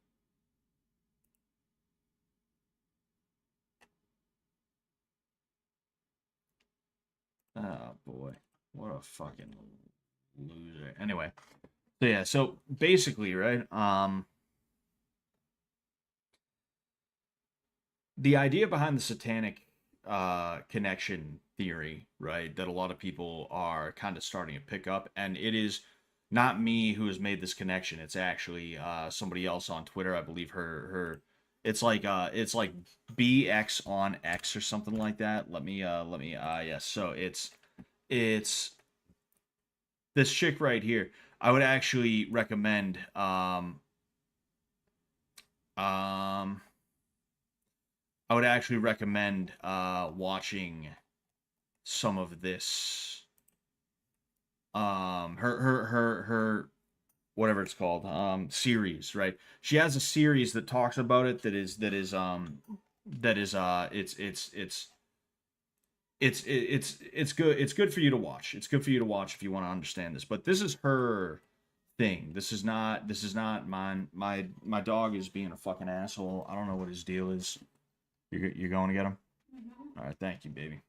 S1: Oh boy, what a fucking loser. Anyway, so yeah, so basically, right? The idea behind the satanic connection theory, right, that a lot of people are kind of starting to pick up, and it is not me who has made this connection. It's actually somebody else on Twitter. I believe her it's like BX on X or something like that. Let me yes. So it's this chick right here. I would actually recommend um I would actually recommend watching some of this her whatever it's called series, right? She has a series that talks about it that is it's good. It's good for you to watch. It's good for you to watch if you want to understand this. But this is her thing. This is not mine. My dog is being a fucking asshole. I don't know what his deal is. You're going to get him? All right, thank you, baby.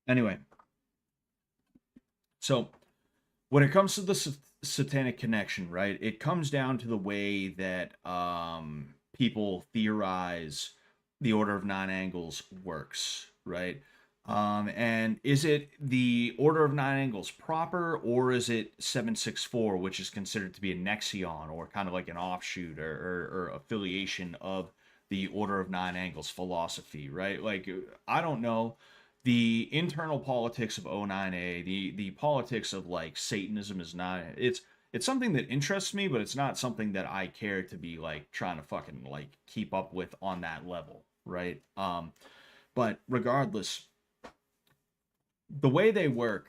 S1: Anyway, so when it comes to the satanic connection, right? It comes down to the way that people theorize the order of nine angles works, right? And is it the order of nine angles proper, or is it 764, which is considered to be a nexion or kind of like an offshoot or affiliation of the order of nine angles philosophy, right? Like, I don't know the internal politics of O9A, the politics of like Satanism is not it's something that interests me, but it's not something that I care to be like trying to fucking like keep up with on that level, right? But regardless, the way they work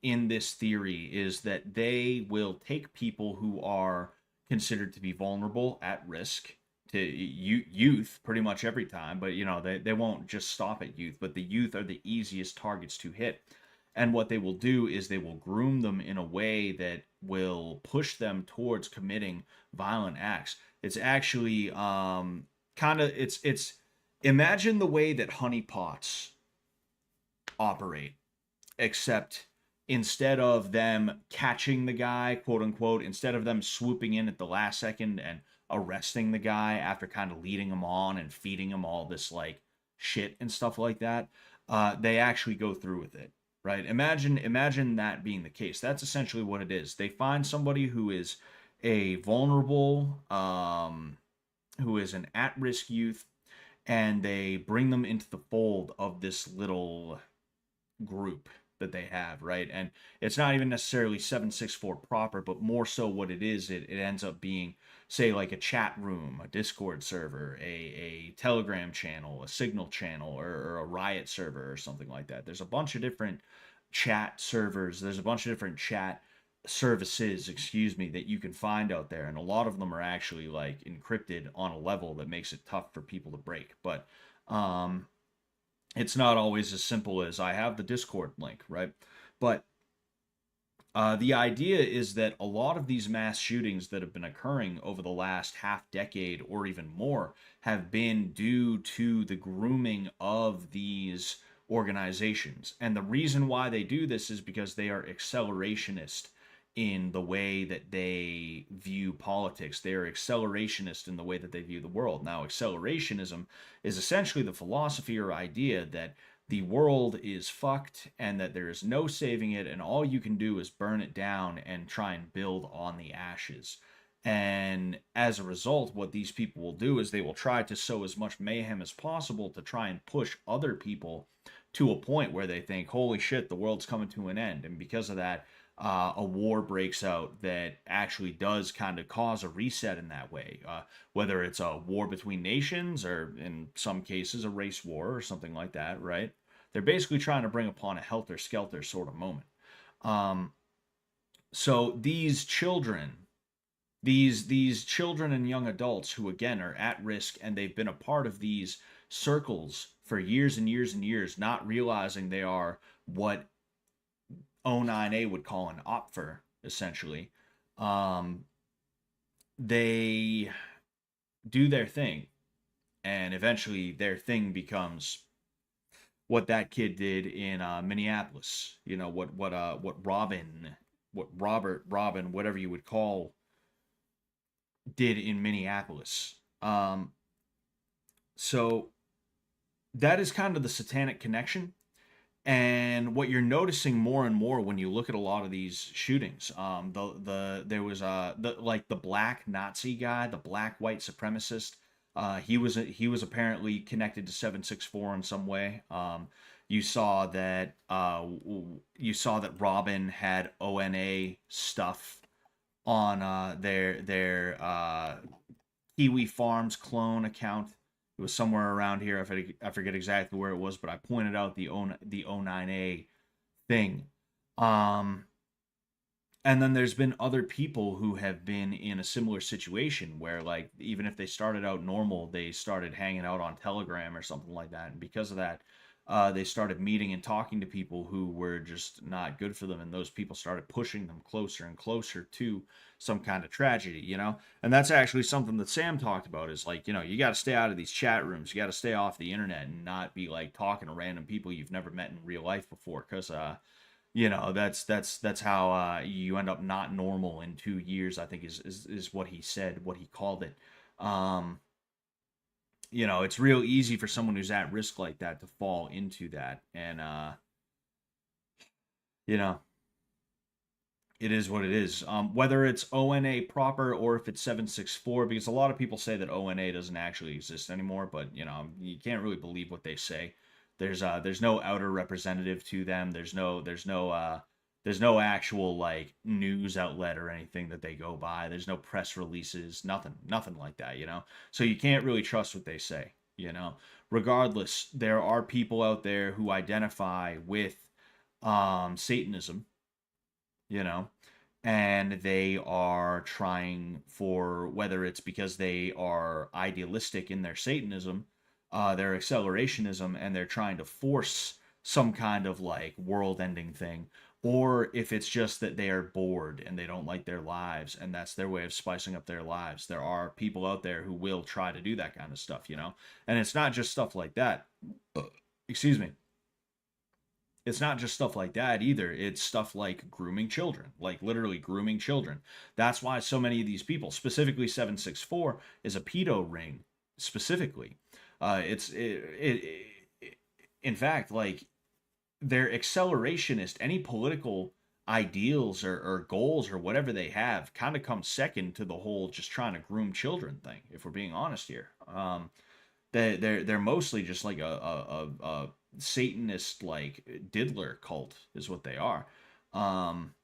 S1: in this theory is that they will take people who are considered to be vulnerable at risk to youth pretty much every time, but you know they won't just stop at youth, but the youth are the easiest targets to hit. And what they will do is they will groom them in a way that will push them towards committing violent acts. It's actually kind of it's imagine the way that honeypots operate, except instead of them catching the guy, quote unquote, instead of them swooping in at the last second and arresting the guy after kind of leading him on and feeding him all this like shit and stuff like that, they actually go through with it, right? Imagine that being the case. That's essentially what it is. They find somebody who is a vulnerable, who is an at-risk youth, and they bring them into the fold of this little group that they have, right? And it's not even necessarily 764 proper, but more so what it is, it ends up being, say, like a chat room, a Discord server, a Telegram channel, a Signal channel, or a Riot server or something like that. There's a bunch of different chat servers, there's a bunch of different chat services, excuse me, that you can find out there, and a lot of them are actually like encrypted on a level that makes it tough for people to break. But it's not always as simple as I have the Discord link, right? But the idea is that a lot of these mass shootings that have been occurring over the last half decade or even more have been due to the grooming of these organizations. And the reason why they do this is because they are accelerationist in the way that they view politics. They are accelerationist in the way that they view the world. Now, accelerationism is essentially the philosophy or idea that the world is fucked and that there is no saving it, and all you can do is burn it down and try and build on the ashes. And as a result, what these people will do is they will try to sow as much mayhem as possible to try and push other people to a point where they think, holy shit, the world's coming to an end. And because of that, a war breaks out that actually does kind of cause a reset in that way. Whether it's a war between nations or in some cases a race war or something like that, right? They're basically trying to bring upon a helter-skelter sort of moment. So these children, these children and young adults who again are at risk, and they've been a part of these circles for years and years and years, not realizing they are what O9A would call an opfer, essentially. They do their thing, and eventually their thing becomes what that kid did in Minneapolis. You know, what Robin, whatever you would call, did in Minneapolis. So that is kind of the satanic connection. And what you're noticing more and more when you look at a lot of these shootings, there was the black Nazi guy, the black white supremacist. He was apparently connected to 764 in some way. You saw that Robin had ONA stuff on their Kiwi Farms clone account. It was somewhere around here. I forget exactly where it was, but I pointed out the O9A thing. And then there's been other people who have been in a similar situation where, like, even if they started out normal, they started hanging out on Telegram or something like that. And because of that, they started meeting and talking to people who were just not good for them. And those people started pushing them closer and closer to some kind of tragedy, you know? And that's actually something that Sam talked about, is like, you know, you got to stay out of these chat rooms. You got to stay off the internet and not be like talking to random people you've never met in real life before. Because, you know, that's how you end up not normal in 2 years, I think is what he said, what he called it. You know, it's real easy for someone who's at risk like that to fall into that. And, you know, it is what it is. Whether it's ONA proper or if it's 764, because a lot of people say that ONA doesn't actually exist anymore, but, you know, you can't really believe what they say. There's no outer representative to them. There's no actual like news outlet or anything that they go by. There's no press releases, nothing like that, you know? So you can't really trust what they say, you know? Regardless, there are people out there who identify with Satanism, you know, and they are trying for, whether it's because they are idealistic in their Satanism, their accelerationism, and they're trying to force some kind of like world-ending thing, or if it's just that they are bored and they don't like their lives and that's their way of spicing up their lives. There are people out there who will try to do that kind of stuff, you know? And it's not just stuff like that. Excuse me. It's not just stuff like that either. It's stuff like grooming children, like literally grooming children. That's why so many of these people, specifically 764, is a pedo ring specifically. In fact, like they're accelerationist. Any political ideals or goals or whatever they have kind of come second to the whole just trying to groom children thing. If we're being honest here, they're mostly just like a Satanist like diddler cult is what they are. Um,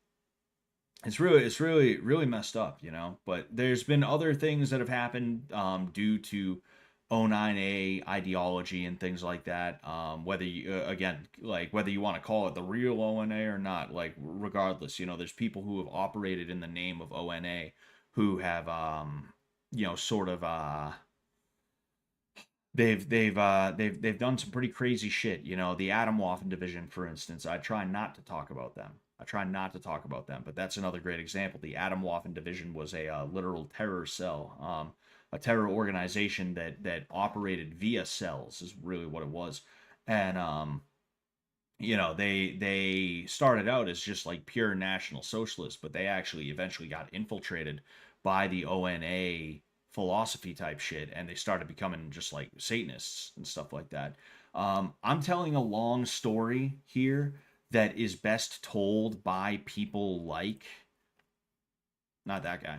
S1: it's really messed up, you know. But there's been other things that have happened due to 09A ideology and things like that. Whether you again, like whether you want to call it the real ONA or not, like regardless, you know, there's people who have operated in the name of ONA who have sort of they've done some pretty crazy shit. You know, the Atomwaffen division, for instance. I try not to talk about them. But that's another great example. The Atomwaffen division was a literal terror cell, a terror organization that operated via cells is really what it was, and they started out as just like pure national socialists, but they actually eventually got infiltrated by the ONA philosophy type shit, and they started becoming just like Satanists and stuff like that. I'm telling a long story here that is best told by people like, not that guy,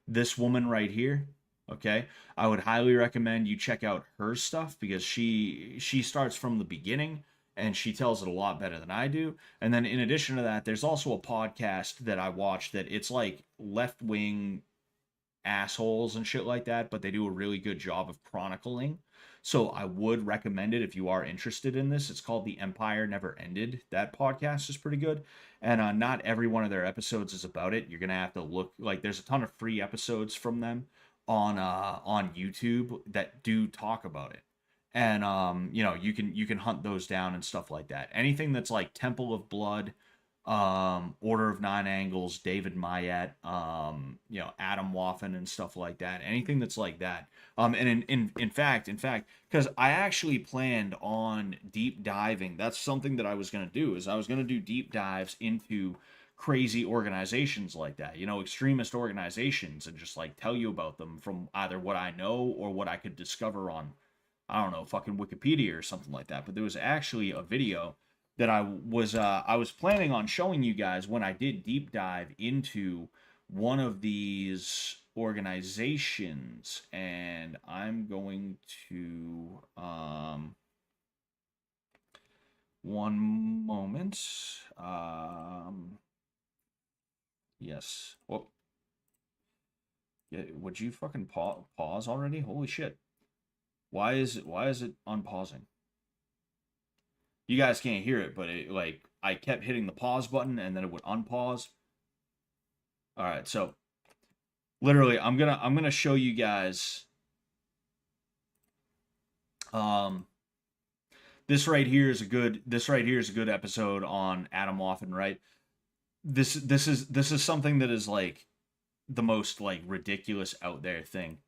S1: this woman right here. Okay, I would highly recommend you check out her stuff because she starts from the beginning and she tells it a lot better than I do. And then in addition to that, there's also a podcast that I watch that it's like left wing assholes and shit like that, but they do a really good job of chronicling. So I would recommend it if you are interested in this. It's called The Empire Never Ended. That podcast is pretty good. And not every one of their episodes is about it. You're going to have to look, like there's a ton of free episodes from them on YouTube that do talk about it. And you can hunt those down and stuff like that. Anything that's like Temple of Blood, Order of Nine Angles, David Mayat, Atomwaffen and stuff like that. Anything that's like that. And in fact, because I actually planned on deep diving. That's something that I was gonna do. Is I was gonna do deep dives into crazy organizations like that. You know, extremist organizations, and just like tell you about them from either what I know or what I could discover on, I don't know, fucking Wikipedia or something like that. But there was actually a video that I was planning on showing you guys when I did deep dive into one of these organizations, and I'm going to one moment. Yes. Well, yeah, would you fucking pause already? Holy shit. Why is it unpausing? You guys can't hear it, but like I kept hitting the pause button and then it would unpause. All right, so literally I'm gonna show you guys this right here is a good episode on Atomwaffen, right? This is something that is like the most like ridiculous out there thing.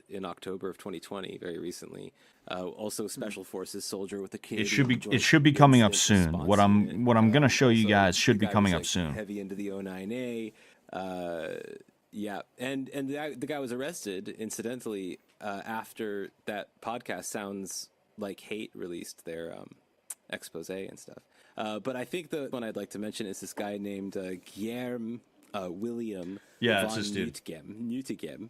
S2: In October of 2020, very recently. Also, Special Forces soldier with the
S1: Canadian. It should be coming up soon. What I'm gonna show you guys should be coming up soon.
S2: Heavy into the 09A. Yeah, and the guy was arrested, incidentally, after that podcast Sounds Like Hate released their expose and stuff. But I think the one I'd like to mention is this guy named Guillerme William von Neutegem,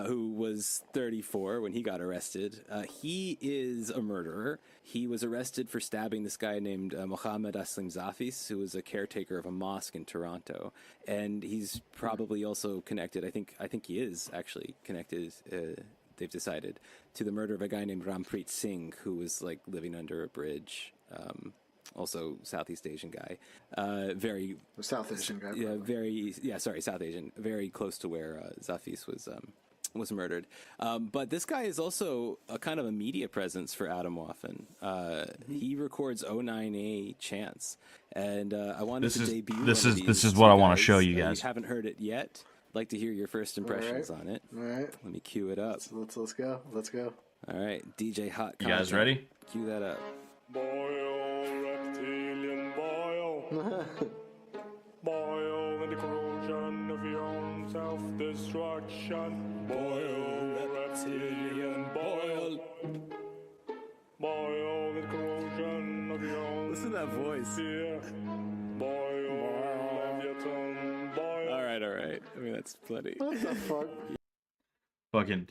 S2: who was 34 when he got arrested. He is a murderer. He was arrested for stabbing this guy named Mohammed Aslim Zafis, who was a caretaker of a mosque in Toronto. And he's probably also connected, I think he is actually connected, they've decided, to the murder of a guy named Rampreet Singh, who was like living under a bridge. Also Southeast Asian guy,
S3: South Asian guy.
S2: South Asian, very close to where Zafis was murdered. But this guy is also a kind of a media presence for Atomwaffen. He records 09A chants, and I wanted to debut.
S1: This is what I want to show you guys.
S2: You haven't heard it yet. I'd like to hear your first impressions on it.
S3: All right.
S2: Let me cue it up.
S3: Let's go. Let's go.
S2: All right, DJ Hot.
S1: You guys ready?
S2: Cue that up.
S4: Boil, reptilian, boil. Boil,
S2: destruction. Boil, reptilian, boil. Boil the corrosion of your own. Listen to that voice. Fear. Boil, Leviathan, boil. All right. I mean, that's plenty.
S3: What the fuck?
S1: Fucking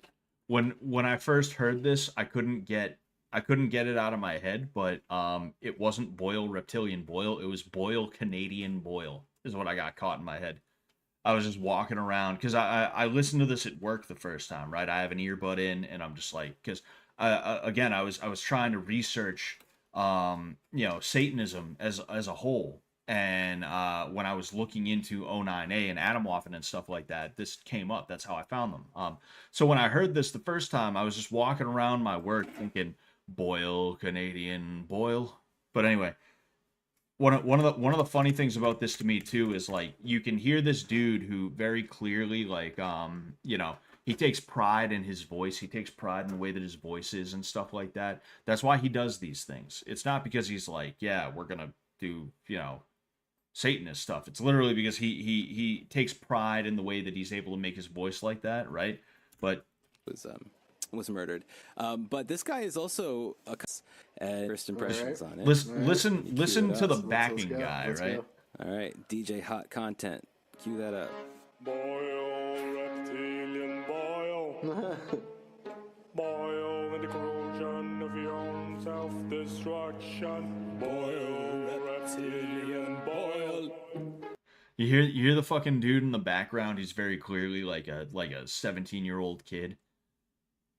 S1: when I first heard this, I couldn't get it out of my head, but it wasn't Boyle Reptilian Boyle, it was Boyle Canadian Boyle is what I got caught in my head. I was just walking around because I listened to this at work the first time, right? I have an earbud in, and I'm just like, because again, I was trying to research Satanism as a whole, and when I was looking into O9A and Atomwaffen and stuff like that, this came up. That's how I found them. So when I heard this the first time, I was just walking around my work thinking, Boyle Canadian Boyle. But anyway, one of the funny things about this to me too is like you can hear this dude who very clearly like he takes pride in his voice. He takes pride in the way that his voice is and stuff like that. That's why he does these things. It's not because he's like, yeah, we're gonna do Satanist stuff. It's literally because he takes pride in the way that he's able to make his voice like that, right? But
S2: was murdered. But this guy is also a first impressions on it.
S1: Listen to the backing guy, right?
S3: Go.
S2: All right, DJ Hot Content. Cue that up. Boil, reptilian, boil. Boil in the corrosion of your own self-destruction. Boil, reptilian, boil.
S1: You hear the fucking dude in the background. He's very clearly like a 17-year-old kid.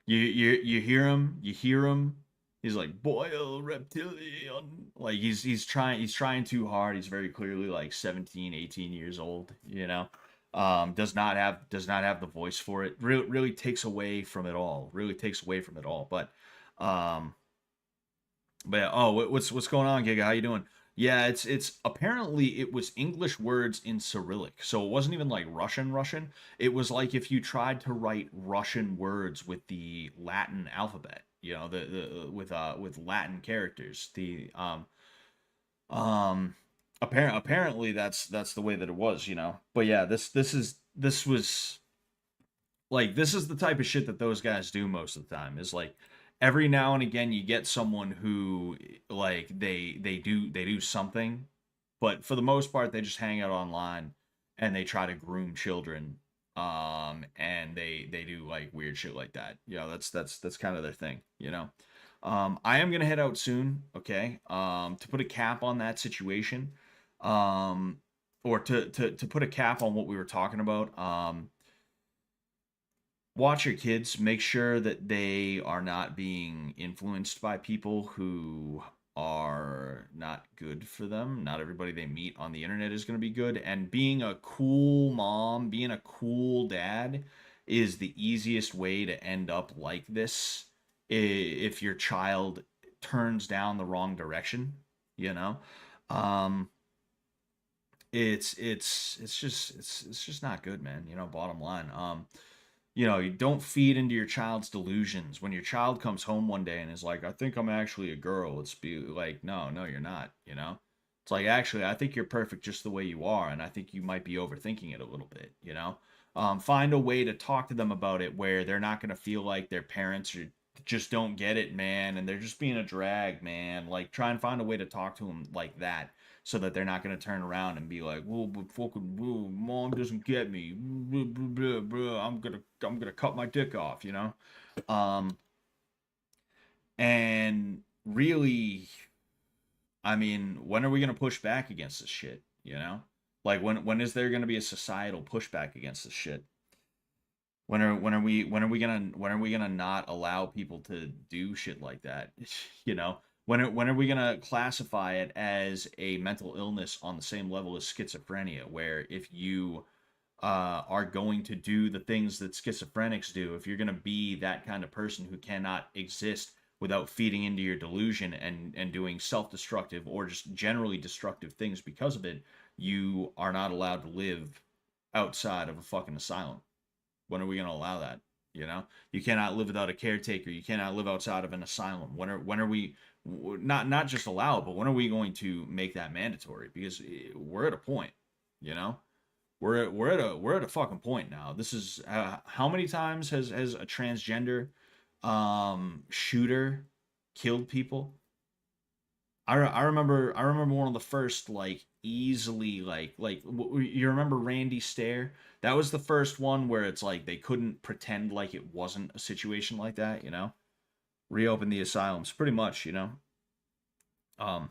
S1: You hear him. He's like, boil reptilian. Like he's trying too hard. He's very clearly like 17, 18 years old, does not have the voice for it. Really takes away from it all. But what's going on, Giga? How you doing? Yeah, it's apparently it was English words in Cyrillic. So it wasn't even like Russian. It was like if you tried to write Russian words with the Latin alphabet, with Latin characters. Apparently that's the way that it was, But yeah, this was like this is the type of shit that those guys do most of the time. Is like every now and again you get someone who like they do something, but for the most part they just hang out online and they try to groom children, and they do like weird shit like that. That's kind of their thing. I am gonna head out soon, okay, to put a cap on that situation, or to put a cap on what we were talking about. Watch your kids. Make sure that they are not being influenced by people who are not good for them. Not everybody they meet on the internet is going to be good. And being a cool mom, being a cool dad is the easiest way to end up like this if your child turns down the wrong direction, it's just not good, man. Bottom line. You don't feed into your child's delusions. When your child comes home one day and is like, I think I'm actually a girl, it's be like, no, you're not, It's like, actually, I think you're perfect just the way you are, and I think you might be overthinking it a little bit, Find a way to talk to them about it where they're not going to feel like their parents just don't get it, man, and they're just being a drag, man. Like, try and find a way to talk to them like that, so that they're not going to turn around and be like, "Well, but fucking, mom doesn't get me. Blah, blah, blah, I'm gonna cut my dick off," And really, I mean, when are we gonna push back against this shit? Like when is there gonna be a societal pushback against this shit? When are we gonna not allow people to do shit like that? When are we going to classify it as a mental illness on the same level as schizophrenia, where if you are going to do the things that schizophrenics do, if you're going to be that kind of person who cannot exist without feeding into your delusion and doing self-destructive or just generally destructive things because of it, you are not allowed to live outside of a fucking asylum. When are we going to allow that? You cannot live without a caretaker. You cannot live outside of an asylum. When are we not just allow it, but when are we going to make that mandatory? Because we're at a point, We're at a fucking point now. This is how many times has a transgender shooter killed people? I remember one of the first like easily you remember Randy Stair? That was the first one where it's like they couldn't pretend like it wasn't a situation like that, you know? Reopen the asylums pretty much, you know. Um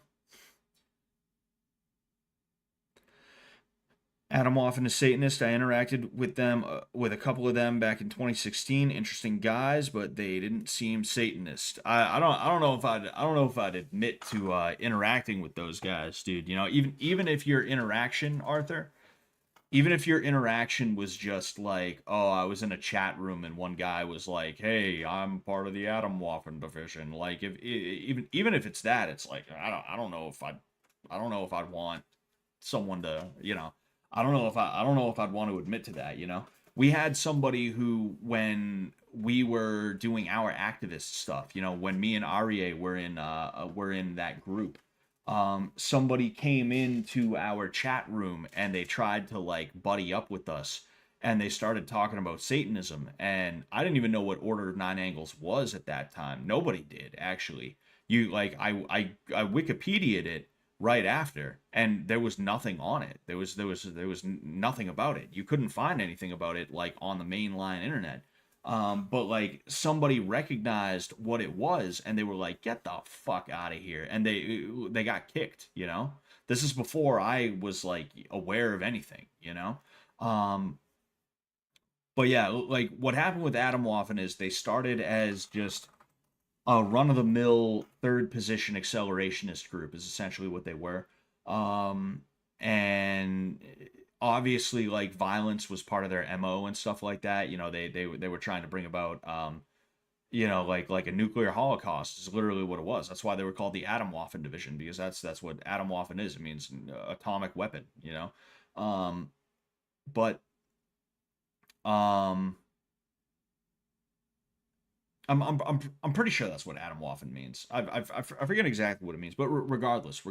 S1: Adam Waffen is Satanist. I interacted with them, with a couple of them back in 2016. Interesting guys, but they didn't seem Satanist. I don't know if I'd admit to interacting with those guys, dude. You know, even if your interaction, Arthur, even if your interaction was just like, oh, I was in a chat room and one guy was like, hey, I'm part of the Adam Waffen division. Like, if even if it's that, it's like I don't know if I'd want someone to, you know, I don't know if I'd want to admit to that, you know. We had somebody who, when we were doing our activist stuff, you know, when me and Arie were in that group, somebody came into our chat room and they tried to like buddy up with us, and they started talking about Satanism, and I didn't even know what Order of Nine Angles was at that time. Nobody did, actually. You like I Wikipedia'd it right after, and there was nothing on it. There was nothing about it. You couldn't find anything about it like on the mainline internet. But like somebody recognized what it was, and they were like, "Get the fuck out of here!" And they got kicked. You know, this is before I was like aware of anything. You know, um, but yeah, like what happened with Adam Waffen is they started as just a run of the mill third position accelerationist group is essentially what they were. And obviously like violence was part of their MO and stuff like that. You know, they were trying to bring about you know, like a nuclear holocaust is literally what it was. That's why they were called the Atom Waffen division, because that's what Atom Waffen is. It means atomic weapon, you know. But um I'm pretty sure that's what Adam Waffen means. I forget exactly what it means, but regardless,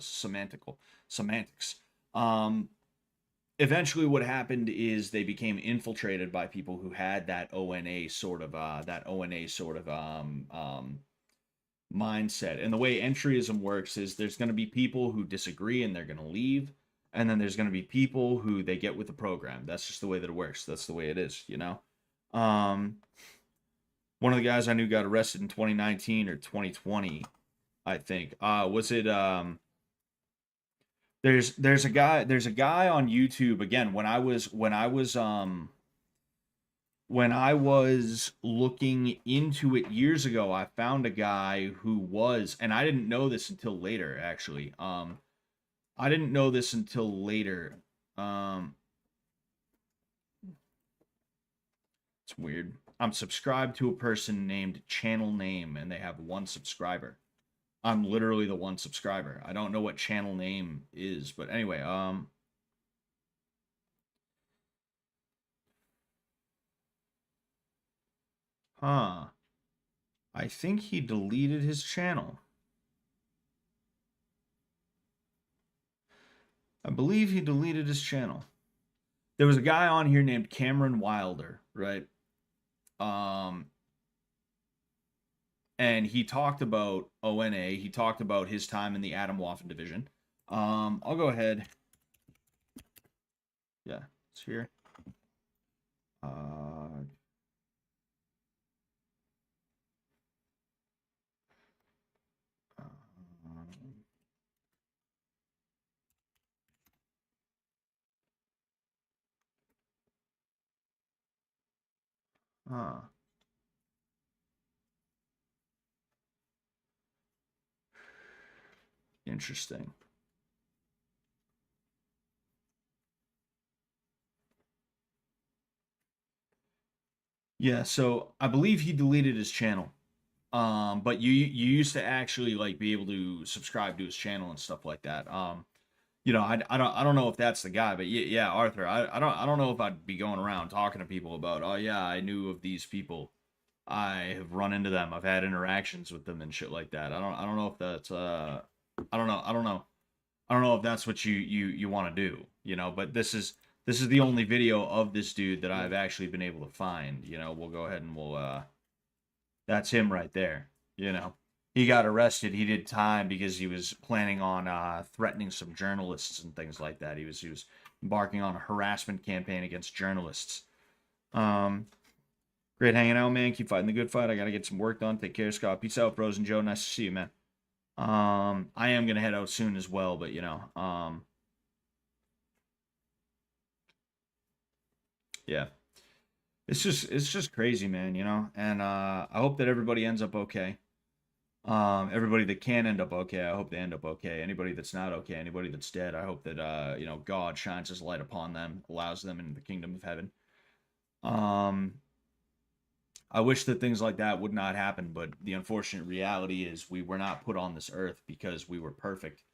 S1: semantics. Um, Eventually, what happened is they became infiltrated by people who had that ONA sort of mindset. And the way entryism works is there's going to be people who disagree and they're going to leave, and then there's going to be people who they get with the program. That's just the way that it works. That's the way it is, you know. Um, One of the guys I knew got arrested in 2019 or 2020, I think. Was it there's a guy on YouTube again when I was looking into it years ago, I found a guy who was, and I didn't know this until later actually. I didn't know this until later. It's weird. I'm subscribed to a person named Channel Name, and they have one subscriber. I'm literally the one subscriber. I don't know what Channel Name is, but anyway, huh. I think he deleted his channel. I believe he deleted his channel. There was a guy on here named Cameron Wilder, right? And he talked about ONA. He talked about his time in the Adam Waffen division. I'll go ahead. Yeah, it's here. Uh, Interesting. Yeah, so I believe he deleted his channel. But you used to actually like be able to subscribe to his channel and stuff like that. You know, I don't know if that's the guy, but yeah, Arthur, I don't know if I'd be going around talking to people about, oh yeah, I knew of these people. I have run into them. I've had interactions with them and shit like that. I don't know if that's I don't know if that's what you want to do, you know, but this is the only video of this dude that I've actually been able to find. You know, we'll go ahead and that's him right there. You know, he got arrested. He did time because he was planning on threatening some journalists and things like that. He was embarking on a harassment campaign against journalists. Great hanging out, man. Keep fighting the good fight. I gotta get some work done. Take care, Scott. Peace out, bros and Joe. Nice to see you, man. I am gonna head out soon as well, but you know, yeah. It's just crazy, man, you know? And I hope that everybody ends up okay. Everybody that can end up okay, I hope they end up okay. Anybody that's not okay, anybody that's dead, I hope that you know, God shines his light upon them, allows them into the kingdom of heaven. I wish that things like that would not happen, but the unfortunate reality is we were not put on this earth because we were perfect.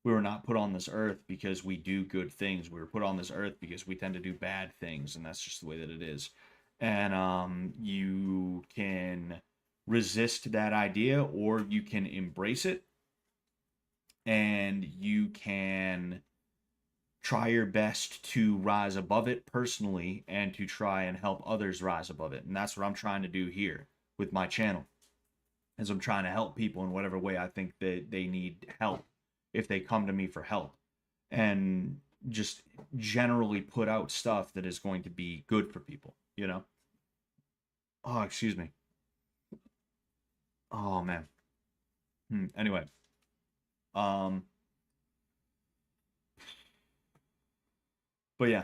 S1: We were not put on this earth because we do good things. We were put on this earth because we tend to do bad things, and that's just the way that it is. And you can resist that idea, or you can embrace it, and you can try your best to rise above it personally and to try and help others rise above it. And that's what I'm trying to do here with my channel, as I'm trying to help people in whatever way I think that they need help, if they come to me for help, and just generally put out stuff that is going to be good for people, you know? Oh, excuse me. Oh, man. Anyway. But yeah,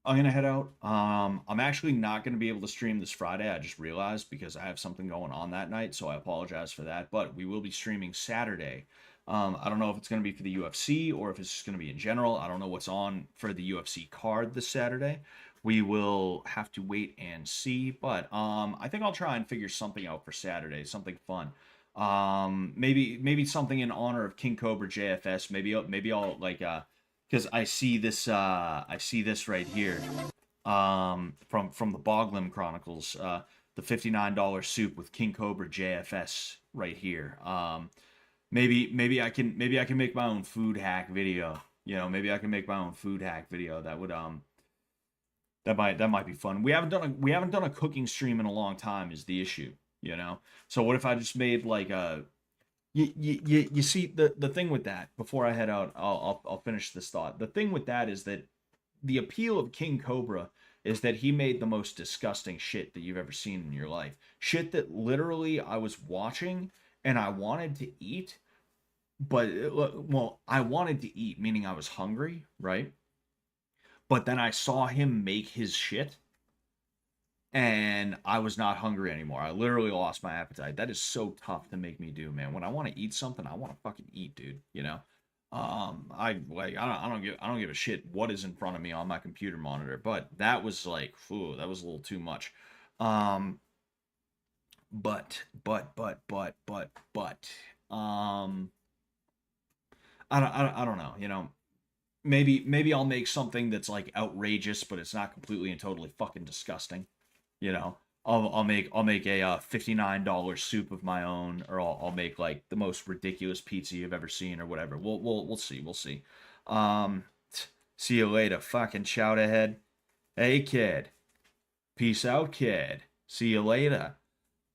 S1: I'm gonna head out. I'm actually not gonna be able to stream this Friday. I just realized, because I have something going on that night, so I apologize for that. But we will be streaming Saturday. I don't know if it's gonna be for the UFC or if it's just gonna be in general. I don't know what's on for the UFC card this Saturday. We will have to wait and see. But I think I'll try and figure something out for Saturday, something fun. Maybe something in honor of King Cobra JFS. Maybe I'll like because I see this right here from the Boglin Chronicles, the $59 soup with King Cobra JFS right here. Maybe I can make my own food hack video. You know, maybe I can make my own food hack video. That would that might be fun. We haven't done a cooking stream in a long time is the issue, you know. So what if I just made like a you see the thing with that, before I head out, I'll finish this thought. The thing with that is that the appeal of King Cobra is that he made the most disgusting shit that you've ever seen in your life. Shit that literally I was watching and I wanted to eat, but well, I wanted to eat, meaning I was hungry, right? But then I saw him make his shit and I was not hungry anymore. I literally lost my appetite. That is so tough to make me do, man. When I want to eat something, I want to fucking eat, dude, you know? I don't give a shit what is in front of me on my computer monitor, but that was like, ooh, that was a little too much. But I don't know, you know. Maybe I'll make something that's like outrageous, but it's not completely and totally fucking disgusting. You know, I'll make a $59 soup of my own, or I'll make like the most ridiculous pizza you've ever seen, or whatever. We'll see. See you later, fucking shout ahead. Hey kid, peace out, kid. See you later.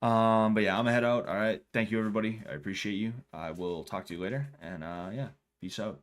S1: But yeah, I'm gonna head out. All right, thank you everybody. I appreciate you. I will talk to you later, and yeah, peace out.